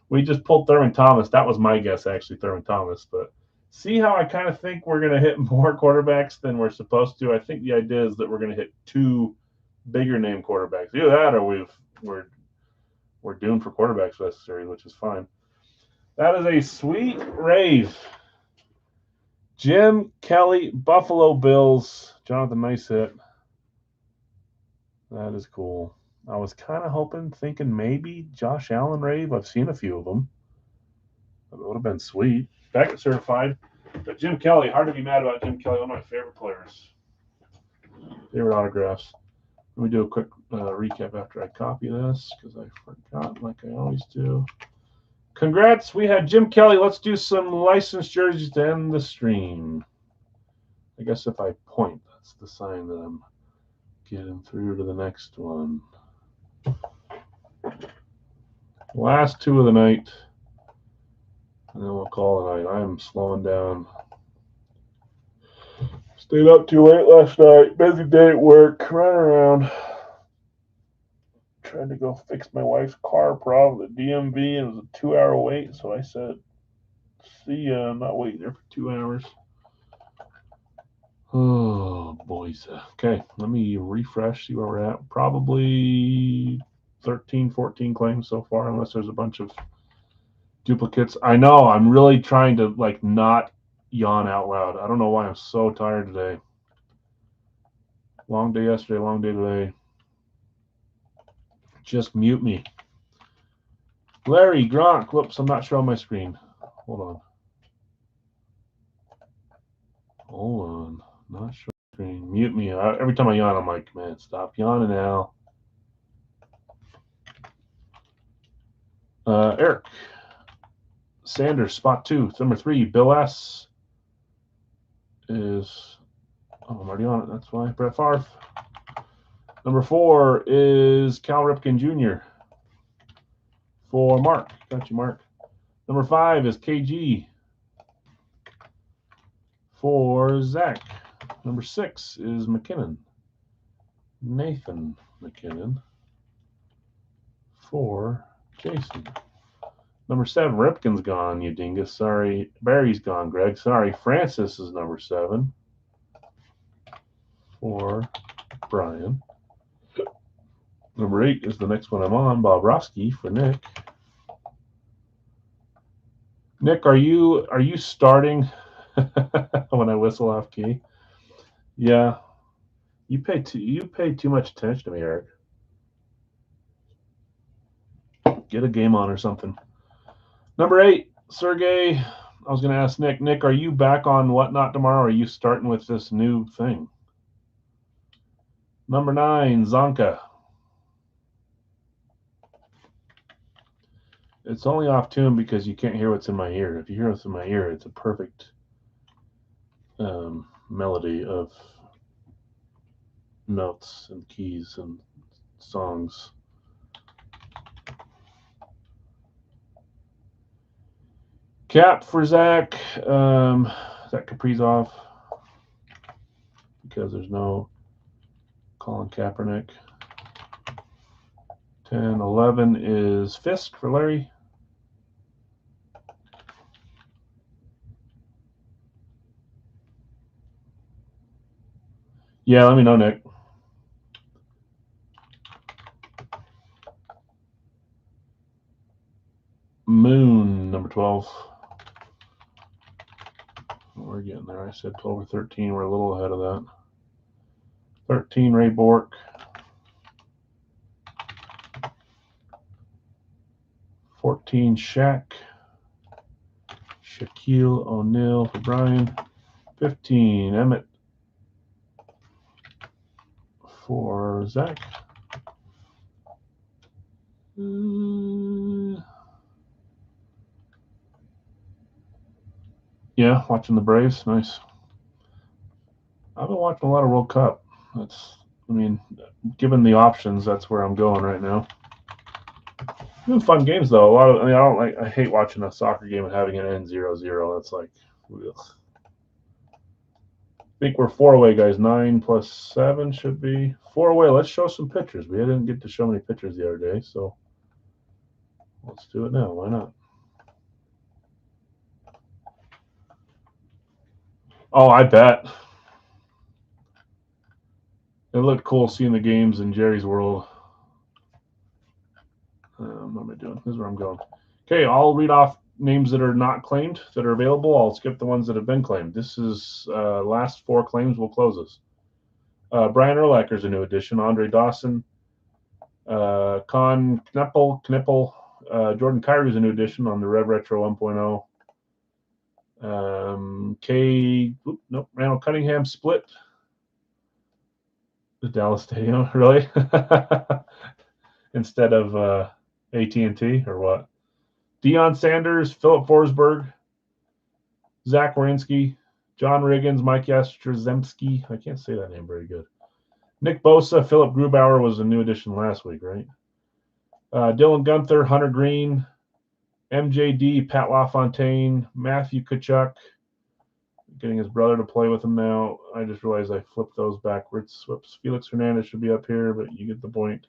[SPEAKER 1] We just pulled Thurman Thomas. That was my guess, actually, Thurman Thomas. But see how I kind of think we're going to hit more quarterbacks than we're supposed to? I think the idea is that we're going to hit 2 bigger name quarterbacks. Either that or we're doomed for quarterbacks for this series, which is fine. That is a sweet rave. Jim Kelly, Buffalo Bills. Jonathan, nice hit. That is cool. I was kind of thinking maybe Josh Allen rave. I've seen a few of them. That would have been sweet. Packet certified. But Jim Kelly, hard to be mad about Jim Kelly. One of my favorite players. Favorite autographs. Let me do a quick recap after I copy this because I forgot like I always do. Congrats. We had Jim Kelly. Let's do some licensed jerseys to end the stream. I guess if I point, that's the sign that I'm getting through to the next one. Last 2 of the night. And then we'll call it a night. I'm slowing down. Stayed up too late last night. Busy day at work. Running around. Tried to go fix my wife's car problem at DMV. It was a 2-hour wait. So I said, see ya. I'm not waiting there for 2 hours. Oh, boys. Okay, let me refresh, see where we're at. Probably 13, 14 claims so far, unless there's a bunch of Duplicates. I know. I'm really trying to like not yawn out loud. I don't know why I'm so tired today. Long day yesterday, long day today. Just mute me. Larry Gronk. Whoops, I'm not showing my screen. Hold on. Hold on. Not showing my screen. Mute me. Every time I yawn, I'm like, man, stop yawning now. Eric Sanders, spot 2. Number 3, Bill S. is. Oh, I'm already on it. That's why. Brett Favre. Number 4 is Cal Ripken Jr. for Mark. Got you, Mark. Number 5 is KG for Zach. Number 6 is McKinnon. Nathan McKinnon for Jason. Number 7, Ripken's gone, you dingus. Sorry. Barry's gone, Greg. Sorry. Francis is number 7 for Brian. Number 8 is the next one I'm on, Bob Roski for Nick. Nick, are you starting when I whistle off key? Yeah. You pay too much attention to me, Eric. Get a game on or something. Number 8, Sergey. I was going to ask Nick. Nick, are you back on Whatnot tomorrow, or are you starting with this new thing? Number 9, Zonka. It's only off tune because you can't hear what's in my ear. If you hear what's in my ear, it's a perfect melody of notes and keys and songs. Cap for Zach. Zach Kaprizov, because there's no Colin Kaepernick. 10, 11 is Fisk for Larry. Yeah, let me know, Nick. Moon, number 12. We're getting there. I said 12 or 13. We're a little ahead of that. 13, Ray Bork. 14, Shaq. Shaquille O'Neal for Brian. 15, Emmett for Zach. Yeah, watching the Braves. Nice. I've been watching a lot of World Cup. Given the options, that's where I'm going right now. Been fun games though. I hate watching a soccer game and having it end 0-0. That's like, ugh. I think we're 4 away, guys. 9 plus 7 should be 4 away. Let's show some pictures. We didn't get to show many pictures the other day, so let's do it now. Why not? Oh, I bet. It looked cool seeing the games in Jerry's world. What am I doing? This is where I'm going. Okay, I'll read off names that are not claimed that are available. I'll skip the ones that have been claimed. This is last 4 claims. We'll close this. Brian Urlacher's a new addition. Andre Dawson. Con Knippel. Jordan Kyrie's a new addition on the Rev Retro 1.0. Randall Cunningham split. The Dallas Stadium, really? Instead of AT&T or what? Deion Sanders, Philip Forsberg, Zach Werenski, John Riggins, Mike Yastrzemski. I can't say that name very good. Nick Bosa, Philip Grubauer was a new addition last week, right? Dylan Gunther, Hunter Green, MJD, Pat LaFontaine, Matthew Tkachuk, getting his brother to play with him now. I just realized I flipped those backwards. Whoops. Felix Hernandez should be up here, but you get the point.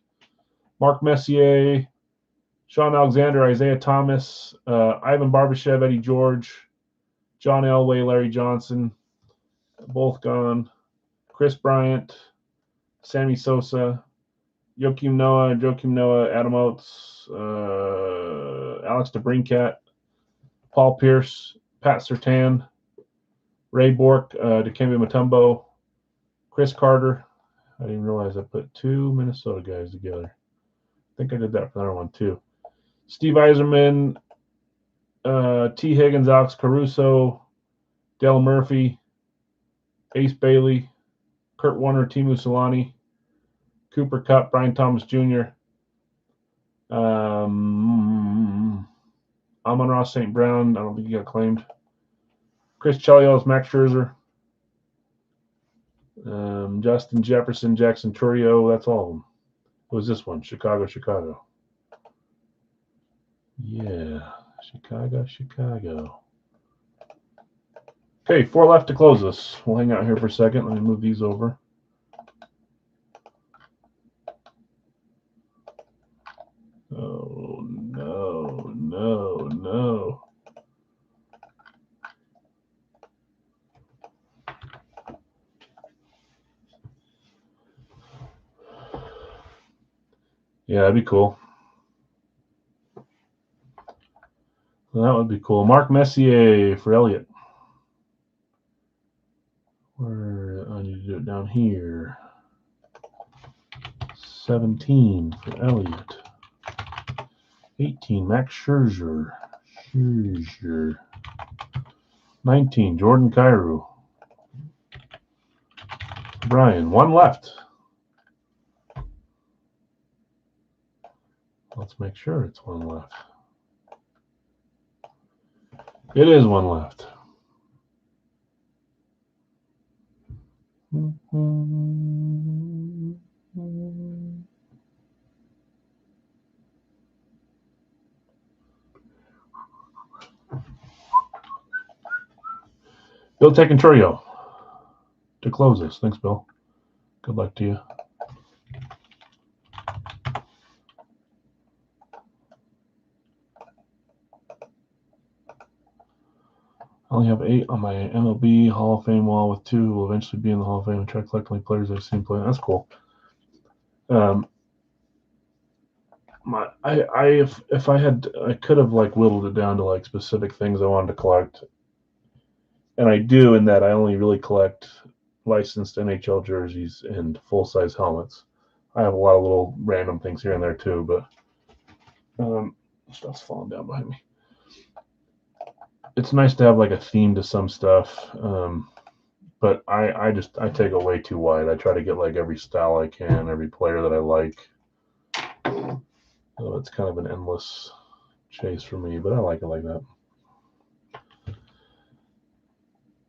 [SPEAKER 1] Mark Messier, Sean Alexander, Isaiah Thomas, Ivan Barbashev, Eddie George, John Elway, Larry Johnson, both gone. Chris Bryant, Sammy Sosa, Joakim Noah, Adam Oates, Alex DeBrincat, Paul Pierce, Pat Surtain, Ray Bork, Dikembe Mutombo, Chris Carter. I didn't realize I put 2 Minnesota guys together. I think I did that for another one too. Steve Yzerman, T. Higgins, Alex Caruso, Dale Murphy, Ace Bailey, Kurt Warner, Timu Solani, Cooper Kupp, Brian Thomas Jr., Amon-Ra St. Brown. I don't think he got claimed. Chris Chelios, Max Scherzer, Justin Jefferson, Jackson Turio. That's all of them. What was this one? Chicago. Yeah, Chicago. Okay, 4 left to close this. We'll hang out here for a second. Let me move these over. Oh, no. Yeah, that'd be cool. That would be cool. Mark Messier for Elliott. I need to do it down here. 17 for Elliott. 18, Max Scherzer. 19, Jordan Kyrou. Brian, 1 left. Let's make sure it's 1 left. It is 1 left. Bill Tekenturio to close this. Thanks, Bill. Good luck to you. I only have 8 on my MLB Hall of Fame wall, with 2 who will eventually be in the Hall of Fame, and try to collect only players I've seen play. That's cool. I could have like whittled it down to like specific things I wanted to collect, and I do, in that I only really collect licensed NHL jerseys and full-size helmets. I have a lot of little random things here and there too, but stuff's falling down behind me. It's nice to have like a theme to some stuff, but I take it way too wide. I try to get like every style I can, every player that I like. So it's kind of an endless chase for me, but I like it like that.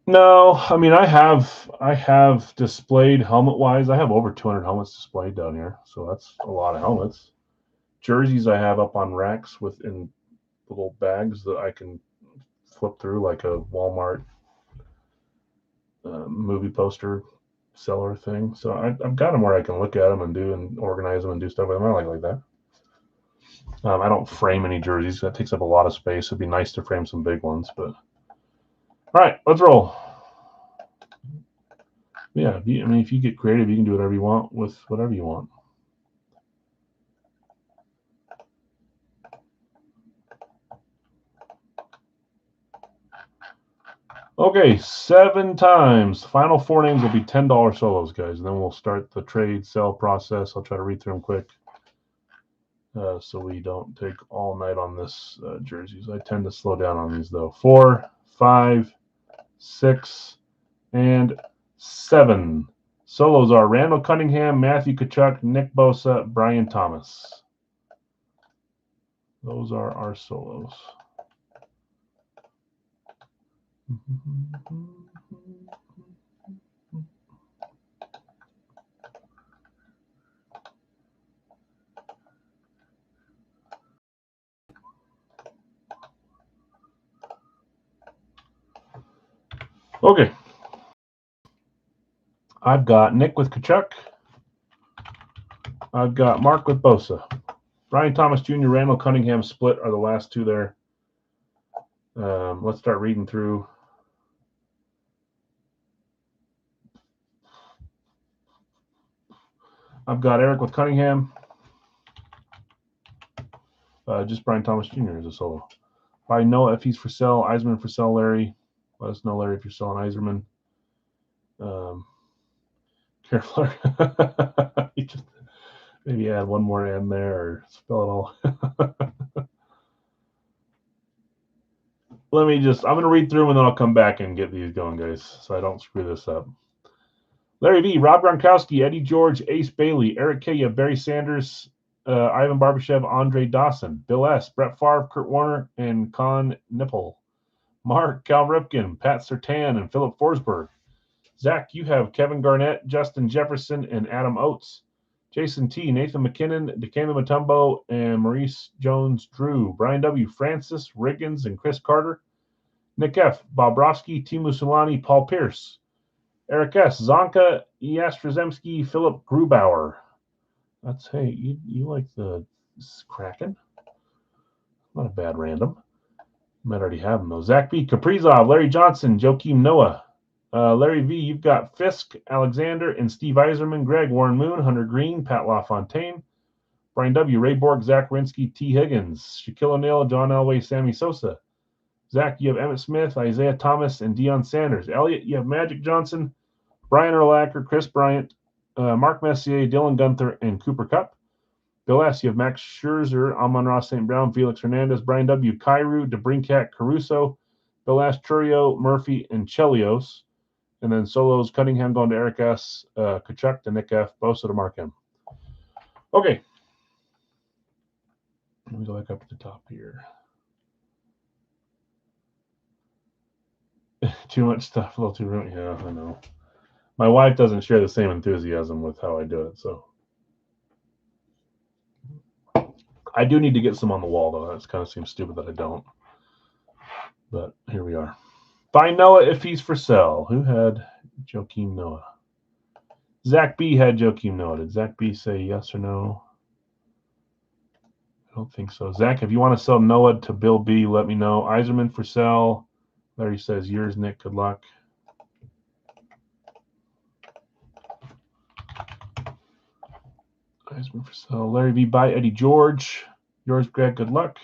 [SPEAKER 1] No, I mean I have displayed helmet-wise. I have over 200 helmets displayed down here, so that's a lot of helmets. Jerseys I have up on racks in little bags that I can flip through like a Walmart movie poster seller thing. So I've got them where I can look at them and organize them and do stuff with them. I like that. I don't frame any jerseys. That takes up a lot of space. It'd be nice to frame some big ones, but all right, let's roll. Yeah, if you get creative, you can do whatever you want with whatever you want. Okay, 7 times. Final 4 names will be $10 solos, guys. And then we'll start the trade sale process. I'll try to read through them quick, so we don't take all night on this jerseys. I tend to slow down on these though. 4, 5, 6, and 7. Solos are Randall Cunningham, Matthew Tkachuk, Nick Bosa, Brian Thomas. Those are our solos. Okay. I've got Nick with Tkachuk. I've got Mark with Bosa. Brian Thomas Jr., Randall Cunningham split are the last 2 there. Let's start reading through. I've got Eric with Cunningham. Just Brian Thomas Jr. as a solo. Buy Noah if he's for sale. Yzerman for sale, Larry. Let us know, Larry, if you're selling Yzerman. Careful. Maybe add one more N there or spell it all. I'm going to read through them and then I'll come back and get these going, guys, so I don't screw this up. Larry V, Rob Gronkowski, Eddie George, Ace Bailey, Eric K, you have Barry Sanders, Ivan Barbashev, Andre Dawson, Bill S, Brett Favre, Kurt Warner, and Con Nipple. Mark, Cal Ripken, Pat Surtain, and Philip Forsberg. Zach, you have Kevin Garnett, Justin Jefferson, and Adam Oates. Jason T, Nathan McKinnon, Dikembe Mutombo, and Maurice Jones-Drew. Brian W, Francis Riggins, and Chris Carter. Nick F, Bobrovsky, Timu Solani, Paul Pierce. Eric S, Zonka, Yastrzemski, Philip Grubauer. That's, hey, you like the Kraken? Not a bad random. Might already have them, though. Zach B, Kaprizov, Larry Johnson, Joakim Noah. Larry V, you've got Fisk, Alexander, and Steve Yzerman, Greg, Warren Moon, Hunter Green, Pat LaFontaine, Brian W, Ray Borg, Zach Rinsky, T. Higgins, Shaquille O'Neal, John Elway, Sammy Sosa. Zach, you have Emmett Smith, Isaiah Thomas, and Deion Sanders. Elliot, you have Magic Johnson, Brian Urlacher, Chris Bryant, Mark Messier, Dylan Gunther, and Cooper Kupp. Bill S, you have Max Scherzer, Amon-Ra St. Brown, Felix Hernandez, Brian W, Kyrou, DeBrincat, Caruso, Bill S, Churio, Murphy, and Chelios. And then solos, Cunningham going to Eric S, Kachuk to Nick F, Bosa to Mark M. Okay. Let me go back up at the top here. Too much stuff, a little too rude. Yeah, I know. My wife doesn't share the same enthusiasm with how I do it, so. I do need to get some on the wall, though. That kind of seems stupid that I don't. But here we are. Buy Noah if he's for sale. Who had Joakim Noah? Zach B had Joakim Noah. Did Zach B say yes or no? I don't think so. Zach, if you want to sell Noah to Bill B, let me know. Yzerman for sale. Larry says, yours, Nick. Good luck. Yzerman for sale. Larry V, buy Eddie George. Yours, Greg. Good luck.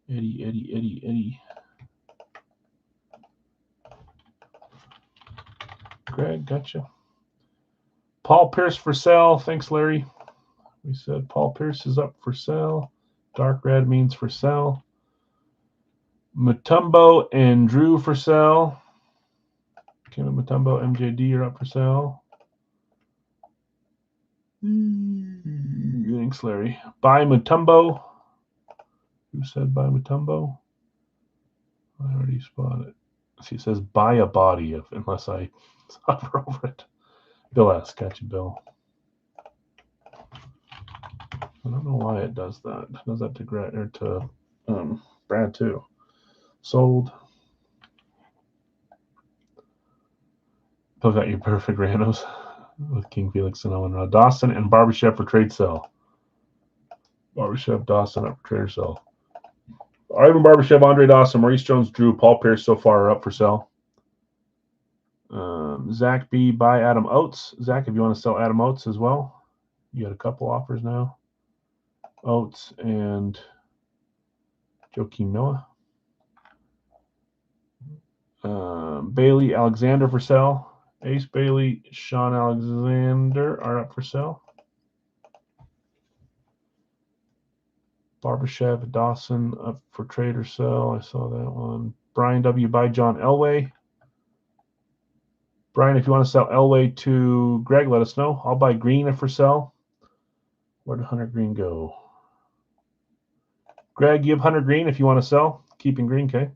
[SPEAKER 1] Eddie. Greg, gotcha. Paul Pierce for sale. Thanks, Larry. We said Paul Pierce is up for sale. Dark red means for sale. Mutombo and Drew for sale. Kevin Mutombo, MJD are up for sale. Thanks, Larry. Buy Mutombo. Who said buy Mutombo? I already spotted it. He says buy a body unless I hover over it. Bill S. Gotcha, Bill. I don't know why it does that. It does that to Brad too. Sold. Bill got you perfect randos with King Felix and Owen Dawson and Barbashev for trade sale. Barbashev, Dawson up for trade sale. Ivan Barbashev, Andre Dawson, Maurice Jones-Drew, Paul Pierce so far are up for sale. Zach B, buy Adam Oates. Zach, if you want to sell Adam Oates as well, you got a couple offers now. Oates and Joakim Noah. Bailey, Alexander for sale. Ace Bailey, Sean Alexander are up for sale. Barbashev, Dawson up for trade or sell. I saw that one. Brian W, buy John Elway. Brian, if you want to sell Elway to Greg, let us know. I'll buy Green for sale. Where did Hunter Green go? Greg, you have Hunter Green if you want to sell. Keeping Green, okay.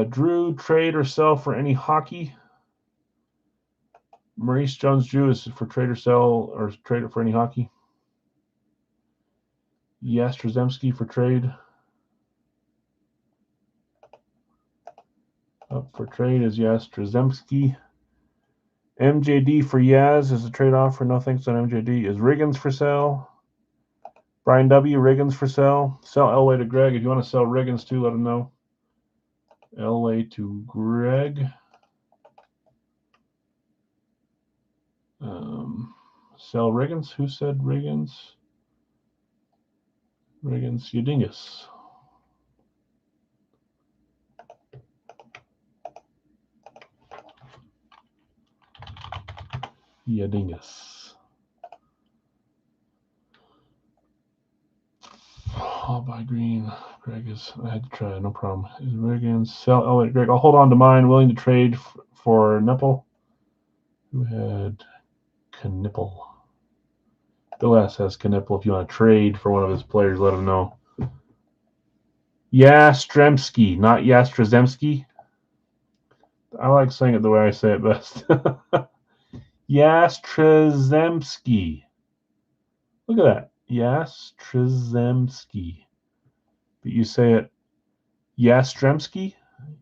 [SPEAKER 1] Drew, trade or sell for any hockey. Maurice Jones-Drew is for trade or sell or trade for any hockey. Yastrzemski for trade. Up for trade is Yastrzemski. MJD for Yaz is a trade offer. No thanks on MJD. Is Riggins for sale? Brian W, Riggins for sale. Sell Elway to Greg. If you want to sell Riggins too, let him know. Elway to Greg. Sell Riggins. Who said Riggins? Riggins, Udingus. Yadingus. All by Green. Greg is. I had to try. No problem. Is Riggins sell? Oh wait, Greg. I'll hold on to mine. Willing to trade for Nipple. Who had Knipple? Bill S has Knipple. If you want to trade for one of his players, let him know. Yastremski, not Yastrzemski. I like saying it the way I say it best. Yastrzemski. Look at that. Yastrzemski. But you say it Yastremski?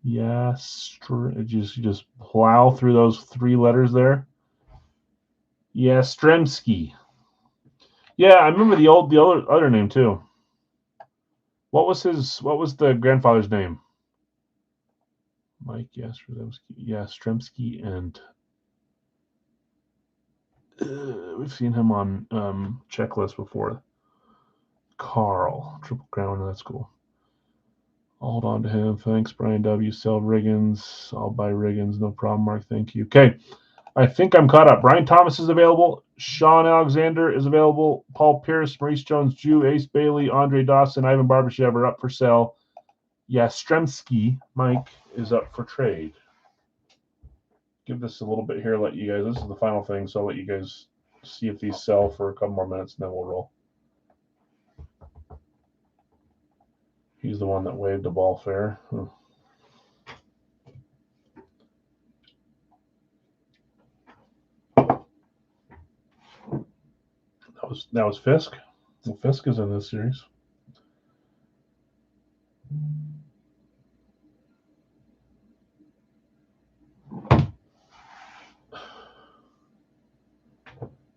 [SPEAKER 1] Just plow through those 3 letters there. Yastremski. Yeah, I remember the other name too. What was the grandfather's name? Mike Yastremski, and we've seen him on checklist before. Carl, Triple Crown, that's cool. I'll hold on to him. Thanks, Brian W. Sell Riggins. I'll buy Riggins. No problem, Mark. Thank you. Okay. I think I'm caught up. Brian Thomas is available. Sean Alexander is available. Paul Pierce, Maurice Jones-Drew, Ace Bailey, Andre Dawson, Ivan Barbashev are up for sale. Yastremski, Mike, is up for trade. Give this a little bit here. Let you guys. This is the final thing, so I'll let you guys see if these sell for a couple more minutes, and then we'll roll. He's the one that waved the ball fair. That was Fisk. Well, Fisk is in this series.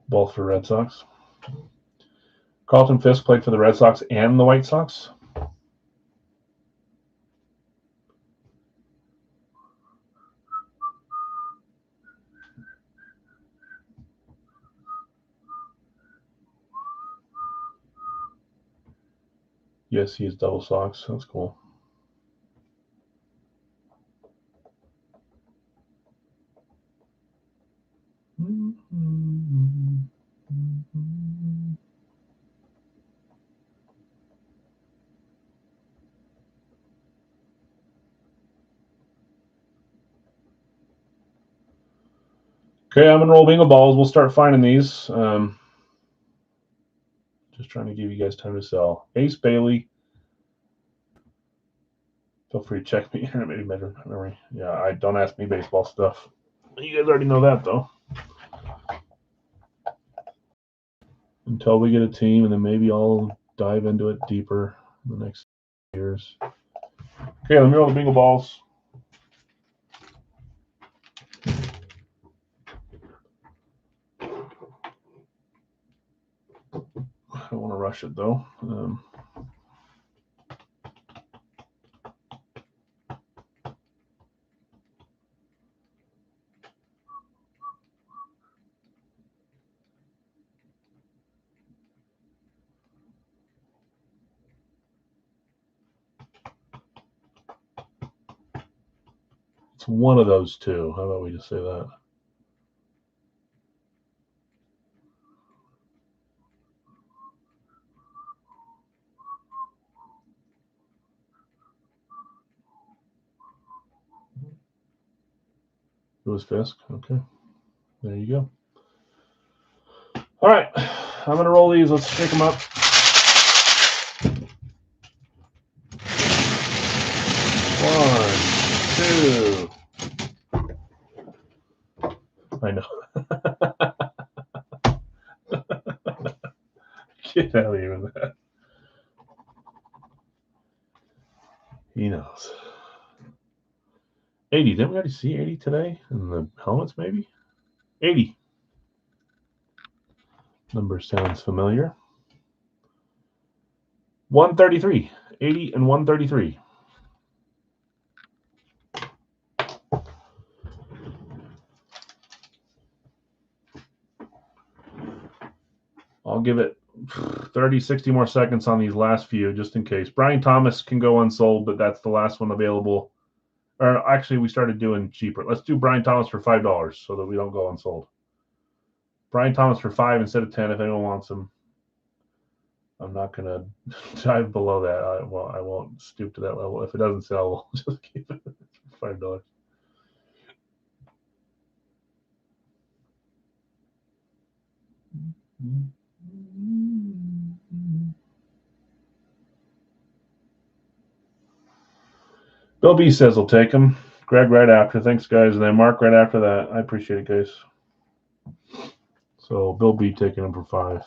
[SPEAKER 1] Both for Red Sox. Carlton Fisk played for the Red Sox and the White Sox. Yes, he is double Sox. That's cool. Okay, I'm going to roll bingo balls. We'll start finding these. Just trying to give you guys time to sell. Ace Bailey. Feel free to check me. Maybe memory. Yeah, don't ask me baseball stuff. You guys already know that, though. Until we get a team, and then maybe I'll dive into it deeper in the next years. Okay, let me roll the bingo balls. I don't want to rush it, though. It's one of those two. How about we just say that? It was Fisk. Okay. There you go. All right. I'm going to roll these. Let's shake them up. One, two. I know. Get out of here with that. He knows. 80. Didn't we already see 80 today in the helmets, maybe? 80. Number sounds familiar. 133. 80 and 133. I'll give it 30, 60 more seconds on these last few just in case. Brian Thomas can go unsold, but that's the last one available. Or actually, we started doing cheaper. Let's do Brian Thomas for $5 so that we don't go unsold. Brian Thomas for 5 instead of 10 if anyone wants him. I'm not going to dive below that. I won't stoop to that level. If it doesn't sell, we'll just keep it for $5. Bill B says he'll take him. Greg right after. Thanks, guys. And then Mark right after that. I appreciate it, guys. So Bill B taking him for 5.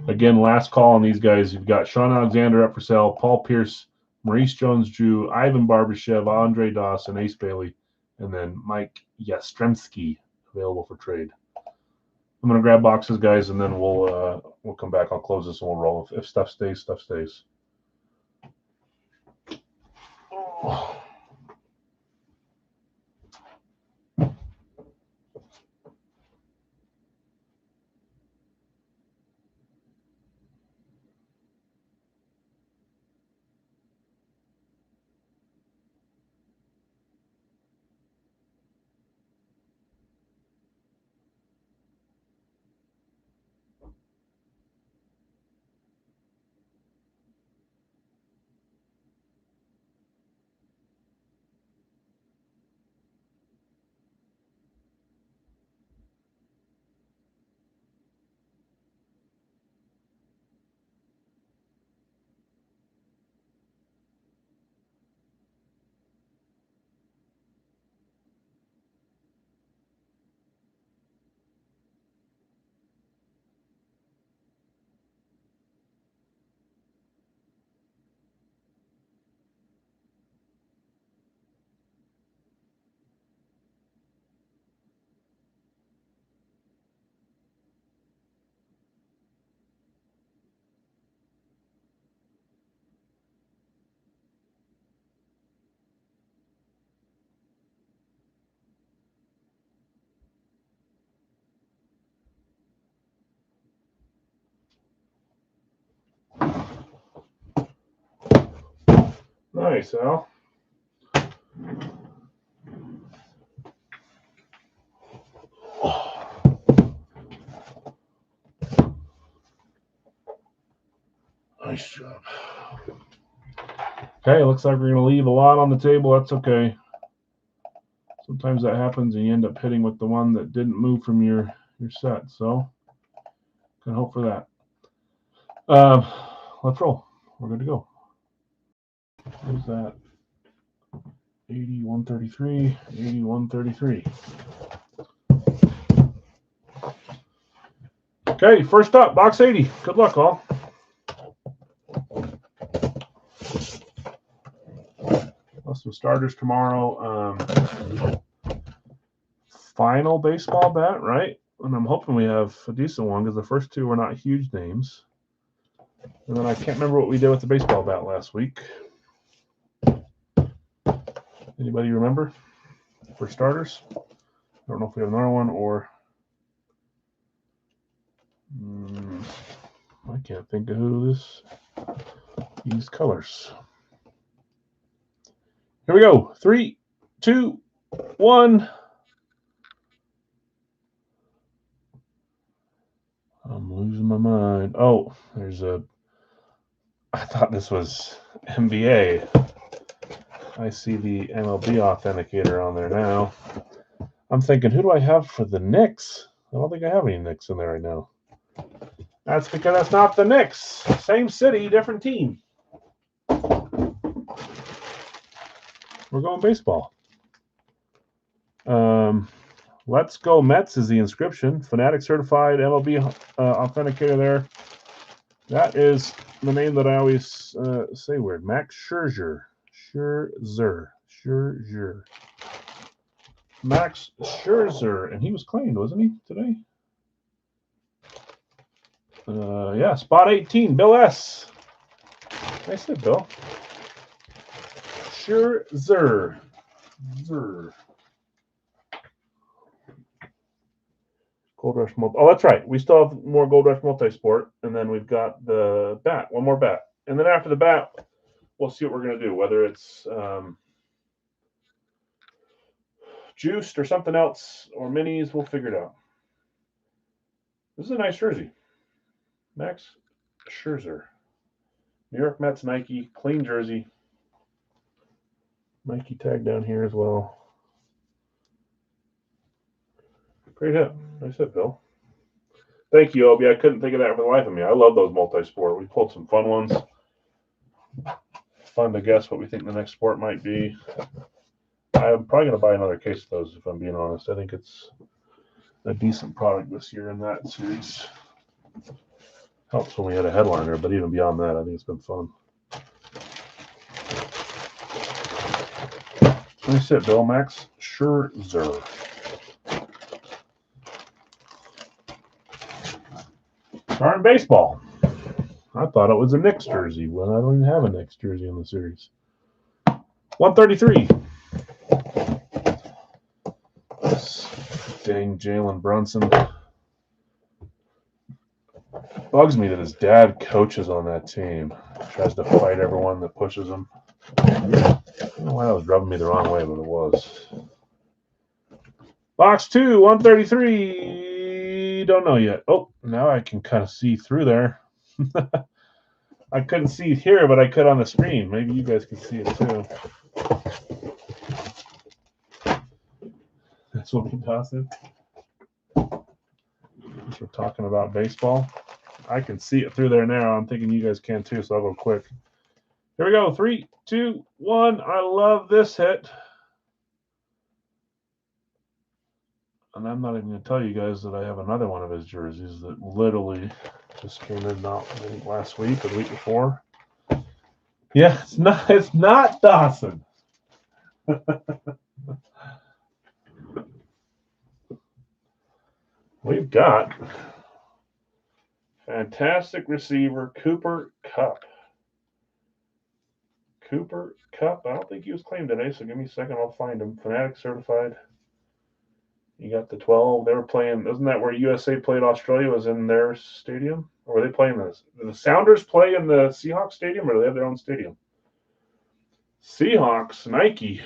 [SPEAKER 1] Again, last call on these guys. You've got Sean Alexander up for sale, Paul Pierce, Maurice Jones-Drew, Ivan Barbashev, Andre Dawson, Ace Bailey, and then Mike Yastrzemski available for trade. I'm gonna grab boxes, guys, and then we'll come back. I'll close this and we'll roll. If stuff stays, stuff stays. Oh. Nice, Al. Nice job. Okay, looks like we're going to leave a lot on the table. That's okay. Sometimes that happens and you end up hitting with the one that didn't move from your set. So, can hope for that. Let's roll. We're good to go. Who's that? 8133, 8133. Okay, first up, box 80. Good luck, all. Some starters tomorrow. Final baseball bat, right? And I'm hoping we have a decent one because the first two were not huge names. And then I can't remember what we did with the baseball bat last week. Anybody remember for starters? I don't know if we have another one or I can't think of who these colors. Here we go. 3, 2, 1. I'm losing my mind. Oh, I thought this was NBA. I see the MLB authenticator on there now. I'm thinking, who do I have for the Knicks? I don't think I have any Knicks in there right now. That's because that's not the Knicks. Same city, different team. We're going baseball. Let's Go Mets is the inscription. Fanatic certified MLB authenticator there. That is the name that I always say weird. Max Scherzer. Scherzer. Max Scherzer. And he was claimed, wasn't he, today? Yeah, spot 18. Bill S. Nice hit, Bill. Scherzer. Gold Rush Multi. Oh, that's right. We still have more Gold Rush Multisport, and then we've got the bat. One more bat, and then after the bat, we'll see what we're gonna do. Whether it's juiced or something else or minis. We'll figure it out. This is a nice jersey. Max Scherzer. New York Mets Nike. Clean jersey. Nike tag down here as well. Great hit. Nice hit, Bill. Thank you, Obi. I couldn't think of that for the life of me. I love those multi-sport. We pulled some fun ones. Fun to guess what we think the next sport might be. I'm probably going to buy another case of those, if I'm being honest. I think it's a decent product this year in that series. Helps when we had a headliner, but even beyond that, I think it's been fun. Nice hit, Bill. Max Scherzer. Darn baseball. I thought it was a Knicks jersey when I don't even have a Knicks jersey in the series. 133. This dang Jalen Brunson. Bugs me that his dad coaches on that team. Tries to fight everyone that pushes him. I don't know why that was rubbing me the wrong way, but it was. Box 2, 133. Don't know yet. Oh, now I can kind of see through there. I couldn't see it here, but I could on the screen. Maybe you guys can see it too. That's what we toss it. We're talking about baseball. I can see it through there now. I'm thinking you guys can too, so I'll go quick. Here we go. 3, 2, 1. I love this hit. And I'm not even going to tell you guys that I have another one of his jerseys that literally just came in not last week or the week before. Yeah, it's not Dawson. We've got fantastic receiver Cooper Kupp. Cooper Kupp. I don't think he was claimed today, so give me a second. I'll find him. Fanatic certified. You got the 12. They were playing. Isn't that where USA played Australia? Was in their stadium? Or were they playing this? Did the Sounders play in the Seahawks stadium, or do they have their own stadium? Seahawks, Nike.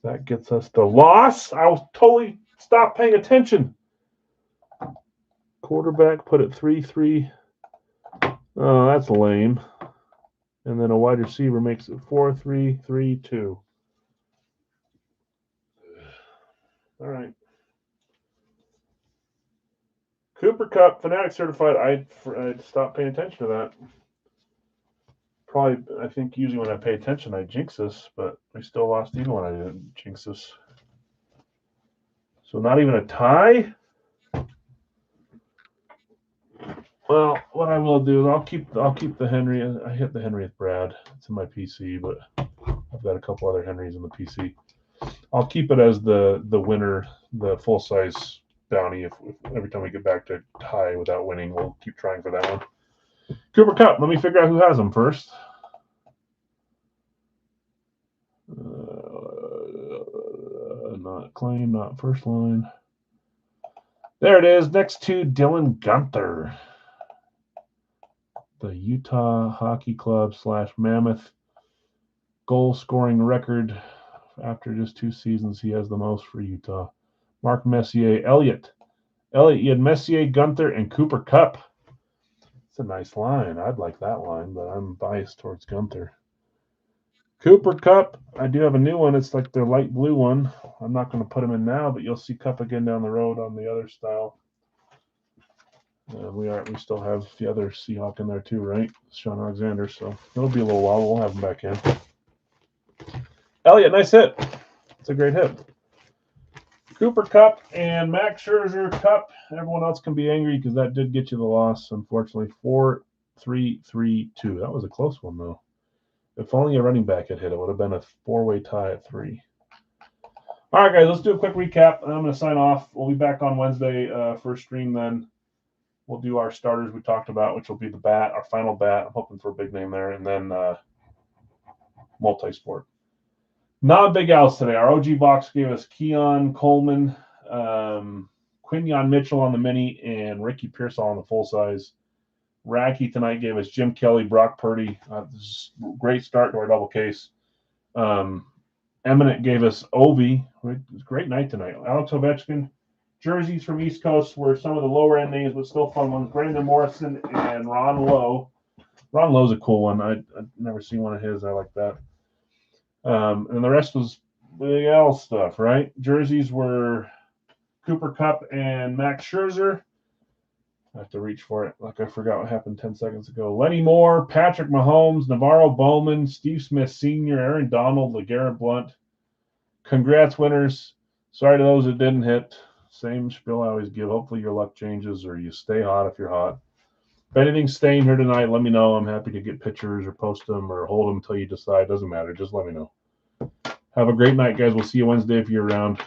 [SPEAKER 1] That gets us the loss. I'll totally stop paying attention. Quarterback put it 3-3. Oh, that's lame. And then a wide receiver makes it 4-3-3-2. All right. Cooper Kupp, Fanatic certified. I'd stop paying attention to that. Probably, I think usually when I pay attention, I jinx this, but we still lost even when I didn't jinx this. So not even a tie? Well, what I will do is I'll keep the Henry. I hit the Henry with Brad. It's in my PC, but I've got a couple other Henrys in the PC. I'll keep it as the winner, the full size bounty. If every time we get back to tie without winning, we'll keep trying for that one. Cooper Kupp. Let me figure out who has him first. Not claim, not first line. There it is. Next to Dylan Guenther. The Utah Hockey Club / Mammoth goal scoring record. After just 2 seasons, he has the most for Utah. Mark Messier, Elliott, you had Messier, Guenther, and Cooper Kupp. It's a nice line. I'd like that line, but I'm biased towards Guenther. Cooper Kupp, I do have a new one. It's like the light blue one. I'm not going to put him in now, but you'll see Kupp again down the road on the other style. We still have the other Seahawk in there too, right? Sean Alexander. So it'll be a little while. We'll have him back in. Elliott, nice hit. It's a great hit. Cooper Kupp and Max Scherzer. Kupp. Everyone else can be angry because that did get you the loss, unfortunately. 4-3-3-2. That was a close one, though. If only a running back had hit, it would have been a 4-way tie at 3. All right, guys, let's do a quick recap. I'm going to sign off. We'll be back on Wednesday for a stream then. We'll do our starters we talked about, which will be the bat, our final bat. I'm hoping for a big name there. And then multi-sport. Not big outs today. Our OG box gave us Keon Coleman, Quinyon Mitchell on the mini, and Ricky Pearsall on the full size. Racky tonight gave us Jim Kelly, Brock Purdy. This is a great start to our double case. Eminent gave us Ovi. It was a great night tonight. Alex Ovechkin. Jerseys from East Coast were some of the lower end names, but still fun ones. Brandon Morrison and Ron Lowe. Ron Lowe's a cool one. I've never seen one of his. I like that. And the rest was Big L stuff, right? Jerseys were Cooper Kupp and Max Scherzer. I have to reach for it. Like I forgot what happened 10 seconds ago. Lenny Moore, Patrick Mahomes, Navarro Bowman, Steve Smith Sr., Aaron Donald, LeGarrette Blount. Congrats, winners. Sorry to those that didn't hit. Same spiel I always give. Hopefully your luck changes or you stay hot if you're hot. If anything's staying here tonight, let me know. I'm happy to get pictures or post them or hold them until you decide. Doesn't matter. Just let me know. Have a great night, guys. We'll see you Wednesday if you're around.